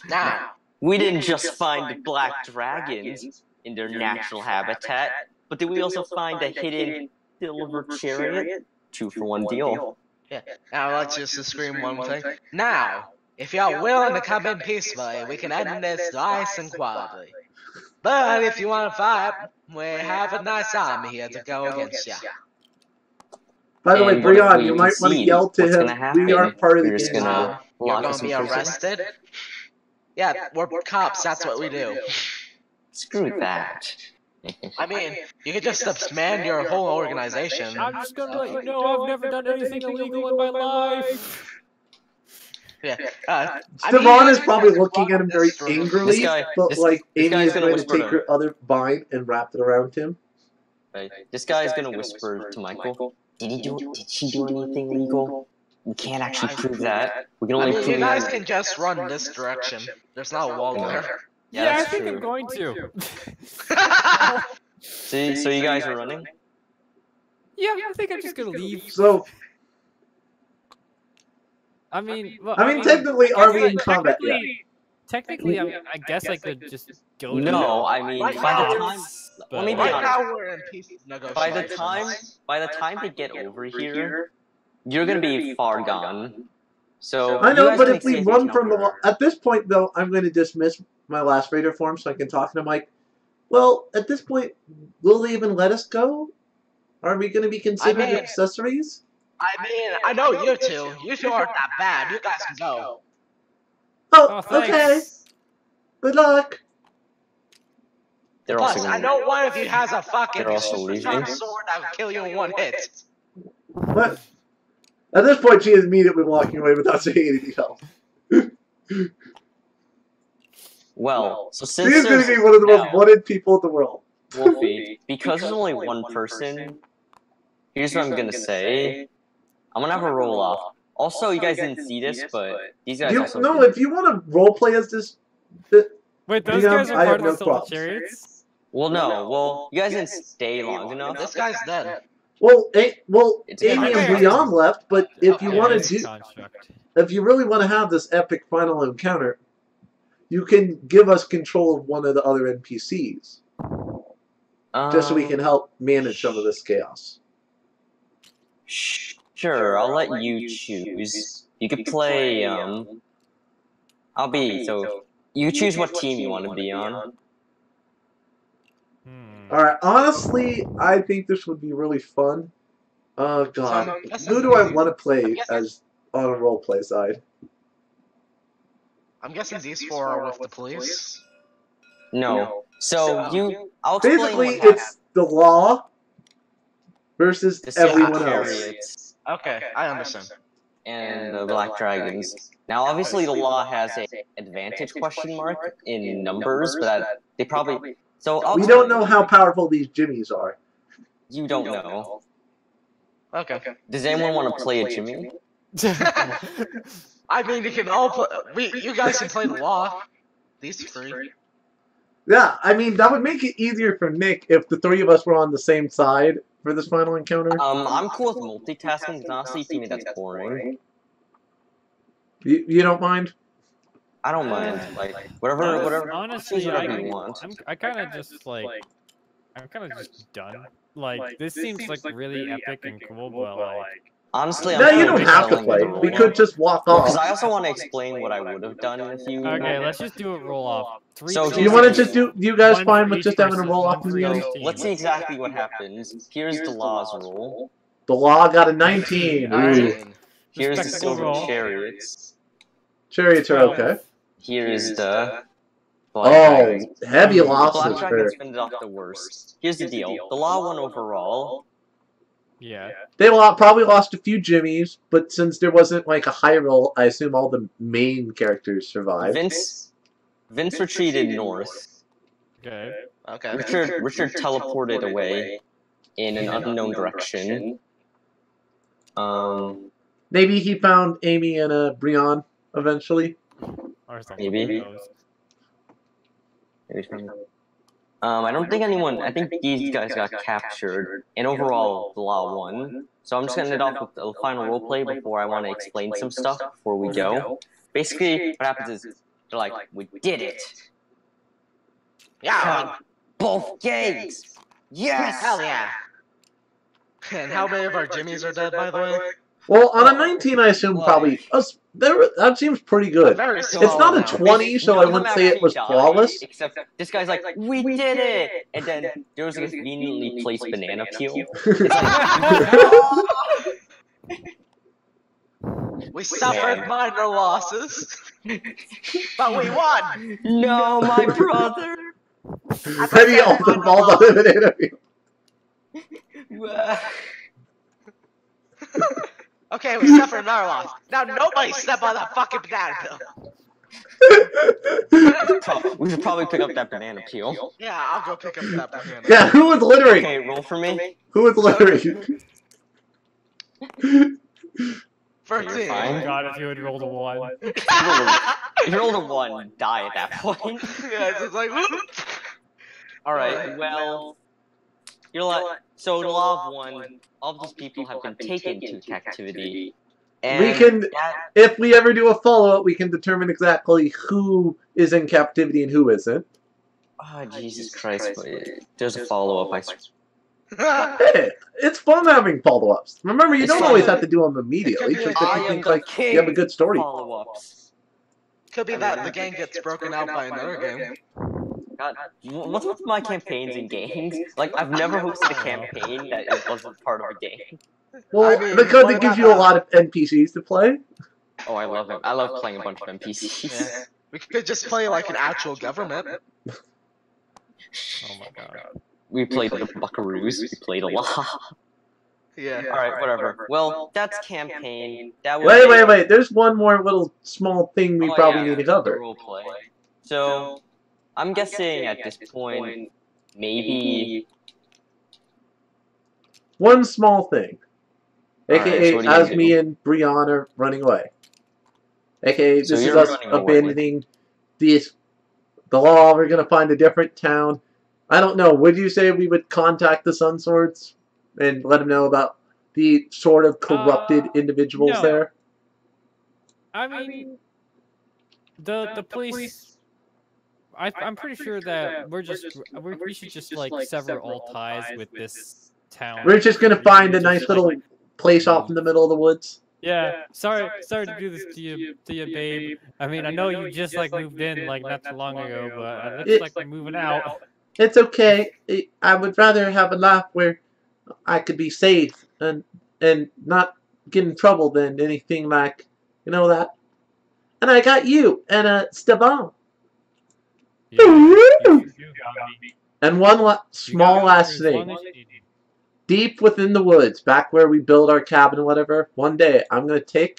[SPEAKER 2] Now,
[SPEAKER 4] we didn't just find the black dragons in their natural habitat, but did we also find a hidden silver chariot? 2-for-1 deal.
[SPEAKER 2] yeah. Now let's just scream one thing. Now, if you're willing to come in peacefully, we can end this nice and quietly. But if you want to fight, we have a nice army here to go against you.
[SPEAKER 1] By the way,
[SPEAKER 4] And what if
[SPEAKER 1] Brian,
[SPEAKER 4] we
[SPEAKER 1] you might want to
[SPEAKER 4] concede?
[SPEAKER 1] yell to
[SPEAKER 4] What's
[SPEAKER 1] him.
[SPEAKER 4] gonna happen?
[SPEAKER 1] We aren't part of the
[SPEAKER 4] We're just
[SPEAKER 1] game.
[SPEAKER 4] gonna
[SPEAKER 2] You're
[SPEAKER 4] lock
[SPEAKER 2] gonna
[SPEAKER 4] us in
[SPEAKER 2] be
[SPEAKER 4] prison?
[SPEAKER 2] arrested? Yeah, we're cops, that's what we do.
[SPEAKER 4] Screw that.
[SPEAKER 2] I mean, you could just disband your whole organization.
[SPEAKER 5] I'm just gonna let you know I've never done anything illegal in my life.
[SPEAKER 2] Yeah.
[SPEAKER 1] Stefan is probably looking at him very angrily,
[SPEAKER 4] This guy-
[SPEAKER 1] but
[SPEAKER 4] this-
[SPEAKER 1] like
[SPEAKER 4] this
[SPEAKER 1] Amy
[SPEAKER 4] guy's
[SPEAKER 1] is
[SPEAKER 4] gonna
[SPEAKER 1] going to
[SPEAKER 4] whisper
[SPEAKER 1] take
[SPEAKER 4] to-
[SPEAKER 1] her other vine and wrap it around him.
[SPEAKER 4] Right. This guy's gonna whisper to Michael, Did she do anything legal? We can't actually prove that. We can
[SPEAKER 2] I
[SPEAKER 4] only
[SPEAKER 2] mean,
[SPEAKER 4] prove
[SPEAKER 2] you guys
[SPEAKER 4] that.
[SPEAKER 2] can just run this direction. There's not a wall there.
[SPEAKER 4] Yeah,
[SPEAKER 5] I
[SPEAKER 4] that's
[SPEAKER 5] think
[SPEAKER 4] true.
[SPEAKER 5] I'm going to.
[SPEAKER 4] See, so you guys are running?
[SPEAKER 5] Yeah, I think I'm just gonna leave.
[SPEAKER 1] So,
[SPEAKER 5] I mean, well,
[SPEAKER 1] technically, are we in combat yet?
[SPEAKER 5] Technically, I guess I could just go. to
[SPEAKER 4] No, I mean,
[SPEAKER 2] Right
[SPEAKER 4] by the
[SPEAKER 2] now,
[SPEAKER 4] time,
[SPEAKER 5] but-
[SPEAKER 4] let me be
[SPEAKER 2] Right
[SPEAKER 4] honest.
[SPEAKER 2] now we're in peace
[SPEAKER 4] By the
[SPEAKER 2] negotiations.
[SPEAKER 4] time they get over here, you're gonna be far gone. So
[SPEAKER 1] I
[SPEAKER 4] you
[SPEAKER 1] know,
[SPEAKER 4] guys
[SPEAKER 1] but
[SPEAKER 4] can
[SPEAKER 1] if we
[SPEAKER 4] see
[SPEAKER 1] run
[SPEAKER 4] each
[SPEAKER 1] from the
[SPEAKER 4] other.
[SPEAKER 1] at this point, though, I'm going to dismiss my last raider form so I can talk to him. Like, well, at this point, will they even let us go? Are we going to be considered
[SPEAKER 2] mean-
[SPEAKER 1] accessories?
[SPEAKER 2] I mean, I know you two. You two aren't that bad. You guys can go.
[SPEAKER 1] Oh,
[SPEAKER 5] Oh,
[SPEAKER 1] okay.
[SPEAKER 5] thanks.
[SPEAKER 1] Good luck.
[SPEAKER 4] They're also
[SPEAKER 2] Plus,
[SPEAKER 4] gonna
[SPEAKER 2] I know one of you has a fucking
[SPEAKER 4] They're also
[SPEAKER 2] super
[SPEAKER 4] leaving.
[SPEAKER 2] strong sword that will kill you in one hit.
[SPEAKER 1] What? At this point, she is immediately walking away without saying anything else.
[SPEAKER 4] Well, so
[SPEAKER 1] She
[SPEAKER 4] since
[SPEAKER 1] is going to
[SPEAKER 4] there's
[SPEAKER 1] be one of the most
[SPEAKER 4] now,
[SPEAKER 1] wanted people in the world.
[SPEAKER 4] Wolfie, because there's only one person, here's what I'm gonna say. I'm gonna have a roll off. Also, you guys didn't see this, but these guys also
[SPEAKER 1] No,
[SPEAKER 4] didn't.
[SPEAKER 1] if you want to roleplay as this...
[SPEAKER 5] Wait, those
[SPEAKER 1] Yeah,
[SPEAKER 5] guys are
[SPEAKER 1] I
[SPEAKER 5] part
[SPEAKER 1] have
[SPEAKER 5] of
[SPEAKER 1] no
[SPEAKER 5] the Silver
[SPEAKER 1] problems.
[SPEAKER 5] Chariots?
[SPEAKER 4] Well, no. Well, you guys didn't stay long enough.
[SPEAKER 2] This guy's dead.
[SPEAKER 1] Well,
[SPEAKER 4] It's
[SPEAKER 1] Amy
[SPEAKER 4] fine.
[SPEAKER 1] and Leon left, but if you
[SPEAKER 5] Yeah,
[SPEAKER 1] want
[SPEAKER 5] it's
[SPEAKER 1] to
[SPEAKER 5] a
[SPEAKER 1] do...
[SPEAKER 5] construct.
[SPEAKER 1] If you really want to have this epic final encounter, you can give us control of one of the other NPCs, just so we can help manage some of this chaos.
[SPEAKER 4] Sure, I'll let you choose. You could play, I'll be, so, you choose what team you want to be on.
[SPEAKER 1] Alright, honestly, I think this would be really fun. Oh, God.
[SPEAKER 2] So I'm guessing-
[SPEAKER 1] Who do I want to play
[SPEAKER 2] I'm guessing-
[SPEAKER 1] as on a roleplay side?
[SPEAKER 2] I'm guessing these four are with the police.
[SPEAKER 4] No. So, I'll explain
[SPEAKER 1] Basically,
[SPEAKER 4] what happened.
[SPEAKER 1] it's the law versus
[SPEAKER 4] The Silver
[SPEAKER 1] everyone else.
[SPEAKER 4] Chariots
[SPEAKER 2] Okay, I understand.
[SPEAKER 4] and the Black Dragons. Now, obviously, the law has a advantage question mark in numbers, but they probably... So, I'll
[SPEAKER 1] We
[SPEAKER 4] explain.
[SPEAKER 1] don't know how powerful these Jimmies are.
[SPEAKER 4] You don't know.
[SPEAKER 2] Okay.
[SPEAKER 4] Does anyone want to play a Jimmy?
[SPEAKER 2] I mean, you can all play. You guys can play the law. These three.
[SPEAKER 1] Yeah, I mean, that would make it easier for Nick if the three of us were on the same side for this final encounter.
[SPEAKER 4] I'm cool with multitasking, because honestly, to me, that's boring.
[SPEAKER 1] You don't mind?
[SPEAKER 4] I don't mind. Like, whatever.
[SPEAKER 5] Honestly,
[SPEAKER 4] choose whatever you want.
[SPEAKER 5] I kind of just like, I'm kind of just done. Like, this seems like really epic and cool, but like,
[SPEAKER 4] Honestly,
[SPEAKER 1] No,
[SPEAKER 4] I'm
[SPEAKER 1] you
[SPEAKER 4] fine
[SPEAKER 1] don't
[SPEAKER 4] with
[SPEAKER 1] have to
[SPEAKER 4] telling
[SPEAKER 1] play.
[SPEAKER 4] the
[SPEAKER 1] We
[SPEAKER 4] rule.
[SPEAKER 1] could just walk
[SPEAKER 4] Because
[SPEAKER 1] off.
[SPEAKER 4] I also want to explain what I would have done if you.
[SPEAKER 5] okay, let's just do a roll off.
[SPEAKER 4] So
[SPEAKER 1] Do you want to just do? You guys
[SPEAKER 5] One
[SPEAKER 1] fine
[SPEAKER 5] for
[SPEAKER 1] with
[SPEAKER 5] each
[SPEAKER 1] just having a
[SPEAKER 5] person,
[SPEAKER 1] roll off
[SPEAKER 5] one
[SPEAKER 1] in
[SPEAKER 5] for
[SPEAKER 1] the
[SPEAKER 5] each
[SPEAKER 1] end?
[SPEAKER 5] team.
[SPEAKER 4] Let's see exactly what happens. Here's the law's rule.
[SPEAKER 1] The law got a 19. Ooh.
[SPEAKER 2] 19.
[SPEAKER 4] Here's the
[SPEAKER 5] Respectable
[SPEAKER 4] silver
[SPEAKER 5] roll.
[SPEAKER 4] chariots.
[SPEAKER 1] Chariots are okay.
[SPEAKER 4] Here's the
[SPEAKER 1] Oh, heavy losses
[SPEAKER 4] Black
[SPEAKER 1] for...
[SPEAKER 4] Dragons ended off the worst. Here's the deal. The Law won overall.
[SPEAKER 5] Yeah.
[SPEAKER 1] They probably lost a few Jimmies, but since there wasn't like a high roll, I assume all the main characters survived.
[SPEAKER 4] Vince retreated north.
[SPEAKER 5] Okay.
[SPEAKER 2] Okay.
[SPEAKER 4] Richard teleported away in an unknown direction.
[SPEAKER 1] Maybe he found Amy and Brian eventually.
[SPEAKER 5] Or something.
[SPEAKER 4] Maybe. I don't think anyone. I think these guys got captured, and overall, the Law won. So I'm just gonna end off with a final roleplay before I want to explain some stuff before we go. Basically, what happens is they're like, "We did it!
[SPEAKER 2] Yeah.
[SPEAKER 4] Both games! Yes!
[SPEAKER 2] Hell yeah. And how many of our Jimmies are dead, by the way?
[SPEAKER 1] Well, on a 19, I assume probably... that seems pretty good.
[SPEAKER 2] Very
[SPEAKER 1] It's
[SPEAKER 2] small
[SPEAKER 1] not a
[SPEAKER 2] amount.
[SPEAKER 1] 20, so I wouldn't say it was flawless.
[SPEAKER 4] Except this guy's like, "We did it!" And then there was a conveniently placed banana peel.
[SPEAKER 2] We suffered minor losses, but we won!
[SPEAKER 4] No, my brother!
[SPEAKER 1] Then he also falls on the banana peel.
[SPEAKER 2] Okay, we suffered our loss. Now nobody step on that fucking banana peel.
[SPEAKER 4] We should probably pick up that banana peel.
[SPEAKER 2] Yeah, I'll go pick up that banana.
[SPEAKER 1] Yeah, who was littering?
[SPEAKER 4] Okay, roll for me.
[SPEAKER 1] Who was littering?
[SPEAKER 2] 13.
[SPEAKER 5] Oh god, if you had rolled a 1.
[SPEAKER 4] If you rolled a 1, die at that point.
[SPEAKER 2] Yeah, it's just like, whoop.
[SPEAKER 4] Alright, well... So the Law of 1, all of these people have been taken to captivity. And
[SPEAKER 1] We can, if we ever do a follow-up, we can determine exactly who is in captivity and who isn't.
[SPEAKER 4] Oh, Jesus Christ, there's a follow-up, I swear.
[SPEAKER 1] Hey, it's fun having follow-ups. Remember, you don't always have to do them immediately, just if you think like you have a good story.
[SPEAKER 4] Follow-ups.
[SPEAKER 2] Could be that the game gets broken out by another game.
[SPEAKER 4] God, what's with my campaigns in games? Like, I've never hosted a campaign that wasn't part of a game.
[SPEAKER 1] Well,
[SPEAKER 2] I mean,
[SPEAKER 1] because
[SPEAKER 2] what
[SPEAKER 1] it gives
[SPEAKER 2] about
[SPEAKER 1] you a lot of NPCs to play.
[SPEAKER 4] Oh, I love it. I love playing a bunch of NPCs.
[SPEAKER 2] Yeah. We could just play like an actual government.
[SPEAKER 5] Oh my god.
[SPEAKER 4] We played the Buckaroos. We played a lot.
[SPEAKER 2] Yeah.
[SPEAKER 4] Alright, whatever. Well, that's campaign. That was
[SPEAKER 1] Wait. There's one more little small thing we probably need to
[SPEAKER 4] the
[SPEAKER 1] cover.
[SPEAKER 4] roleplay. So, I'm guessing at this point, maybe...
[SPEAKER 1] One small thing. AKA,
[SPEAKER 4] Alright, so
[SPEAKER 1] as me and Brian are running away. AKA, this
[SPEAKER 4] So
[SPEAKER 1] is
[SPEAKER 4] you're
[SPEAKER 1] us
[SPEAKER 4] running away.
[SPEAKER 1] abandoning the law. We're going to find a different town. I don't know. Would you say we would contact the Sun Swords and let them know about the sort of corrupted individuals
[SPEAKER 5] no.
[SPEAKER 1] there?
[SPEAKER 5] I mean, the police. I'm pretty sure that we should just like sever all ties with this town.
[SPEAKER 1] We're just going to find a nice little place off in the middle of the woods.
[SPEAKER 5] Yeah, sorry to do this to you, babe. I mean, I know you just like moved in like not too long ago, but it's like moving out.
[SPEAKER 1] It's okay. I would rather have a life where I could be safe and not get in trouble than anything like, you know that. And I got you and Stevan.
[SPEAKER 5] Yeah, you got me.
[SPEAKER 1] And one small last thing. Deep within the woods, back where we build our cabin or whatever, one day I'm going to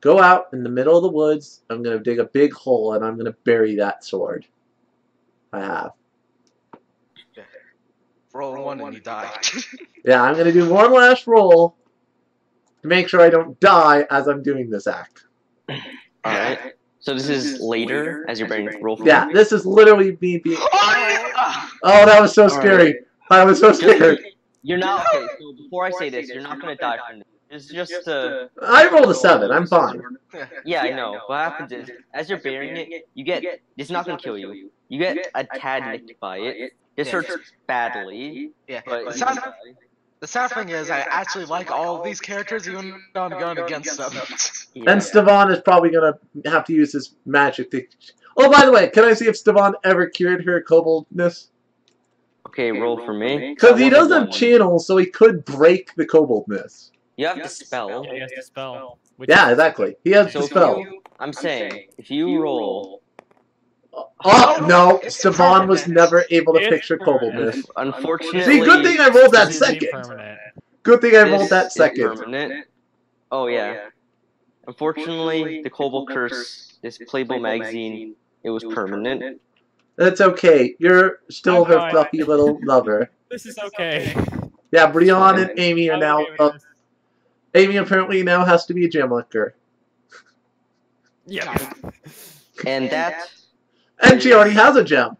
[SPEAKER 1] go out in the middle of the woods, I'm going to dig a big hole, and I'm going to bury that sword I have.
[SPEAKER 2] Roll 1 and you die.
[SPEAKER 1] Yeah, I'm going to do one last roll to make sure I don't die as I'm doing this act.
[SPEAKER 4] Alright. So this is later, as you're burying roll for
[SPEAKER 1] Yeah, this is literally me being...
[SPEAKER 2] Oh,
[SPEAKER 1] Oh, that was so scary. I was so scared.
[SPEAKER 4] You're not, okay, so before I say this, you're not gonna die from this. It's just
[SPEAKER 1] I rolled a 7. I'm fine.
[SPEAKER 4] Yeah, I know. What happens is, as you're burying it, you get, it's not gonna kill you. You get a tad nicked by it. This hurts badly.
[SPEAKER 2] Yeah.
[SPEAKER 4] But
[SPEAKER 2] The sad thing is, I actually like all of these characters, even though I'm going against them.
[SPEAKER 4] yeah.
[SPEAKER 1] And Stevan is probably going to have to use his magic to... Oh, by the way, can I see if Stevan ever cured her koboldness?
[SPEAKER 4] Okay, roll for me.
[SPEAKER 1] Because he does have channels, so he could break the koboldness.
[SPEAKER 4] You have to spell.
[SPEAKER 5] Yeah, he has to spell.
[SPEAKER 1] Yeah, exactly. He has
[SPEAKER 4] So
[SPEAKER 1] the
[SPEAKER 4] if
[SPEAKER 1] spell.
[SPEAKER 4] I'm saying, if you roll
[SPEAKER 1] Oh, no. Savon was never able to
[SPEAKER 5] It's
[SPEAKER 1] fix your kobold
[SPEAKER 5] permanent.
[SPEAKER 1] myth.
[SPEAKER 4] Unfortunately,
[SPEAKER 1] See, good thing I rolled that
[SPEAKER 5] This is
[SPEAKER 1] second.
[SPEAKER 5] permanent.
[SPEAKER 1] Good thing I rolled
[SPEAKER 4] this
[SPEAKER 1] that
[SPEAKER 4] is
[SPEAKER 1] second.
[SPEAKER 4] permanent. Oh yeah. Unfortunately, the Kobold Curse, this Playboy magazine, it was permanent.
[SPEAKER 1] That's okay. You're still
[SPEAKER 5] I'm
[SPEAKER 1] her
[SPEAKER 5] fine.
[SPEAKER 1] fluffy little lover.
[SPEAKER 5] This is okay.
[SPEAKER 1] Yeah, Brian
[SPEAKER 4] fine.
[SPEAKER 1] and Amy are
[SPEAKER 5] I'm
[SPEAKER 1] now...
[SPEAKER 5] okay with this.
[SPEAKER 1] Amy apparently now has to be a gem licker.
[SPEAKER 5] Yeah.
[SPEAKER 4] And that
[SPEAKER 1] And she already has a gem.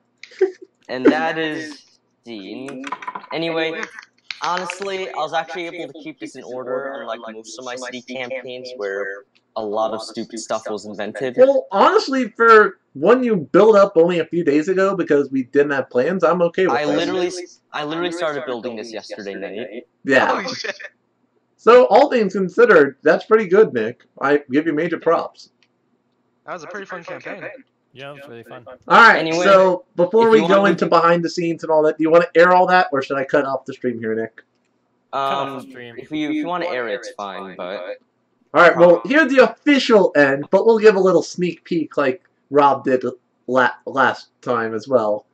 [SPEAKER 4] is Dean. Anyway, honestly, I was actually able to keep this in order, unlike most of my city campaigns where a lot of stupid stuff was invented.
[SPEAKER 1] Well, honestly, for one you built up only a few days ago because we didn't have plans, I'm okay with
[SPEAKER 4] I
[SPEAKER 1] that.
[SPEAKER 4] literally started building this yesterday night.
[SPEAKER 1] Yeah.
[SPEAKER 2] Holy shit.
[SPEAKER 1] So, all things considered, that's pretty good, Nick. I give you major props.
[SPEAKER 2] That was a pretty fun campaign.
[SPEAKER 5] Yeah, it was really fun.
[SPEAKER 1] Alright,
[SPEAKER 4] Anyway,
[SPEAKER 1] so before
[SPEAKER 4] if
[SPEAKER 1] we
[SPEAKER 4] you
[SPEAKER 1] go
[SPEAKER 4] want, we
[SPEAKER 1] into
[SPEAKER 4] can-
[SPEAKER 1] behind the scenes and all that, do you want to air all that, or should I cut off the stream here, Nick?
[SPEAKER 5] off the stream.
[SPEAKER 4] If you want to air it, it's fine, but
[SPEAKER 1] Alright, well, here's the official end, but we'll give a little sneak peek like Rob did last time as well.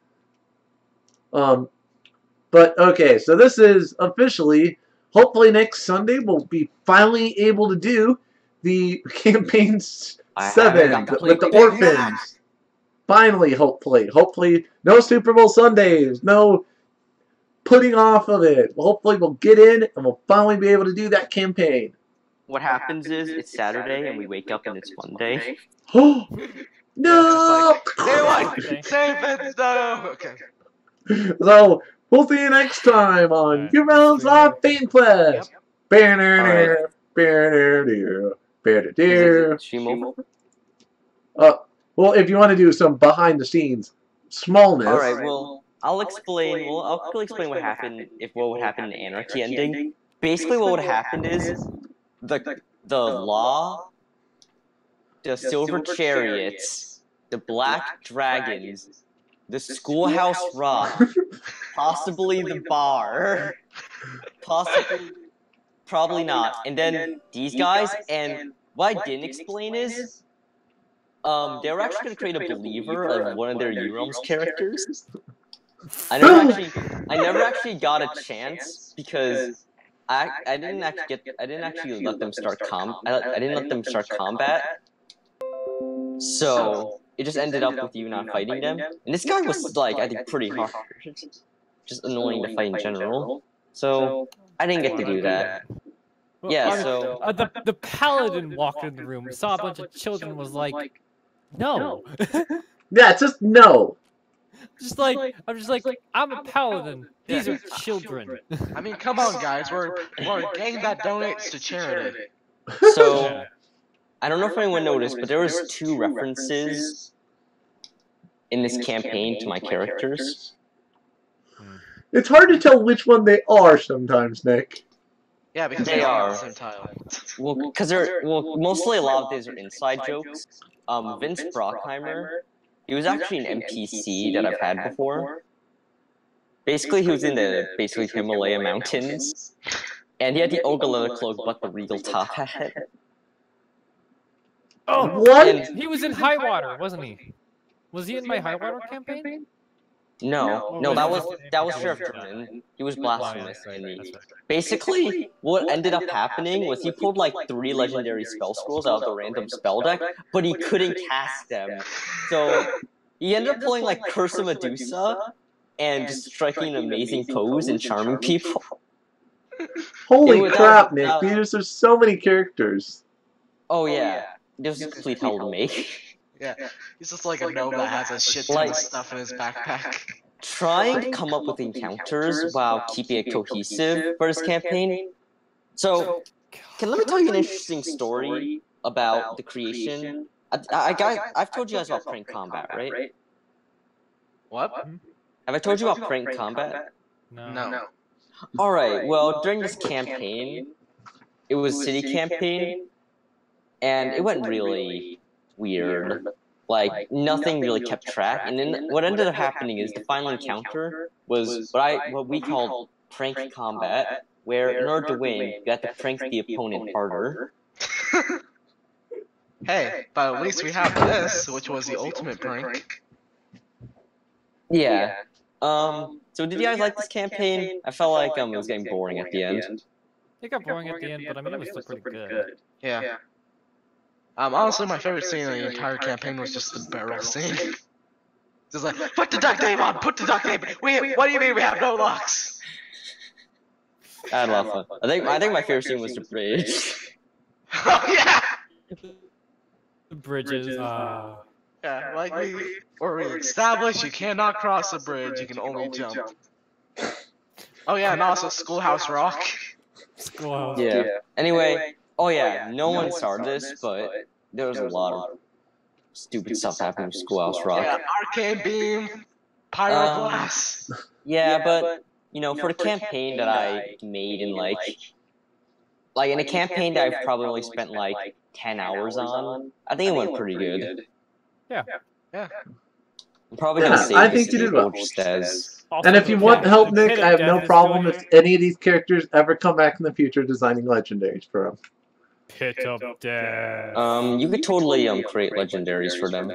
[SPEAKER 1] But, okay, so this is officially, hopefully next Sunday, we'll be finally able to do the campaign 7 with the orphans. Finally, hopefully. Hopefully, no Super Bowl Sundays, no putting off of it. Hopefully, we'll get in and we'll finally be able to do that campaign.
[SPEAKER 4] what happens is it's Saturday and we wake up and it's Monday.
[SPEAKER 1] Oh, no!
[SPEAKER 2] Anyone, save it, no. Okay.
[SPEAKER 1] So, we'll see you next time on Urealms Live Fan Quest. Banner, banner, banner,
[SPEAKER 4] Stream over?
[SPEAKER 1] well, if you want to do some behind the scenes smallness.
[SPEAKER 4] All right. Well, I'll explain. Well, I'll quickly explain what happened. What would happen in the Anarchy ending? Basically, what would happen is the law, the silver chariots, the black dragons, the schoolhouse rock, possibly the bar, probably not, and then these guys. And what I didn't explain is, they were actually going to create a believer as one of their Urealms characters. I never actually got a chance because I didn't actually let them start I didn't let them start combat. So it just ended up with you not fighting them. And this guy was like, I think, pretty hard, just annoying to fight in general. So I didn't get to do that.
[SPEAKER 5] Well,
[SPEAKER 4] Yeah,
[SPEAKER 5] I mean,
[SPEAKER 4] so
[SPEAKER 5] the paladin walked in the room, saw a bunch of children, was like, no.
[SPEAKER 1] Yeah, just no.
[SPEAKER 5] I'm just like, I'm a paladin. These are children.
[SPEAKER 2] I mean, come on, guys. We're a gang that donates to charity.
[SPEAKER 4] so
[SPEAKER 5] Yeah.
[SPEAKER 4] I don't know if anyone noticed, but there was 2 references in this campaign to my characters.
[SPEAKER 1] It's hard to tell which one they are sometimes, Nick.
[SPEAKER 2] Yeah, because
[SPEAKER 4] They
[SPEAKER 2] they are
[SPEAKER 4] are.
[SPEAKER 2] the same tile.
[SPEAKER 4] Well, because mostly a lot of these are inside jokes. Vince Brockheimer, he was actually an NPC that I've had before. Basically, he was in the Himalaya mountains, and he had the ogre leather cloak, but the regal top hat.
[SPEAKER 5] Oh,
[SPEAKER 1] What?
[SPEAKER 4] And
[SPEAKER 5] he was in Highwater, wasn't he? Was he in my Highwater campaign?
[SPEAKER 4] no, that was Sheriff German. He was blasphemous in the. Basically, what ended up happening was he pulled like 3 legendary spell scrolls out of the random spell deck, but he couldn't cast them. So he ended up pulling like Curse of Medusa and just striking an amazing pose and charming people.
[SPEAKER 1] Holy
[SPEAKER 4] It was-
[SPEAKER 1] crap, Nick. There's so many characters.
[SPEAKER 4] Oh yeah, this was a complete hell to make.
[SPEAKER 2] Yeah, he's just like a gnome that has a shit ton of stuff in his backpack.
[SPEAKER 4] Trying to come up with encounters while keeping it cohesive for this campaign. So, let me tell you an interesting story about the creation. I've told you guys about prank combat, right?
[SPEAKER 2] What?
[SPEAKER 4] Have I told you about prank combat?
[SPEAKER 2] No.
[SPEAKER 4] Alright, well, during this campaign, it was city campaign, and it went really weird. Like, nothing really kept track, and then what ended up happening is the final encounter was what we called prank combat, where in order to win, you had to prank the opponent harder.
[SPEAKER 2] Hey, but at least we have this, which was the ultimate prank.
[SPEAKER 4] Yeah. So did you guys like this campaign? I felt like it was getting boring at the end.
[SPEAKER 5] It got boring at the end, but I mean, it was still pretty good.
[SPEAKER 2] Yeah. Honestly, my favorite scene in the entire campaign was just the barrel scene. Just like, put the duct tape on, put the duct tape. What do you mean we have no locks?
[SPEAKER 4] I had a lot of fun. I think my favorite scene was the bridge.
[SPEAKER 2] Oh yeah.
[SPEAKER 5] The bridges.
[SPEAKER 2] Yeah, like we established, you cannot cross a bridge. You can only jump. Oh yeah, and also Schoolhouse Rock.
[SPEAKER 5] Schoolhouse.
[SPEAKER 4] Yeah. Anyway, oh yeah, no one started this, but there was a lot of stupid stuff happening with Schoolhouse Rock.
[SPEAKER 2] Yeah, Arcane Beam, Pyroblast.
[SPEAKER 4] Yeah, but you know, for the campaign that I made in like in a campaign that I've probably only spent like 10 hours on, I think it went pretty good.
[SPEAKER 5] Yeah.
[SPEAKER 4] I'm probably gonna save
[SPEAKER 1] I
[SPEAKER 4] this
[SPEAKER 1] think you did well.
[SPEAKER 4] just as.
[SPEAKER 1] And if you want help, Nick, I have no problem if any of these characters ever come back in the future designing legendaries for them.
[SPEAKER 5] Pit of Death.
[SPEAKER 4] You could totally create legendaries for them.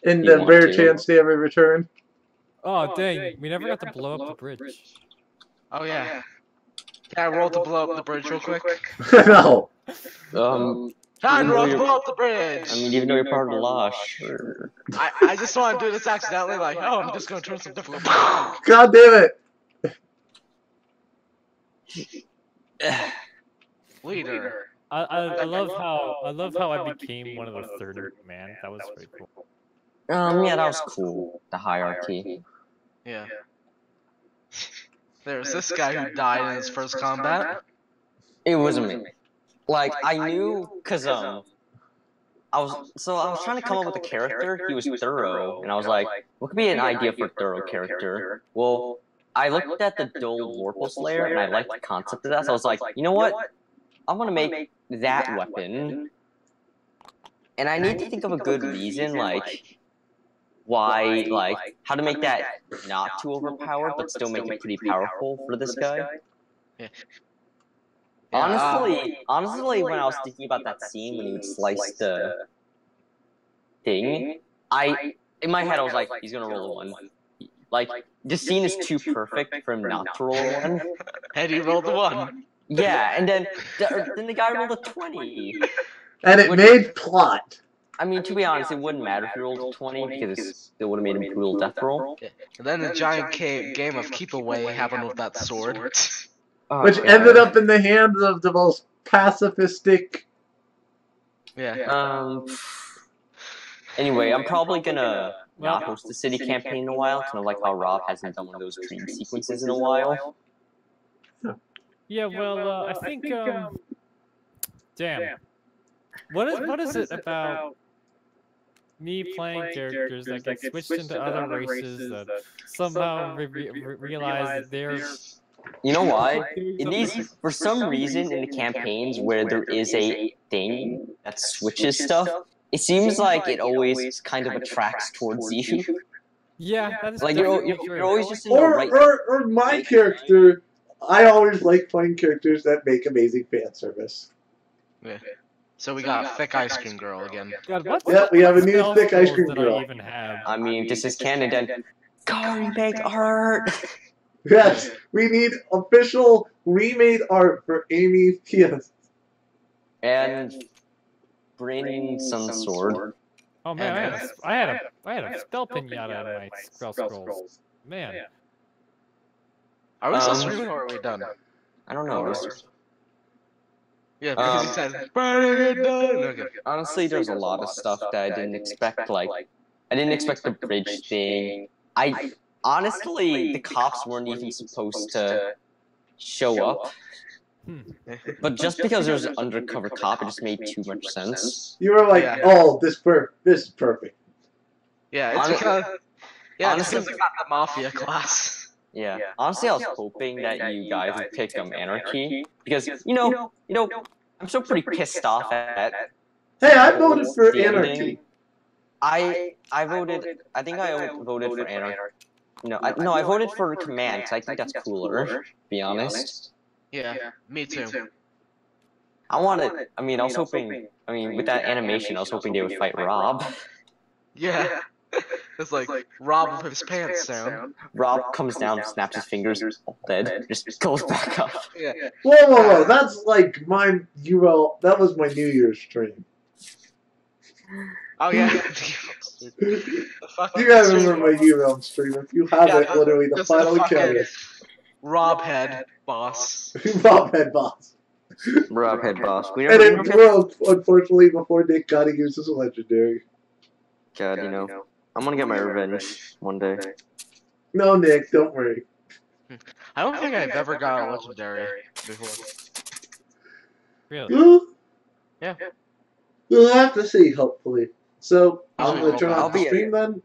[SPEAKER 1] In
[SPEAKER 4] You
[SPEAKER 1] the
[SPEAKER 4] want
[SPEAKER 1] rare
[SPEAKER 4] to.
[SPEAKER 1] chance they ever return.
[SPEAKER 5] Oh dang, we never got to blow up the bridge.
[SPEAKER 2] Oh yeah. Can I roll to blow up the bridge real quick?
[SPEAKER 1] No.
[SPEAKER 2] Time to roll to blow up the bridge!
[SPEAKER 4] I mean, even though you're part of the law, sure.
[SPEAKER 2] I just want to do this accidentally, like, oh, I'm just gonna turn some difficult.
[SPEAKER 1] God damn it.
[SPEAKER 2] Leader.
[SPEAKER 5] I love how I became one of the third in command. That was pretty cool.
[SPEAKER 4] Yeah, that was cool. The hierarchy.
[SPEAKER 2] Yeah. There's this guy who died in his first combat.
[SPEAKER 4] It wasn't me. Like, I knew, cause, I was trying to come up with a character, he was thorough, and I was like, what could be an idea for a thorough character? Well, I looked at the dual Vorpal Slayer, and I liked the concept of that, so I was like, you know what? I'm gonna make that weapon, and I need to think of a good reason, like, why, like, how to make that not too overpowered, but still make it pretty powerful for this guy.
[SPEAKER 2] Yeah.
[SPEAKER 4] Honestly, when I was thinking about that scene when he would slice the thing, in my head I was like, he's gonna roll a 1. Like, this scene is too perfect for him not to roll a 1.
[SPEAKER 2] And he rolled a 1.
[SPEAKER 4] Yeah, and then the guy rolled a 20.
[SPEAKER 1] And it made plot.
[SPEAKER 4] I mean, to be honest, it wouldn't matter if he rolled a 20 because it would have made him brutal death roll.
[SPEAKER 2] And then the giant game of keep away happened with that sword.
[SPEAKER 4] Oh,
[SPEAKER 1] Which
[SPEAKER 4] God.
[SPEAKER 1] ended up in the hands of the most pacifistic.
[SPEAKER 2] Yeah.
[SPEAKER 4] Anyway, I'm probably gonna not host the city campaign in a while, kind of like how Rob hasn't done one of those dream sequences in a while.
[SPEAKER 5] Yeah, well, I think, damn. What is it about me playing characters that get switched into other races that somehow realize that they're...
[SPEAKER 4] You know why? In these, for some reason, in the campaigns where there is a thing that switches stuff, it seems like it always kind of attracts towards you.
[SPEAKER 5] Yeah, that is
[SPEAKER 4] Like you're always just in the
[SPEAKER 1] Or,
[SPEAKER 4] right.
[SPEAKER 1] or my character, I always like playing characters that make amazing fan service.
[SPEAKER 2] Yeah. So we got Thick Ice Cream Girl again.
[SPEAKER 5] God, what
[SPEAKER 1] Yeah, we have a new
[SPEAKER 5] spell
[SPEAKER 1] Thick Ice
[SPEAKER 5] skills
[SPEAKER 1] Cream
[SPEAKER 5] did
[SPEAKER 1] Girl.
[SPEAKER 5] I even have?
[SPEAKER 4] I mean, this is canon. Then, go make art.
[SPEAKER 1] Yes, we need official remade art for Amy P.S.
[SPEAKER 4] And bring some sword.
[SPEAKER 5] Oh man, I had a spell pinata in my spell scrolls. Man.
[SPEAKER 2] Are we still streaming or are we done?
[SPEAKER 4] I don't know.
[SPEAKER 2] Yeah, because he said, burning it down. Okay.
[SPEAKER 4] Honestly, there's a lot of stuff that I didn't expect. Like, I didn't expect the bridge thing. Honestly, the cops weren't even supposed to show up. But just because there's an undercover cop, it just made too much sense.
[SPEAKER 1] You were like, oh, this is perfect.
[SPEAKER 2] Yeah, it's because... Yeah, honestly, it's because we got the Mafia class.
[SPEAKER 4] Yeah. Honestly, I was hoping that you guys would pick Anarchy. Because, you know, I'm still pretty pissed off at...
[SPEAKER 1] Hey, I voted for Anarchy.
[SPEAKER 4] I voted... I think I voted for Anarchy. No, I voted for Command, because I think that's cooler, to be honest.
[SPEAKER 2] Yeah, me too.
[SPEAKER 4] I was hoping... with that animation, I was hoping they would fight Rob.
[SPEAKER 2] Yeah. It's like Rob with his pants down.
[SPEAKER 4] Rob comes down, snaps his fingers, dead, just goes back up.
[SPEAKER 2] Yeah.
[SPEAKER 1] Whoa! That's like my that was my New Year's stream.
[SPEAKER 2] Oh yeah.
[SPEAKER 1] You guys remember my Urealms stream? If you haven't, literally the final encounter.
[SPEAKER 2] Rob head boss.
[SPEAKER 1] Rob head boss.
[SPEAKER 4] Rob head boss. We
[SPEAKER 1] And
[SPEAKER 4] never
[SPEAKER 1] it broke, unfortunately, before Nick got to use his legendary.
[SPEAKER 4] God, I'm gonna get my revenge one day.
[SPEAKER 1] No, Nick, don't worry.
[SPEAKER 2] I don't think I've ever got a legendary before.
[SPEAKER 5] Really?
[SPEAKER 1] Well,
[SPEAKER 2] Yeah.
[SPEAKER 1] we'll have to see, hopefully. So, I'm
[SPEAKER 2] I'll
[SPEAKER 1] going to turn
[SPEAKER 2] be-
[SPEAKER 1] off the
[SPEAKER 4] I'll be-
[SPEAKER 1] stream then.